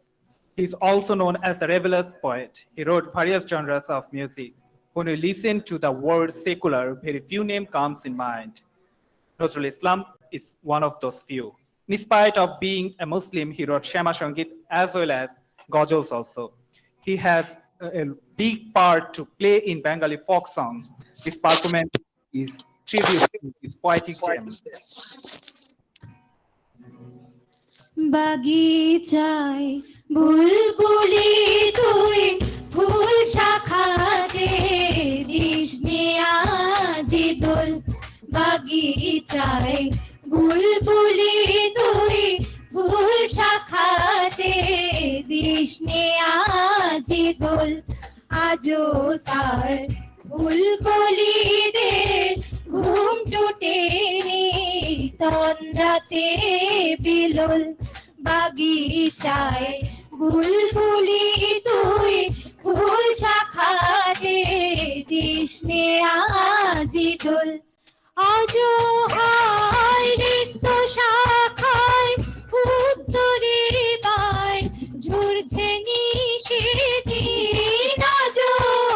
He's also known as the rebellious poet. He wrote various genres of music. When we listen to the word secular, very few name comes in mind. Nazrul Islam is one of those few. In spite of being a Muslim, he wrote Shama Sangit as well as Ghazals also. He has a big part to play in Bengali folk songs. This performance is tribute to his poetic gems. বাগিচায় বুলবুলি তুই ফুল শাখাতে this নে আজি দোল বাগিচায় বুলবুলি তুই ফুল শাখাতে দিস নে আজি দোল আজো তার বুলবুলিদের ঘুম টুটেনি তন্দ্রাতে বিলোল বাগিচায় বুলবুলি তুই ফুল শাখাতে দিস নে আজি দোল আজো হায় রিক্ত শাখায় উত্তরে বাই ঝরছে নিশিদিন আজো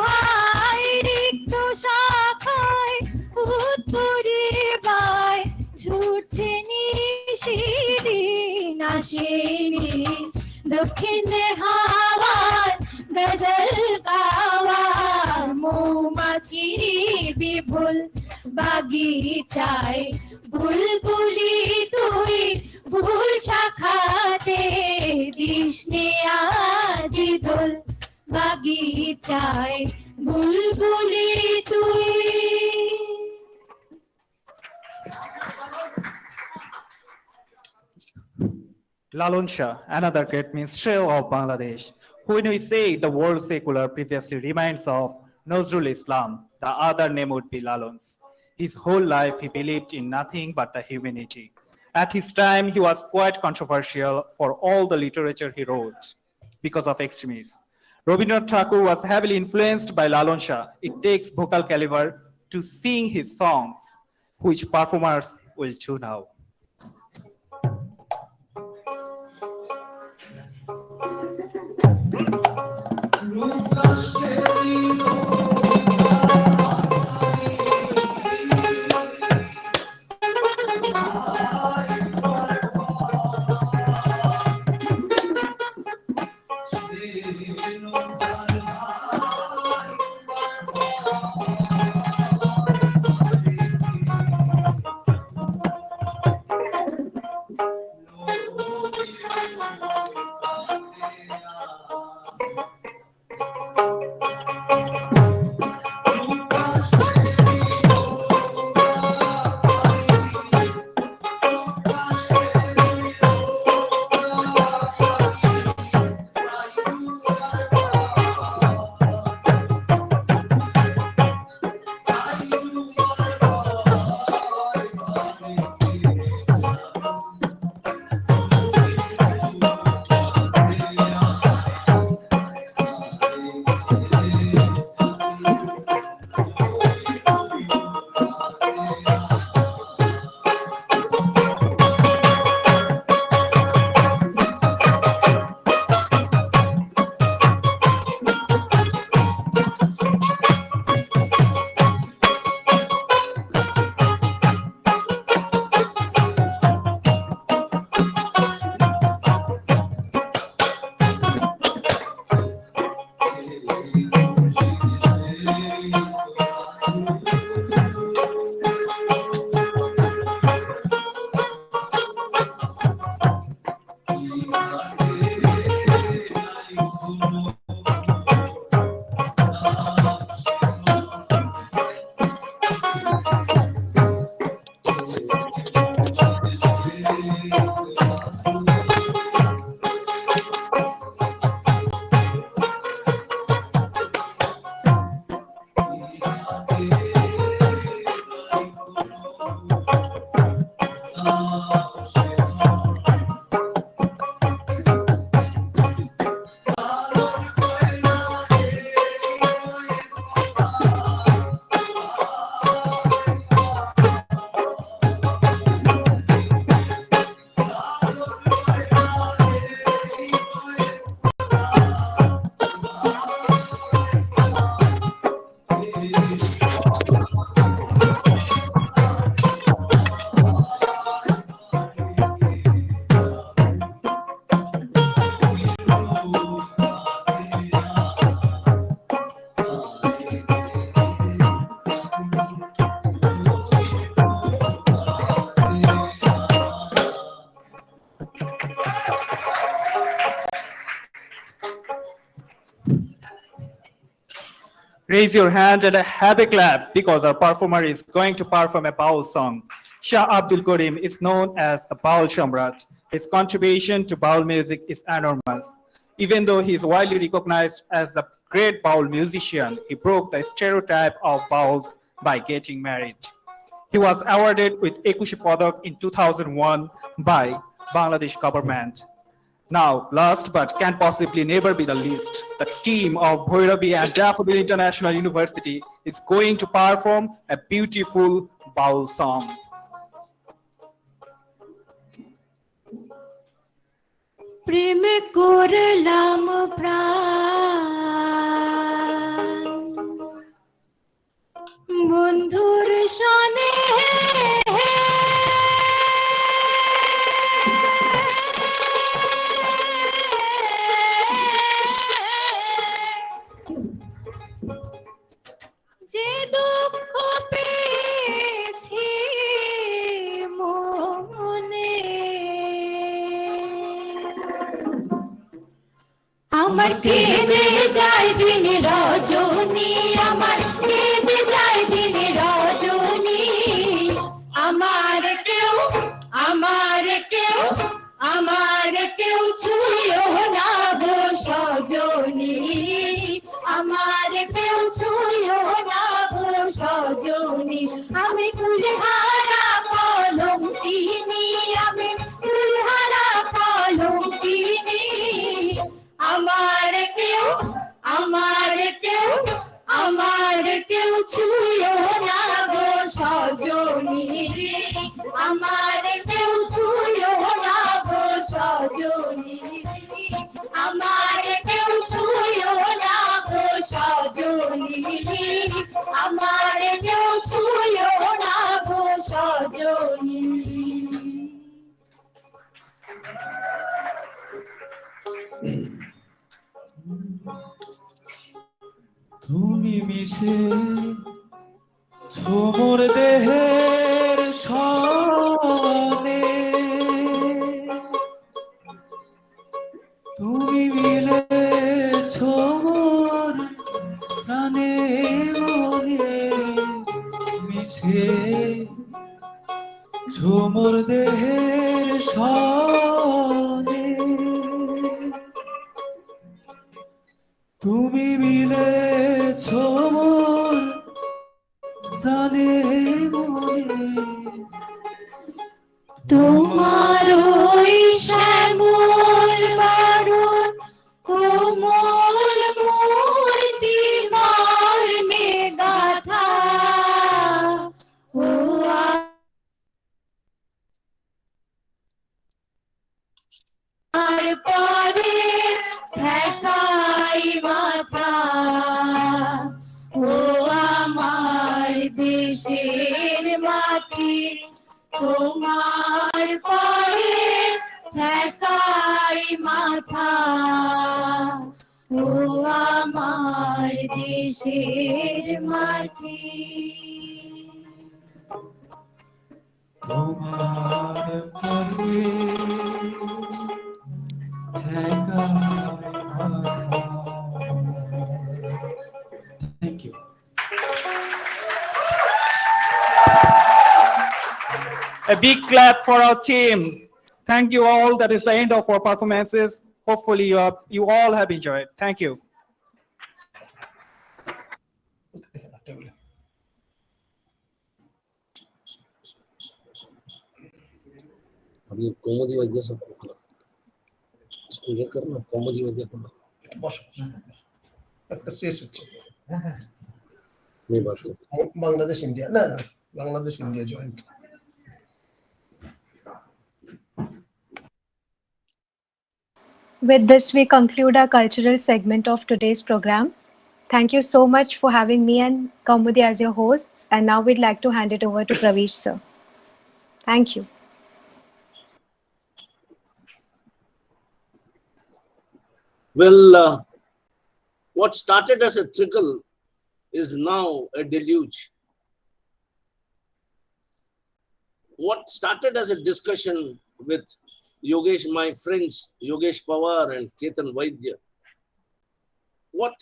হায় রিক্ত শাখায় উত্তরে বাই ঝরছে নিশিদিন আসেনি দক্ষিণে হাওয়ার গজল গাওয়া মৌমাছির বিপুল বাগিচায় বুলবুলি তুই ফুল শাখাতে দিসনে আজি দোল বাগিচায় বুলবুলি তুই। Lalon Shah, another great minstrel of Bangladesh. When we say the word secular previously reminds of Nazrul Islam, the other name would be Lalon's. His whole life he believed in nothing but the humanity. At his time, he was quite controversial for all the literature he wrote because of extremism. Rabindranath Tagore was heavily influenced by Lalon Shah. It takes vocal caliber to sing his songs, which performers will do now. Raise your hand and have a clap because our performer is going to perform a Baul song. Shah Abdul Karim is known as the Baul Shamrat. His contribution to Baul music is enormous. Even though he is widely recognized as the great Baul musician, he broke the stereotype of Bauls by getting married. He was awarded with Ekushi Padak in 2001 by Bangladesh government. Now, last but can possibly never be the least, the team of Bhairavi and Daffodil International University is going to perform a beautiful Baul song. প্রেম করলাম প্রাণ বন্ধুর সনে আমার কেঁদে যায় দিন রজনী, আমার কেঁদে যায় দিন রজনী। আমার কেউ, আমার কেউ, আমার কেউ ছুঁয়ো না গো সজনী, আমার কেউ ছুঁয়ো না গো সজনী। আমি কুলহারা কলঙ্কিনী, আমি কুলহারা কলঙ্কিনী। আমার কেউ, আমার কেউ, আমার কেউ ছুঁয়ো না গো সজনী, আমার কেউ ছুঁয়ো না গো সজনী, আমার কেউ ছুঁয়ো না গো সজনী, আমার কেউ ছুঁয়ো না গো সজনী। তুমি মিশে ছোমর দেহের সনে, তুমি মিলে ছোমর প্রাণে মনে, মিশে ছোমর দেহের সনে, তুমি মিলে ছোমর প্রাণে মনে। তোমার ওই শ্যামল বারণ কোমল মূর্তি মর্মে গাথা, ও আর পরে ঠেকাই মাথা, ও আমার দেশের মাটি তোমার পরে ঠেকাই মাথা, ও আমার দেশের মাটি। তোমার পরে ঠেকায় মাথা। Thank you. A big clap for our team. Thank you all. That is the end of our performances. Hopefully you all have enjoyed. Thank you. अब ये कोमोदी वजह सब खोखला इसको ये करना कोमोदी वजह करना বস একটা শেষ হচ্ছে मैं बात करता বাংলাদেশ ইন্ডিয়া না না, Bangladesh India joint. With this, we conclude our cultural segment of today's program. Thank you so much for having me and Kaumudi as your hosts. And now we'd like to hand it over to Pravesh, sir. Thank you. Well, what started as a trickle is now a deluge. What started as a discussion with Yogesh, my friends, Yogesh Pawar and Ketan Vaidya, what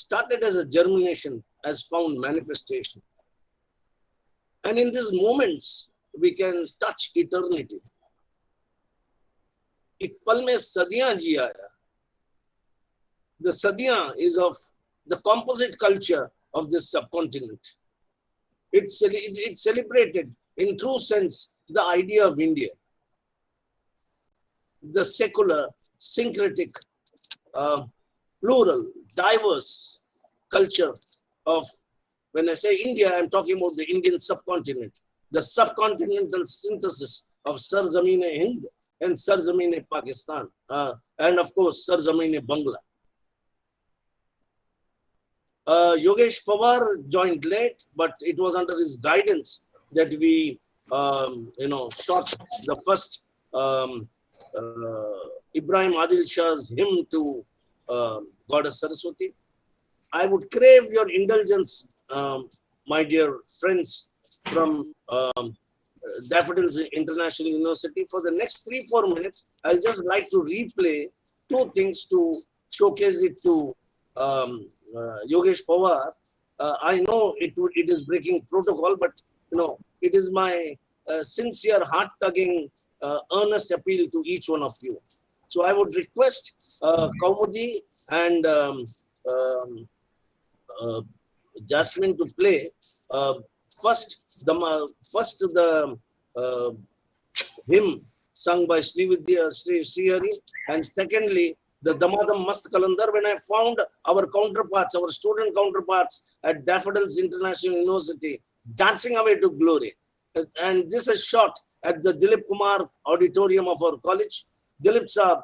started as a germination has found manifestation. And in these moments, we can touch eternity. एक पल में सदियां जी आया. The Sadiyan is of the composite culture of this subcontinent. It celebrated in true sense the idea of India, the secular, syncretic, plural, diverse culture of, when I say India, I'm talking about the Indian subcontinent, the subcontinental synthesis of Sarzameen Hind and Sarzameen Pakistan, and of course Sarzameen Bangla. Yogesh Pawar joined late, but it was under his guidance that we, taught the first Ibrahim Adil Shah's hymn to Goddess Saraswati. I would crave your indulgence, my dear friends from Daffodils International University. For the next 3-4 minutes, I'll just like to replay two things to showcased it to Yogesh Pawar. I know it is breaking protocol, but it is my sincere, heart-tugging, earnest appeal to each one of you. So I would request Kaumudi and Jasmine to play first the hymn sung by Sri Hari, and secondly the Damadam Mast Kalandar, when I found our counterparts, our student counterparts at Daffodils International University dancing away to glory. And this is shot at the Dilip Kumar auditorium of our college. Dilip Saab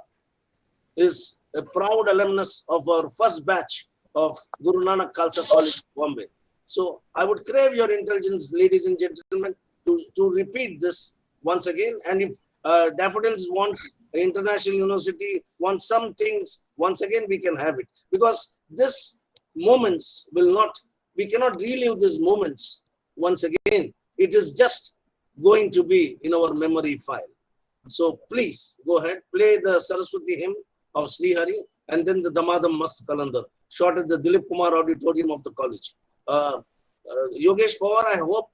is a proud alumnus of our first batch of Guru Nanak Khalsa College, Bombay. So I would crave your intelligence, ladies and gentlemen, to repeat this once again. And if Daffodils wants International University, wants some things, once again we can have it. Because this moments will not, we cannot relive these moments once again. It is just going to be in our memory file. So please go ahead, play the Saraswati hymn of Sri Hari, and then the Damadam Mast Kalandar, shot at the Dilip Kumar auditorium of the college. Yogesh Pawar, I hope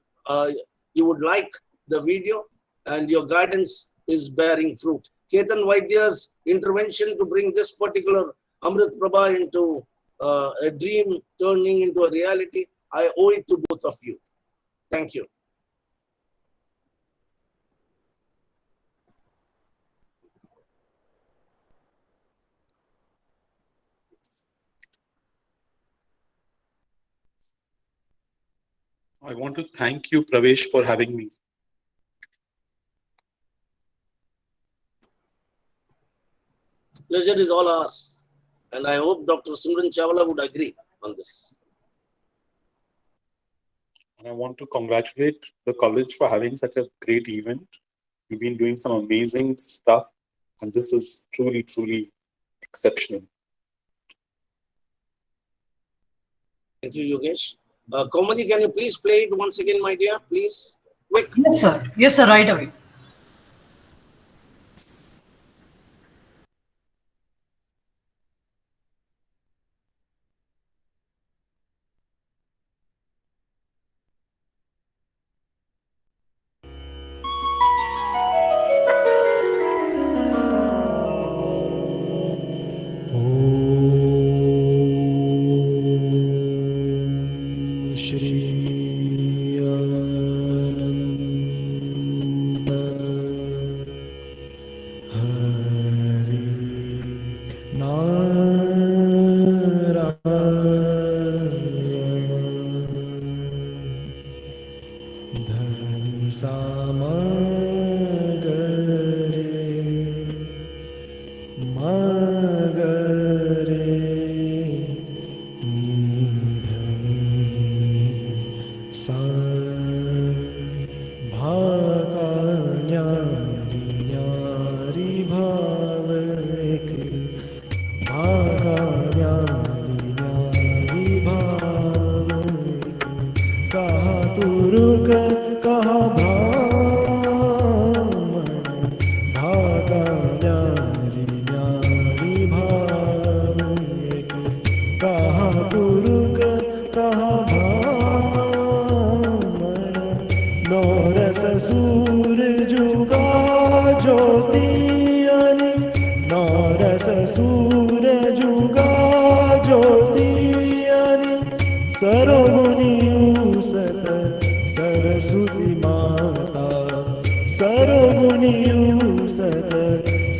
you would like the video and your guidance is bearing fruit. Ketan Vaidya's intervention to bring this particular Amrit PraBaha into a dream turning into a reality, I owe it to both of you. Thank you. I want to thank you, Pravesh, for having me. Pleasure is all ours. And I hope Dr. Simran Chawla would agree on this. And I want to congratulate the college for having such a great event. You've been doing some amazing stuff, and this is truly, truly exceptional. Thank you, Yogesh. Kaumudi, can you please play it once again, my dear? Please, quick. Yes, sir. Yes, sir. Right away.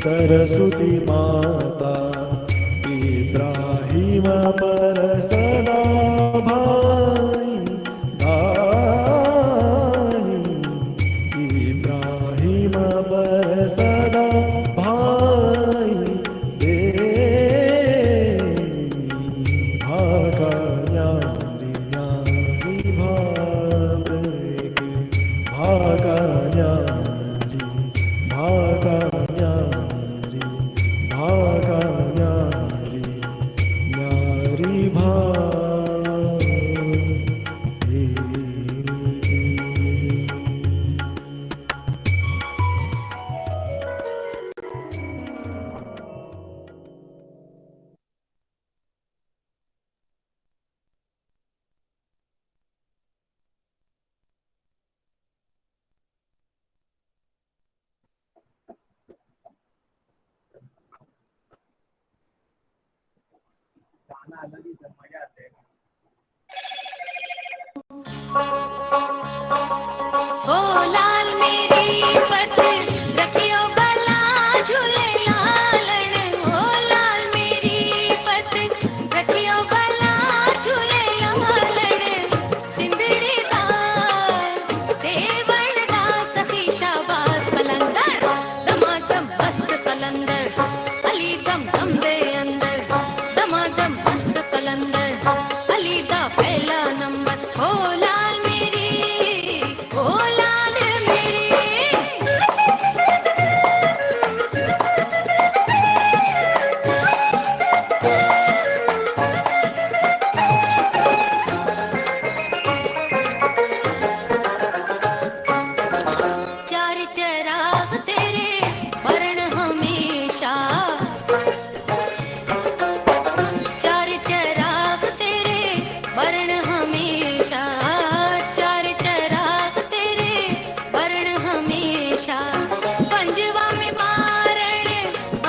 Saraswati माता इब्राहिम पर सदा भाई भानी इब्राहिम पर सदा भाई देनी भागा न्यारी न्यारी भागा न्यारी भागा ओ लाल मेरी पत रखियो भला झूले लालण ओ लाल मेरी पत रखियो भला झूले लालण सिंधड़ी दा सेवण दा सखी शाबाश कलंदर दमादम मस्त कलंदर अली दम दम दे अंदर दमादम मस्त कलंदर अली दा पहला नंबर ओ लाल मेरी ओ लाल मेरी चार चराग तेरे वरण हमेशा चार चराग तेरे वरण हमेशा चार चराग तेरे वरण हमेशा पंजवा में बारण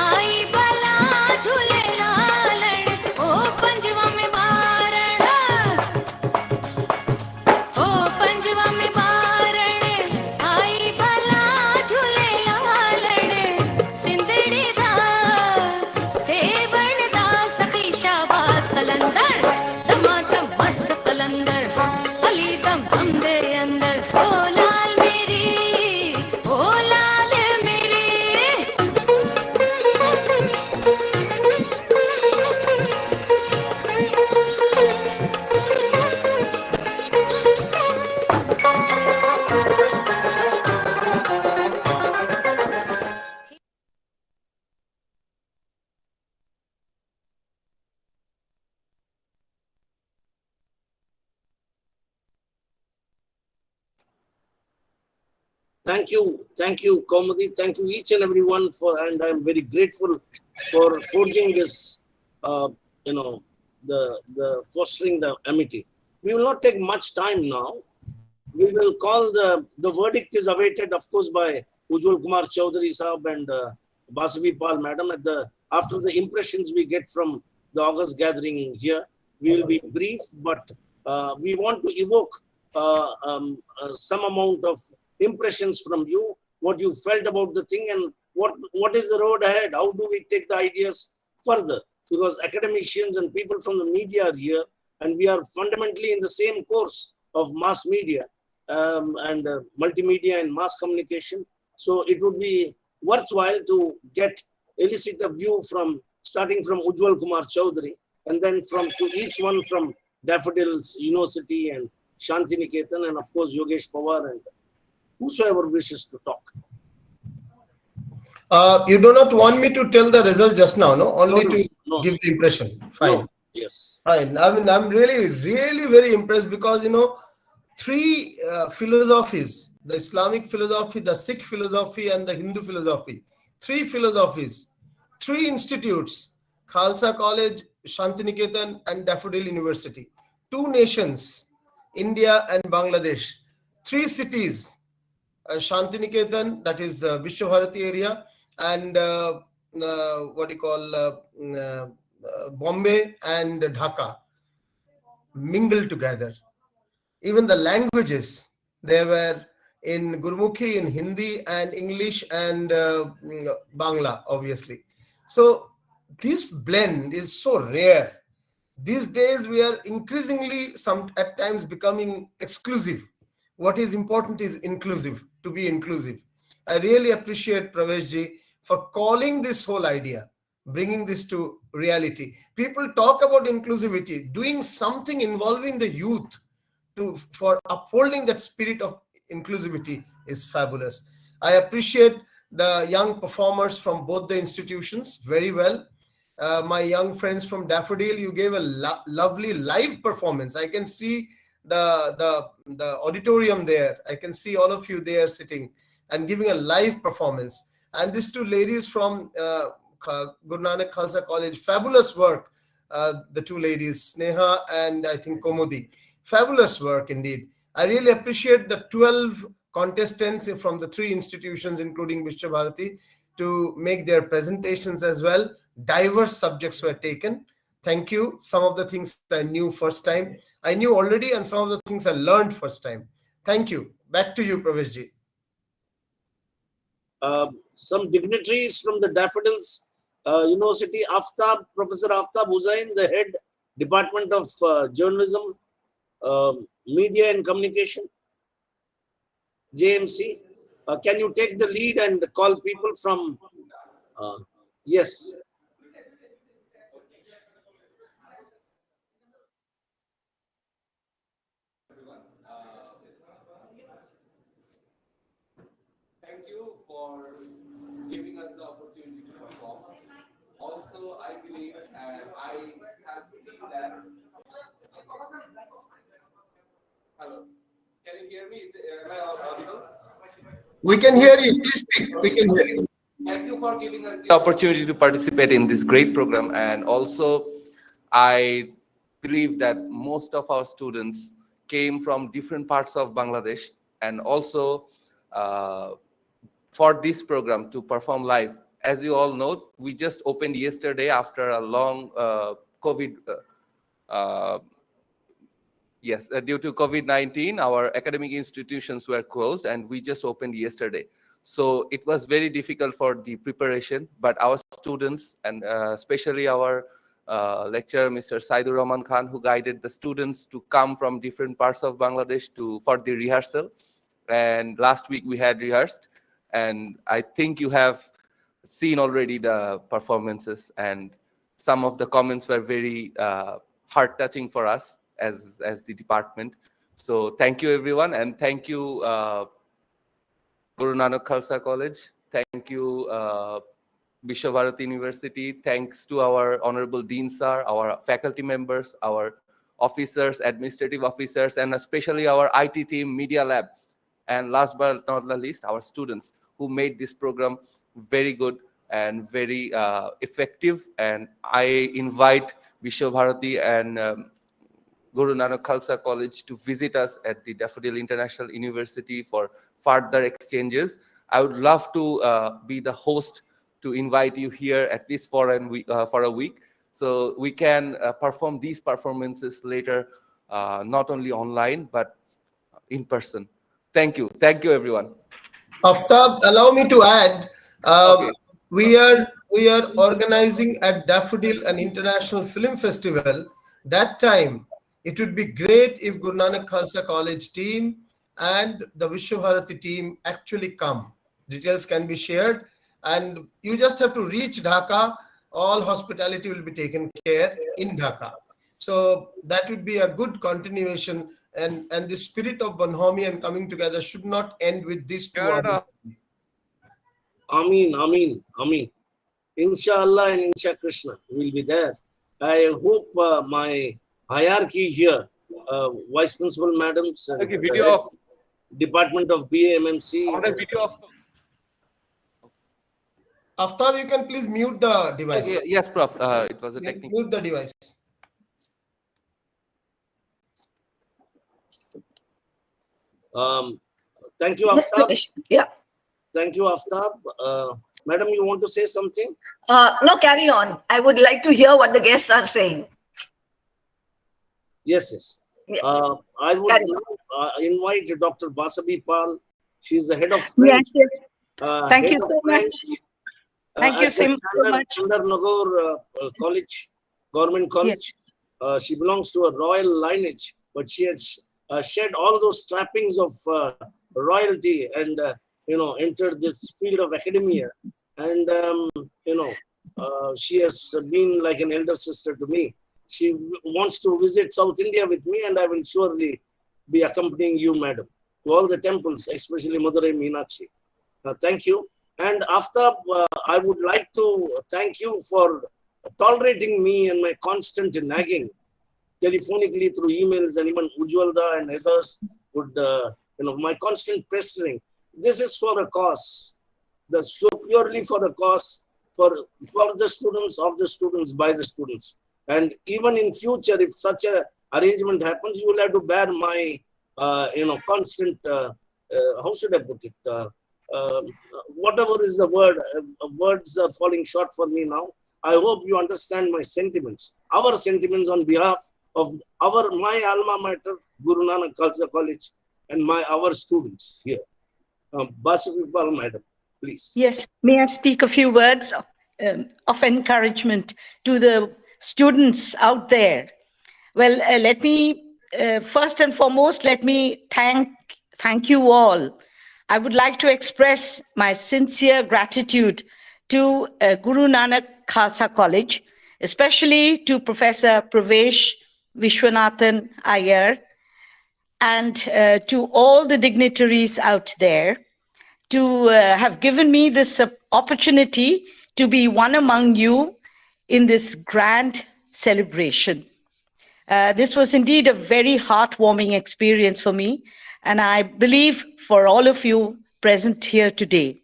आई भला झूले लालण ओ पंजवा में बारण ओ पंजवा में बारण आई भला झूले लालण सिंधड़ी दा सेवण दा सखी शाबाश कलंदर दमादम मस्त कलंदर अली दम दम दे अंदर ओ लाल मेरी ओ लाल मेरी Thank you, Kaumudi. Thank you, each and everyone and I'm very grateful for forging this, the fostering the amity. We will not take much time now. We will call the verdict is awaited, of course, by Ujjwal Kumar Chaudhary Sahab and Basavi Pal Madam. After the impressions we get from the August gathering here, we will be brief, but we want to evoke some amount of impressions from you, what you felt about the thing and what is the road ahead? How do we take the ideas further? Because academicians and people from the media are here and we are fundamentally in the same course of mass media and multimedia and mass communication. So it would be worthwhile to elicit a view starting from Ujjwal Kumar Chaudhary and then to each one from Daffodils University and Shanti Niketan and of course Yogesh Pawar and whosoever wishes to talk. You do not want me to tell the result just now, no? Only to give the impression. Fine. No. Yes. Fine. I mean, I'm really very impressed because, three philosophies, the Islamic philosophy, the Sikh philosophy, and the Hindu philosophy. Three philosophies, three institutes, Khalsa College, Shantiniketan, and Daffodil University. Two nations, India and Bangladesh. Three cities, Shantiniketan, that is Vishwabharati area, and Bombay and Dhaka mingled together. Even the languages, they were in Gurmukhi, in Hindi and English and Bangla, obviously. So this blend is so rare. These days we are increasingly at times becoming exclusive. What is important is inclusive, to be inclusive. I really appreciate Praveshji for calling this whole idea, bringing this to reality. People talk about inclusivity, doing something involving the youth for upholding that spirit of inclusivity is fabulous. I appreciate the young performers from both the institutions very well. My young friends from Daffodil, you gave a lovely live performance. I can see the auditorium there. I can see all of you there sitting and giving a live performance. And these two ladies from Guru Nanak Khalsa College, fabulous work. The two ladies, Sneha and I think Komudi. Fabulous work indeed. I really appreciate the 12 contestants from the three institutions, including Vishwabharati, to make their presentations as well. Diverse subjects were taken. Thank you. Some of the things I knew first time. I knew already, and some of the things I learned first time. Thank you. Back to you, Praveshji. Some dignitaries from the Daffodils University, Professor Aftab Hussain, the head Department of Journalism, Media and Communication, JMC. Can you take the lead and call people from, yes. Thank you for giving us the opportunity to perform. Also, I believe and I have seen that. Hello, can you hear me? Am I audible? We can hear you. Please speak. We can hear you. Thank you for giving us the opportunity to participate in this great program. And also, I believe that most of our students came from different parts of Bangladesh, and also for this program to perform live. As you all know, we just opened yesterday after a long COVID. Due to COVID-19, our academic institutions were closed, and we just opened yesterday. So it was very difficult for the preparation, but our students, and especially our lecturer, Mr. Saidur Rahman Khan, who guided the students to come from different parts of Bangladesh for the rehearsal. And last week we had rehearsed, and I think you have seen already the performances, and some of the comments were very heart-touching for us as the department. So thank you, everyone, and thank you, Guru Nanak Khalsa College. Thank you, Vishwabharati University. Thanks to our Honorable Dean Sir, our faculty members, our officers, administrative officers, and especially our IT team, Media Lab. And last but not the least, our students who made this program very good and very effective. And I invite Vishwabharati and Guru Nanak Khalsa College to visit us at the Daffodil International University for further exchanges. I would love to be the host to invite you here at least for a week, so we can perform these performances later, not only online, but in person. Thank you. Thank you, everyone. Aftab, allow me to add, Okay. we are organizing at Daffodil an international film festival. That time, it would be great if Guru Nanak Khalsa College team and the Vishwabharati team actually come. Details can be shared, and you just have to reach Dhaka. All hospitality will be taken care in Dhaka. So that would be a good continuation, and the spirit of Bonhomie and coming together should not end with these 2 hours. Ameen, Ameen, Ameen. Inshallah and Insha Krishna will be there. I hope my hierarchy here, Vice Principal Madams, and Okay, video of Department of BAMMC. Video of. Aftab, you can please mute the device. Okay, yes, Prof. It was a technical. Mute the device. Thank you, Aftab. Yeah. Thank you, Aftab. Madam, you want to say something? No, carry on. I would like to hear what the guests are saying. Yes, yes. Yes. I would Carry invite Dr. Basabi Pal. She's the head of Yes, French. yes. Thank Head you of so much. French, Thank you at so the much. Chandernagore College, Government College. She belongs to a royal lineage, but she had shed all those trappings of royalty and entered this field of academia. And she has been like an elder sister to me. She wants to visit South India with me, and I will surely be accompanying you, madam, to all the temples, especially Madurai Meenakshi. Thank you. And after, I would like to thank you for tolerating me and my constant nagging, telephonically, through emails, and even Ujwalda and others would, my constant pestering. This is for a cause. That's so purely for a cause, for the students, of the students, by the students. And even in future, if such a arrangement happens, you will have to bear my, constant, how should I put it? Whatever is the word, words are falling short for me now. I hope you understand my sentiments, our sentiments on behalf of my alma mater, Guru Nanak Khalsa College, and our students here. Basavipal, madam, please. Yes, may I speak a few words of encouragement to the students out there? Well, let me, first and foremost, let me thank you all. I would like to express my sincere gratitude to Guru Nanak Khalsa College, especially to Professor Pravesh Vishwanathan Iyer, and to all the dignitaries out there to have given me this opportunity to be one among you in this grand celebration. This was indeed a very heartwarming experience for me, and I believe for all of you present here today.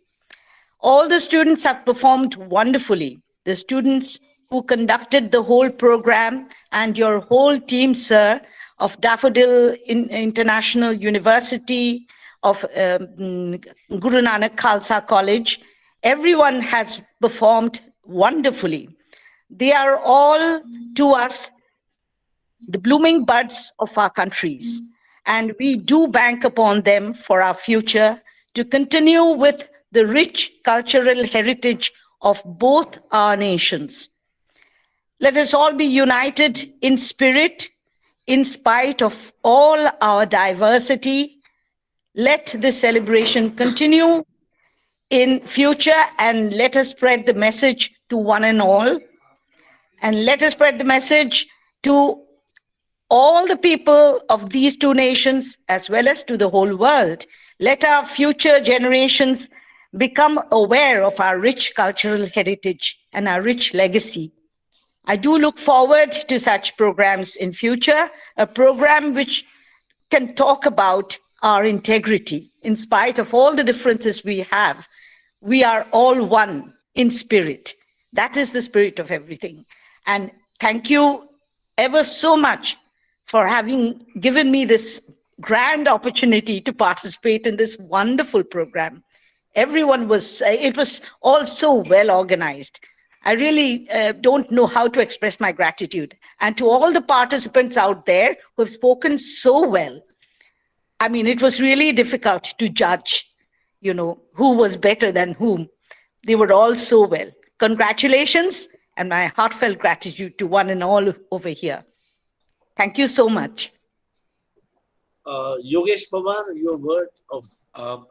All the students have performed wonderfully. The students who conducted the whole program and your whole team, sir, of Daffodil International University, of Guru Nanak Khalsa College, everyone has performed wonderfully. They are all, to us, the blooming buds of our countries, and we do bank upon them for our future to continue with the rich cultural heritage of both our nations. Let us all be united in spirit, in spite of all our diversity. Let this celebration continue in future, and let us spread the message to one and all. And let us spread the message to all the people of these two nations, as well as to the whole world. Let our future generations become aware of our rich cultural heritage and our rich legacy. I do look forward to such programs in future, a program which can talk about our integrity. In spite of all the differences we have, we are all one in spirit. That is the spirit of everything. And thank you ever so much for having given me this grand opportunity to participate in this wonderful program. Everyone it was all so well organized. I really don't know how to express my gratitude. And to all the participants out there who have spoken so well. I mean, it was really difficult to judge, who was better than whom. They were all so well. Congratulations, and my heartfelt gratitude to one and all over here. Thank you so much. Yogesh Pawar, your word of...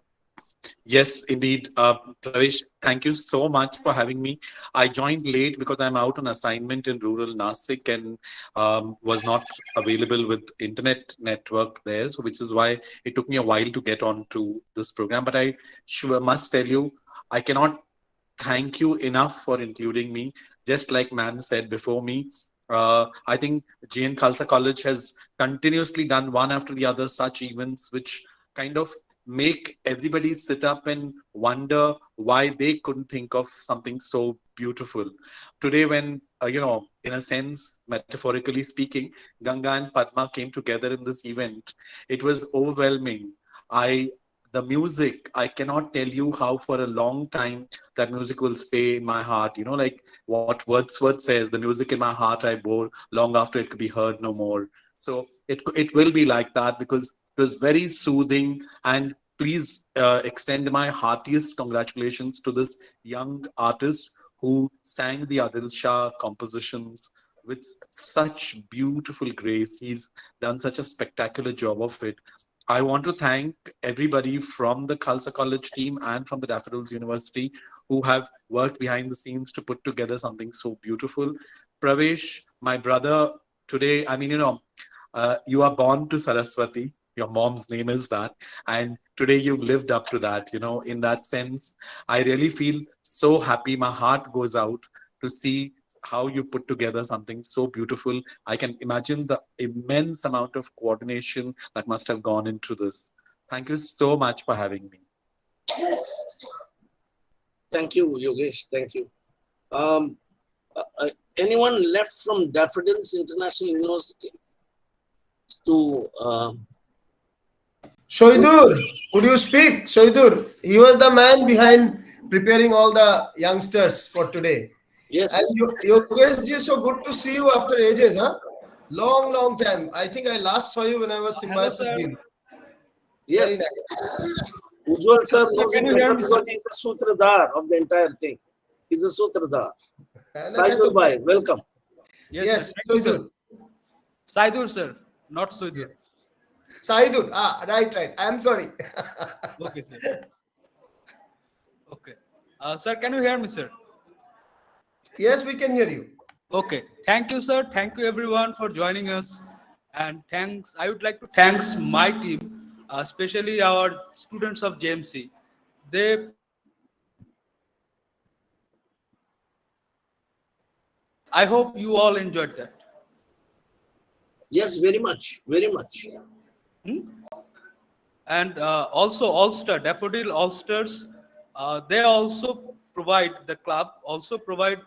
Yes, indeed. Pravesh, thank you so much for having me. I joined late because I'm out on assignment in rural Nasik and was not available with internet network there. So which is why it took me a while to get on to this program. But I must tell you, I cannot thank you enough for including me. Just like man said before me, I think GN Khalsa College has continuously done one after the other such events which kind of make everybody sit up and wonder why they couldn't think of something so beautiful. Today, when, in a sense, metaphorically speaking, Ganga and Padma came together in this event, it was overwhelming. The music, I cannot tell you how for a long time that music will stay in my heart. Like what Wordsworth says, the music in my heart I bore long after it could be heard no more. So it will be like that because it was very soothing. And please extend my heartiest congratulations to this young artist who sang the Adil Shah compositions with such beautiful grace. He's done such a spectacular job of it. I want to thank everybody from the Khalsa College team and from the Daffodils University who have worked behind the scenes to put together something so beautiful. Pravesh, my brother, today, you are born to Saraswati. Your mom's name is that. And today you've lived up to that, in that sense. I really feel so happy. My heart goes out to see how you put together something so beautiful. I can imagine the immense amount of coordination that must have gone into this. Thank you so much for having me. Thank you, Yogesh. Thank you. Anyone left from Daffodils International University to... Shoidur, could you speak? Shoidur, he was the man behind preparing all the youngsters for today. Yes. And Yogesh ji, so good to see you after ages, huh? Long, long time. I think I last saw you when I was Hello, Symbiosis sir. Dean. Yes. Very nice. Ujjwal sir Sir, knows can it you hear better me, because sir? he's the sutradhar of the entire thing. He's the sutradhar. No, that's Saidul Bhai, okay. welcome. Yes, Yes, sir. Thank you, sir. Soidur. Saidur, sir, not Soidur. Saidur. Ah, right. I'm sorry. Okay, sir. Okay. Sir, can you hear me, sir? Yes, we can hear you. Okay. Thank you, sir. Thank you, everyone, for joining us. And thanks. I would like to thanks my team, especially our students of JMC. They I hope you all enjoyed that. Yes, very much, very much. And also Ulster, Daffodil Ulsters, they also provide, the club also provide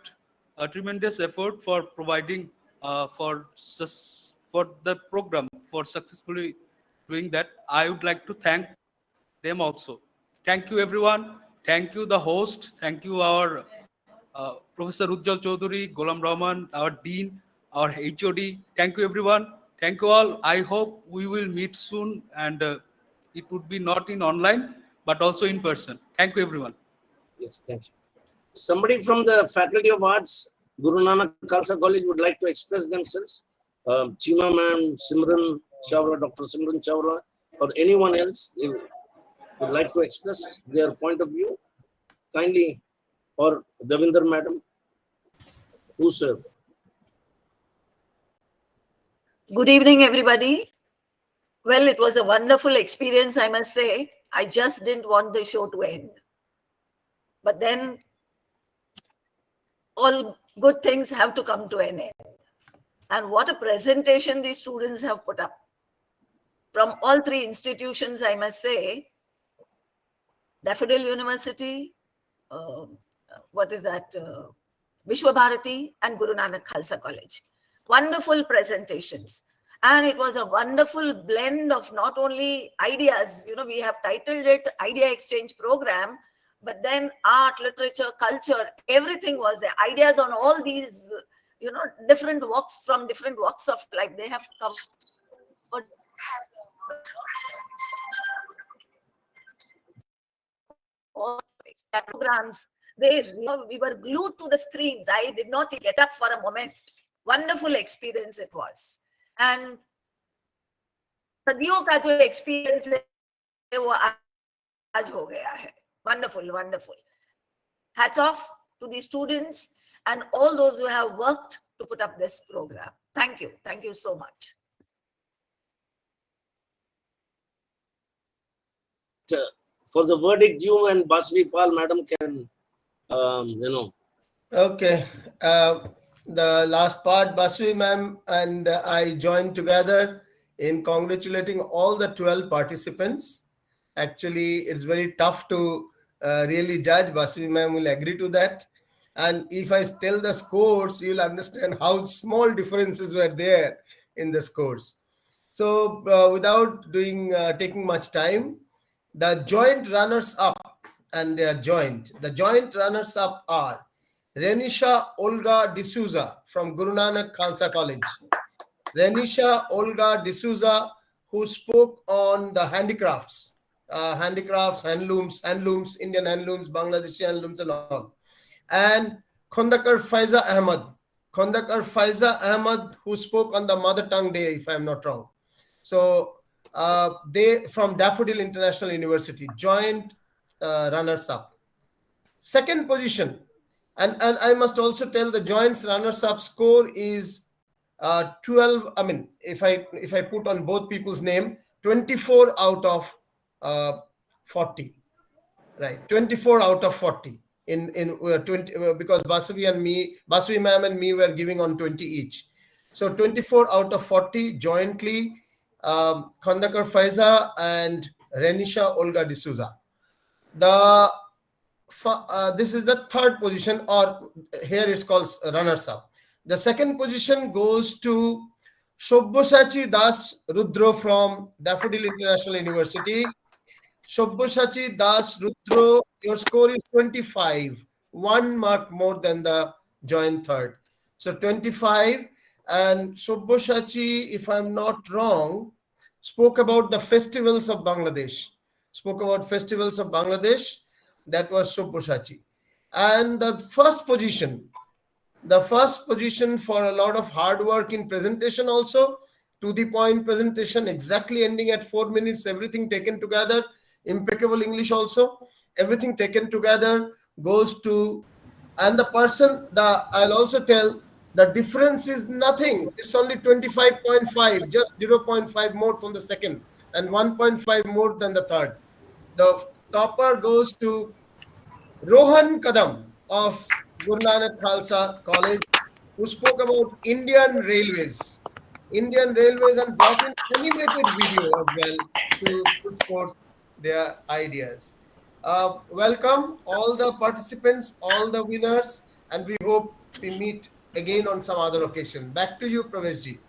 a tremendous effort for providing for the program, for successfully doing that. I would like to thank them also. Thank you, everyone. Thank you, the host. Thank you, our Professor Ujjwal Chaudhary, Golam Rahman, our Dean, our HOD. Thank you, everyone. Thank you all. I hope we will meet soon, and it would be not in online, but also in person. Thank you, everyone. Yes, thank you. Somebody from the Faculty of Arts, Guru Nanak Khalsa College, would like to express themselves. Chima ma'am, Simran Chawla, Dr. Simran Chawla, or anyone else would like to express their point of view. Kindly, or Davinder madam, who sir? Good evening, everybody. Well, it was a wonderful experience, I must say. I just didn't want the show to end. But then all good things have to come to an end. And what a presentation these students have put up. From all three institutions, I must say, Daffodil University, what is that? Vishwa Bharati and Guru Nanak Khalsa College. Wonderful presentations. And it was a wonderful blend of not only ideas, we have titled it Idea Exchange Program, but then art, literature, culture, everything was there. Ideas on all these, different walks from different walks of life. They have come. Programs, we were glued to the screens. I did not get up for a moment. Wonderful experience it was. And सदियों का जो experience है वो आज हो गया है. Wonderful. Hats off to the students and all those who have worked to put up this program. Thank you so much. For the verdict, you and Basvi Pal madam can, Okay. The last part, Basvi ma'am and I joined together in congratulating all the 12 participants. Actually, it's very tough to really judge. Basvi ma'am will agree to that. And if I tell the scores, you'll understand how small differences were there in the scores. So without taking much time, the joint runners-up, and they are joint. The joint runners-up are Renisha Olga D'Souza from Guru Nanak Khalsa College. Renisha Olga D'Souza, who spoke on the handicrafts, handlooms, Indian handlooms, Bangladeshi handlooms and all. And Khondakar Faiza Ahmad, who spoke on the Mother Tongue Day, if I'm not wrong. So they from Daffodil International University, joint runners-up. Second position, and I must also tell the joint runners-up score is 12. I mean, if I put on both people's name, 24 out of 40, right? 24 out of 40 in 20 because Basvi ma'am and me were giving on 20 each. So 24 out of 40 jointly. Khondakar Faiza and Renisha Olga D'Souza. This is the third position, or here it's called runners-up. The second position goes to Shobboshachi Das Rudro from Daffodil International University. Shobboshachi Das Rudro, your score is 25, 1 mark more than the joined third. So 25. And Subboshachi, if I'm not wrong, spoke about the festivals of Bangladesh. Spoke about festivals of Bangladesh. That was Subboshachi. And the first position for a lot of hard work in presentation also, to the point presentation, exactly ending at 4 minutes, everything taken together, impeccable English also, everything taken together goes to, and the person, I'll also tell, the difference is nothing. It's only 25.5, just 0.5 more from the second and 1.5 more than the third. The topper goes to Rohan Kadam of Guru Nanak Khalsa College, who spoke about Indian Railways. Indian Railways, and brought in animated video as well to put forth their ideas. Welcome all the participants, all the winners, and we hope we meet again on some other occasion. Back to you, Praveshji.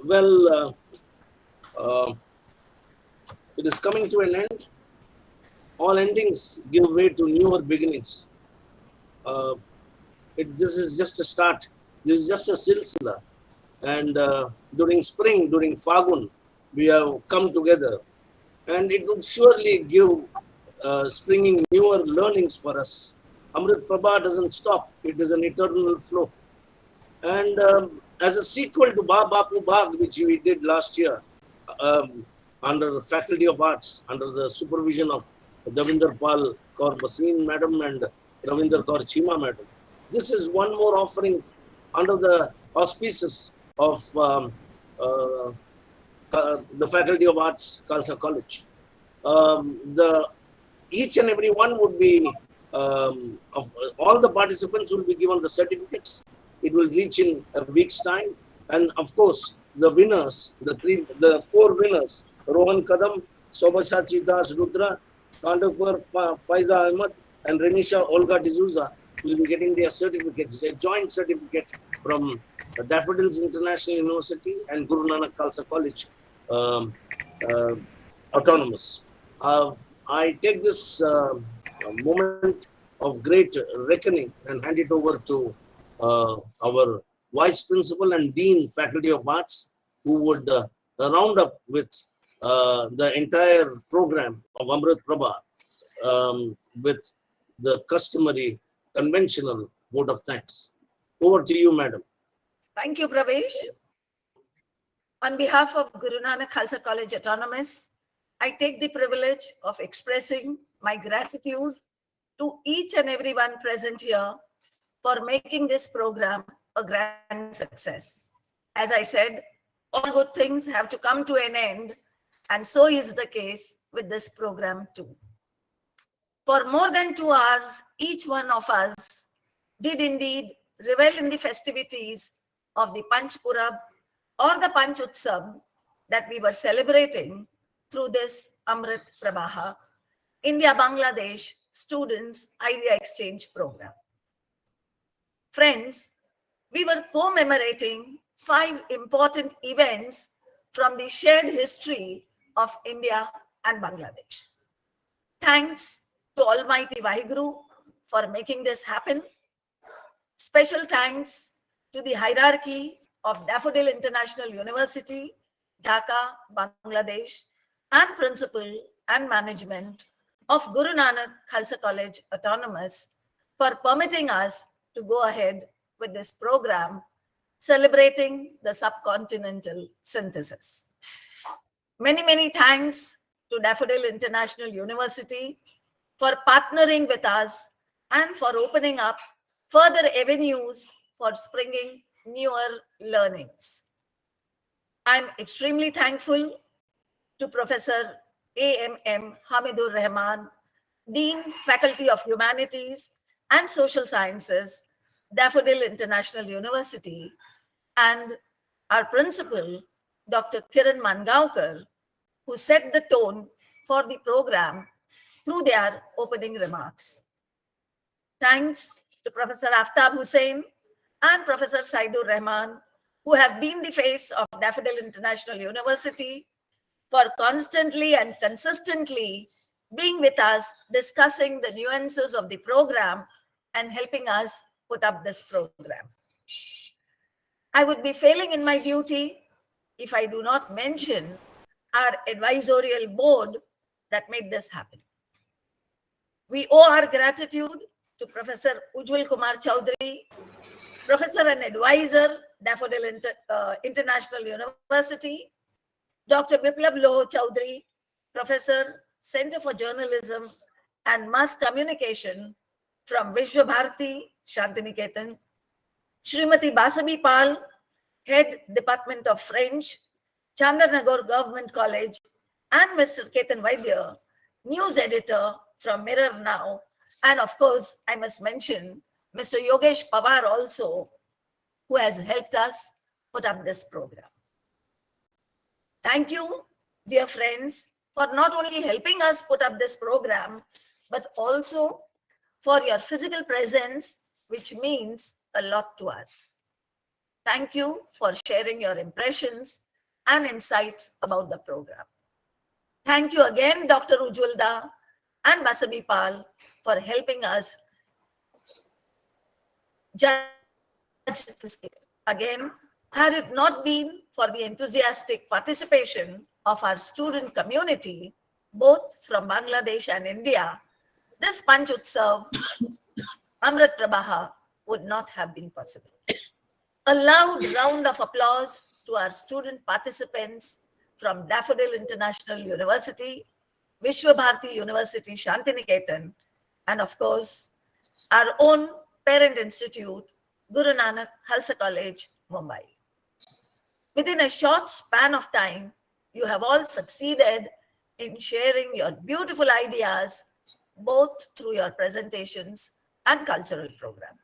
Well, it is coming to an end. All endings give way to newer beginnings. This is just a start. This is just a silsila. And during spring, during Fagun, we have come together. And it would surely give springing newer learnings for us. Amrit PraBaha doesn't stop. It is an eternal flow. And as a sequel to Ba Bapu Bag, which we did last year, under the Faculty of Arts, under the supervision of Davinder Pal Kaur Basin Madam and Ravinder Kaur Chima Madam. This is one more offering under the auspices of the Faculty of Arts, Khalsa College. Each and every one would be, of all the participants will be given the certificates. It will reach in a week's time. And of course, the winners, the four winners, Rohan Kadam, Sobashachi Das Rudra, Kandapur Faiza Ahmed, and Renisha Olga D'Souza will be getting their certificates, a joint certificate from Daffodils International University and Guru Nanak Khalsa College, Autonomous. I take this moment of great reckoning and hand it over to our Vice Principal and Dean, Faculty of Arts, who would round up with the entire program of Amrit PraBaha with the customary conventional vote of thanks. Over to you, Madam. Thank you, Pravesh. On behalf of Guru Nanak Khalsa College Autonomous, I take the privilege of expressing my gratitude to each and everyone present here for making this program a grand success. As I said, all good things have to come to an end, and so is the case with this program too. For more than 2 hours, each one of us did indeed revel in the festivities of the Panch Purab or the Panch Utsav that we were celebrating through this Amrit PraBaha, India-Bangladesh Students Idea Exchange Program. Friends, we were commemorating 5 important events from the shared history of India and Bangladesh. Thanks to Almighty Vaheguru for making this happen. Special thanks to the hierarchy of Daffodil International University, Dhaka, Bangladesh, and principal and management of Guru Nanak Khalsa College Autonomous for permitting us to go ahead with this program celebrating the subcontinental synthesis. Many, many thanks to Daffodil International University for partnering with us and for opening up further avenues for springing newer learnings. I'm extremely thankful to Professor A.M.M. Hamidur Rahman, Dean, Faculty of Humanities and Social Sciences, Daffodil International University, and our principal, Dr. Kiran Mangaonkar, who set the tone for the program through their opening remarks. Thanks to Professor Aftab Hussain and Professor Saidur Rahman, who have been the face of Daffodil International University for constantly and consistently being with us, discussing the nuances of the program and helping us put up this program. I would be failing in my duty if I do not mention our advisorial board that made this happen. We owe our gratitude to Professor Ujjwal Kumar Chowdhury, Professor and Advisor, Daffodil International University, Dr. Biplab Loh Chowdhury, Professor, Center for Journalism and Mass Communication from Vishwa Bharati, Shantiniketan, Srimati Basabi Pal, Head Department of French, Chandranagar Government College, and Mr. Ketan Vaidya, News Editor from Mirror Now, and of course, I must mention Mr. Yogesh Pawar also, who has helped us put up this program. Thank you, dear friends, for not only helping us put up this program, but also for your physical presence, which means a lot to us. Thank you for sharing your impressions and insights about the program. Thank you again, Dr. Ujjwal Da and Basabi Pal, for helping us judge this case. Again, had it not been for the enthusiastic participation of our student community, both from Bangladesh and India, this Panch Utsav, Amrit PraBaha, would not have been possible. A loud round of applause to our student participants from Daffodil International University, Vishwa Bharati University, Shantiniketan, and of course, our own parent institute, Guru Nanak Khalsa College, Mumbai. Within a short span of time, you have all succeeded in sharing your beautiful ideas, both through your presentations and cultural program.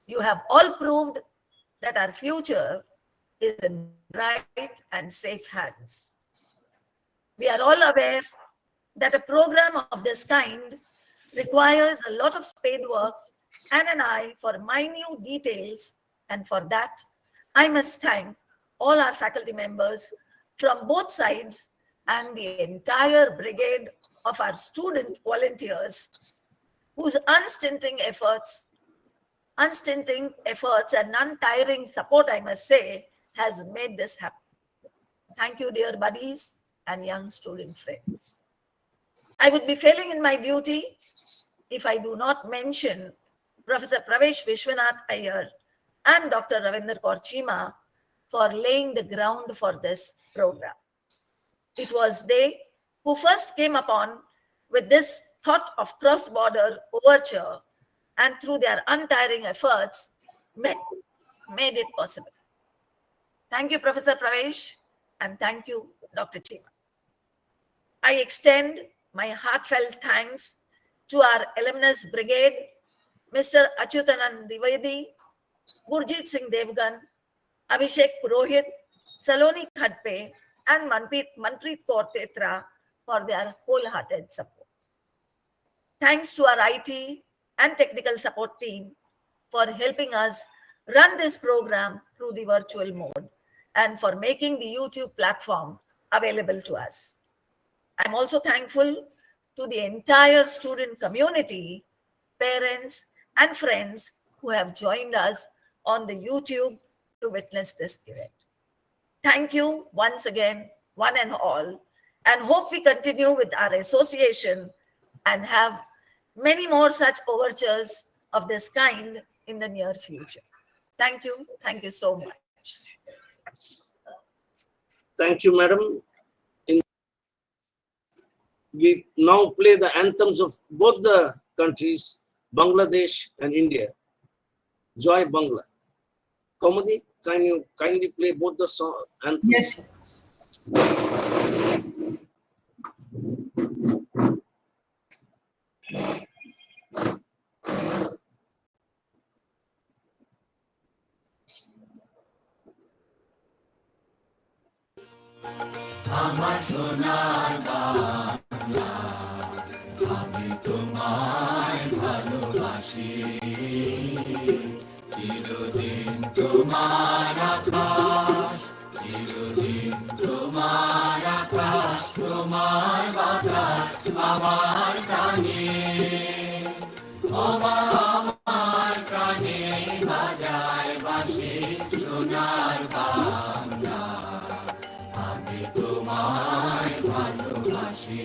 You have all proved that our future is in bright and safe hands. We are all aware that a program of this kind requires a lot of spade work and an eye for minute details, and for that, I must thank all our faculty members from both sides and the entire brigade of our student volunteers whose unstinting efforts and untiring support, I must say, has made this happen. Thank you, dear buddies and young student friends. I would be failing in my duty if I do not mention Professor Pravesh Vishwanath Iyer and Dr. Ravinder Kaur Chima for laying the ground for this program. It was they who first came upon with this thought of cross-border overture, and through their untiring efforts, made it possible. Thank you, Professor Pravesh, and thank you, Dr. Chima. I extend my heartfelt thanks to our alumnus brigade, Mr. Achyutanand Dwivedi, Gurjit Singh Devgan, Abhishek Purohit, Saloni Khadpe, and Manpreet Kaur Tetra for their wholehearted support. Thanks to our IT and technical support team for helping us run this program through the virtual mode and for making the YouTube platform available to us. I'm also thankful to the entire student community, parents, and friends who have joined us on the YouTube to witness this event. Thank you once again, one and all, and hope we continue with our association and have many more such overtures of this kind in the near future. Thank you. Thank you so much. Thank you, madam. We now play the anthems of both the countries, Bangladesh and India. Joy Bangla. Kaumudi, can you kindly play both the song anthems? Yes. আমার সোনার বাংলা, আমি তোমায় ভালোবাসি, চিরদিন তোমার আকাশ, চিরদিন তোমার আকাশ, তোমার বাতাস আমার প্রাণে, ও মা বাজায় বাঁশি সোনার বাংলা আমি তোমায় ভালোবাসি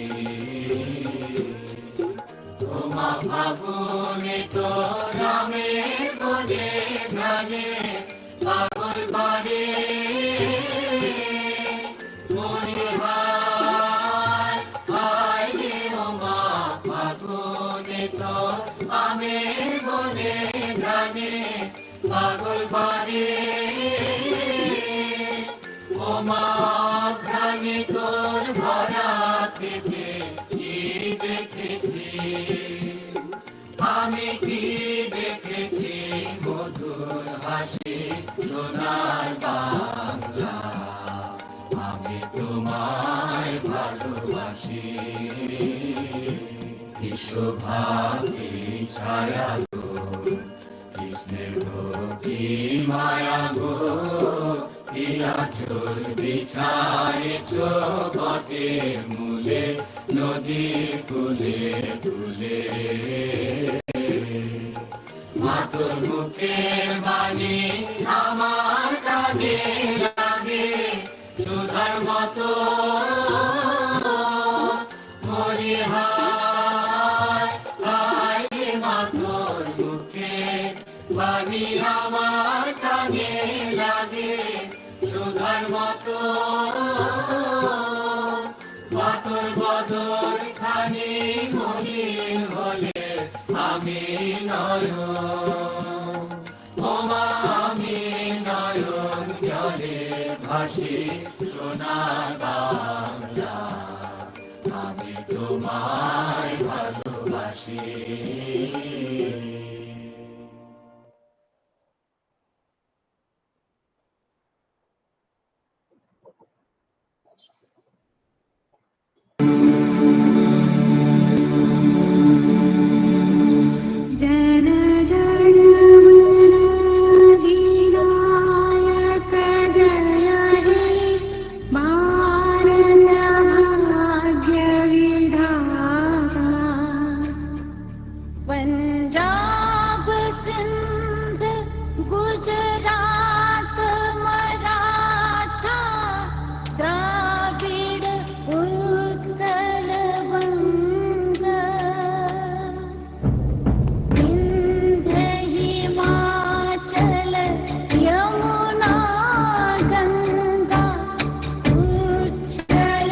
তোমা ফাগুনে তো রামের বনে প্রাণে পাগল করে মনে হয় হায় রে ওমা ফাগুনে তো আমের বনে প্রাণে পাগল করে ওমা ঘ্রাণে তোর ভরা খেতে কি দেখেছি আমি কি দেখেছি মধুর হাসি সোনার বাংলা আমি তোমায় ভালোবাসি কি শোভা কি ছায়া গো কি স্নেহ কি মায়া গো কি আঁচল বিছায়েছ বটের মূলে নদী কুলে কুলে মাতর মুখের বাণী আমার কানে লাগে সুধার মতো মরি হায় হায় মাতর মুখের বাণী আমার কানে লাগে সুধার মতো মাতর বদর খানি মলিন হলে আমি নয়ন ওমা আমি নয়ন জলে ভাসি সোনার বাংলা আমি তোমায় ভালোবাসি पंजाब सिंध गुजरात मराठा द्राविड़ उत्कल बंग विंध्य हिमाचल यमुना गंगा उच्छल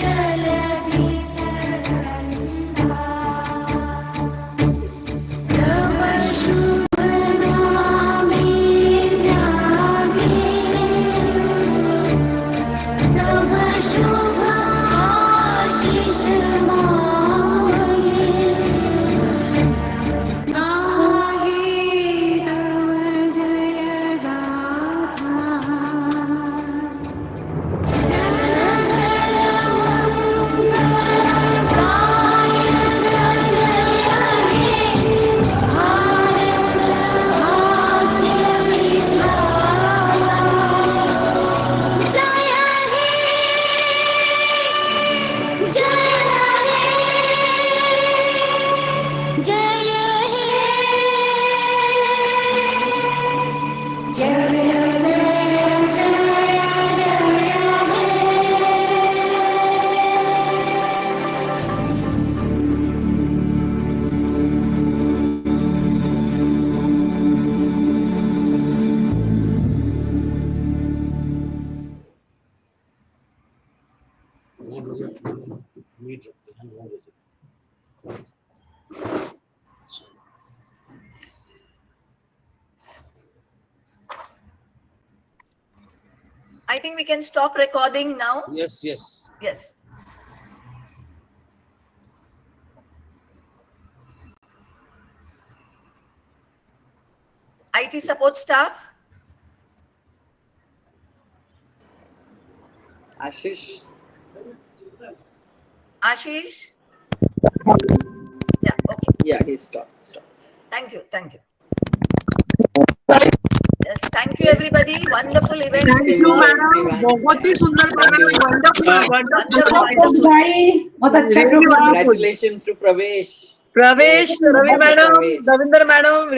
जलधि तरंगा तव शुभ नामे जागे तव शुभ आशीष मांगे गाहे तव जय गाथा I think we can stop recording now. Yes, yes. Yes. IT support staff. Ashish. Ashish. Yeah, okay. Yeah, he's stopped. Thank you. Thank you. Yes, thank you everybody. Wonderful event. Thank you, madam. बहुत ही सुंदर program. Wonderful. Congratulations to Pravesh. Ravi madam, Ravinder madam.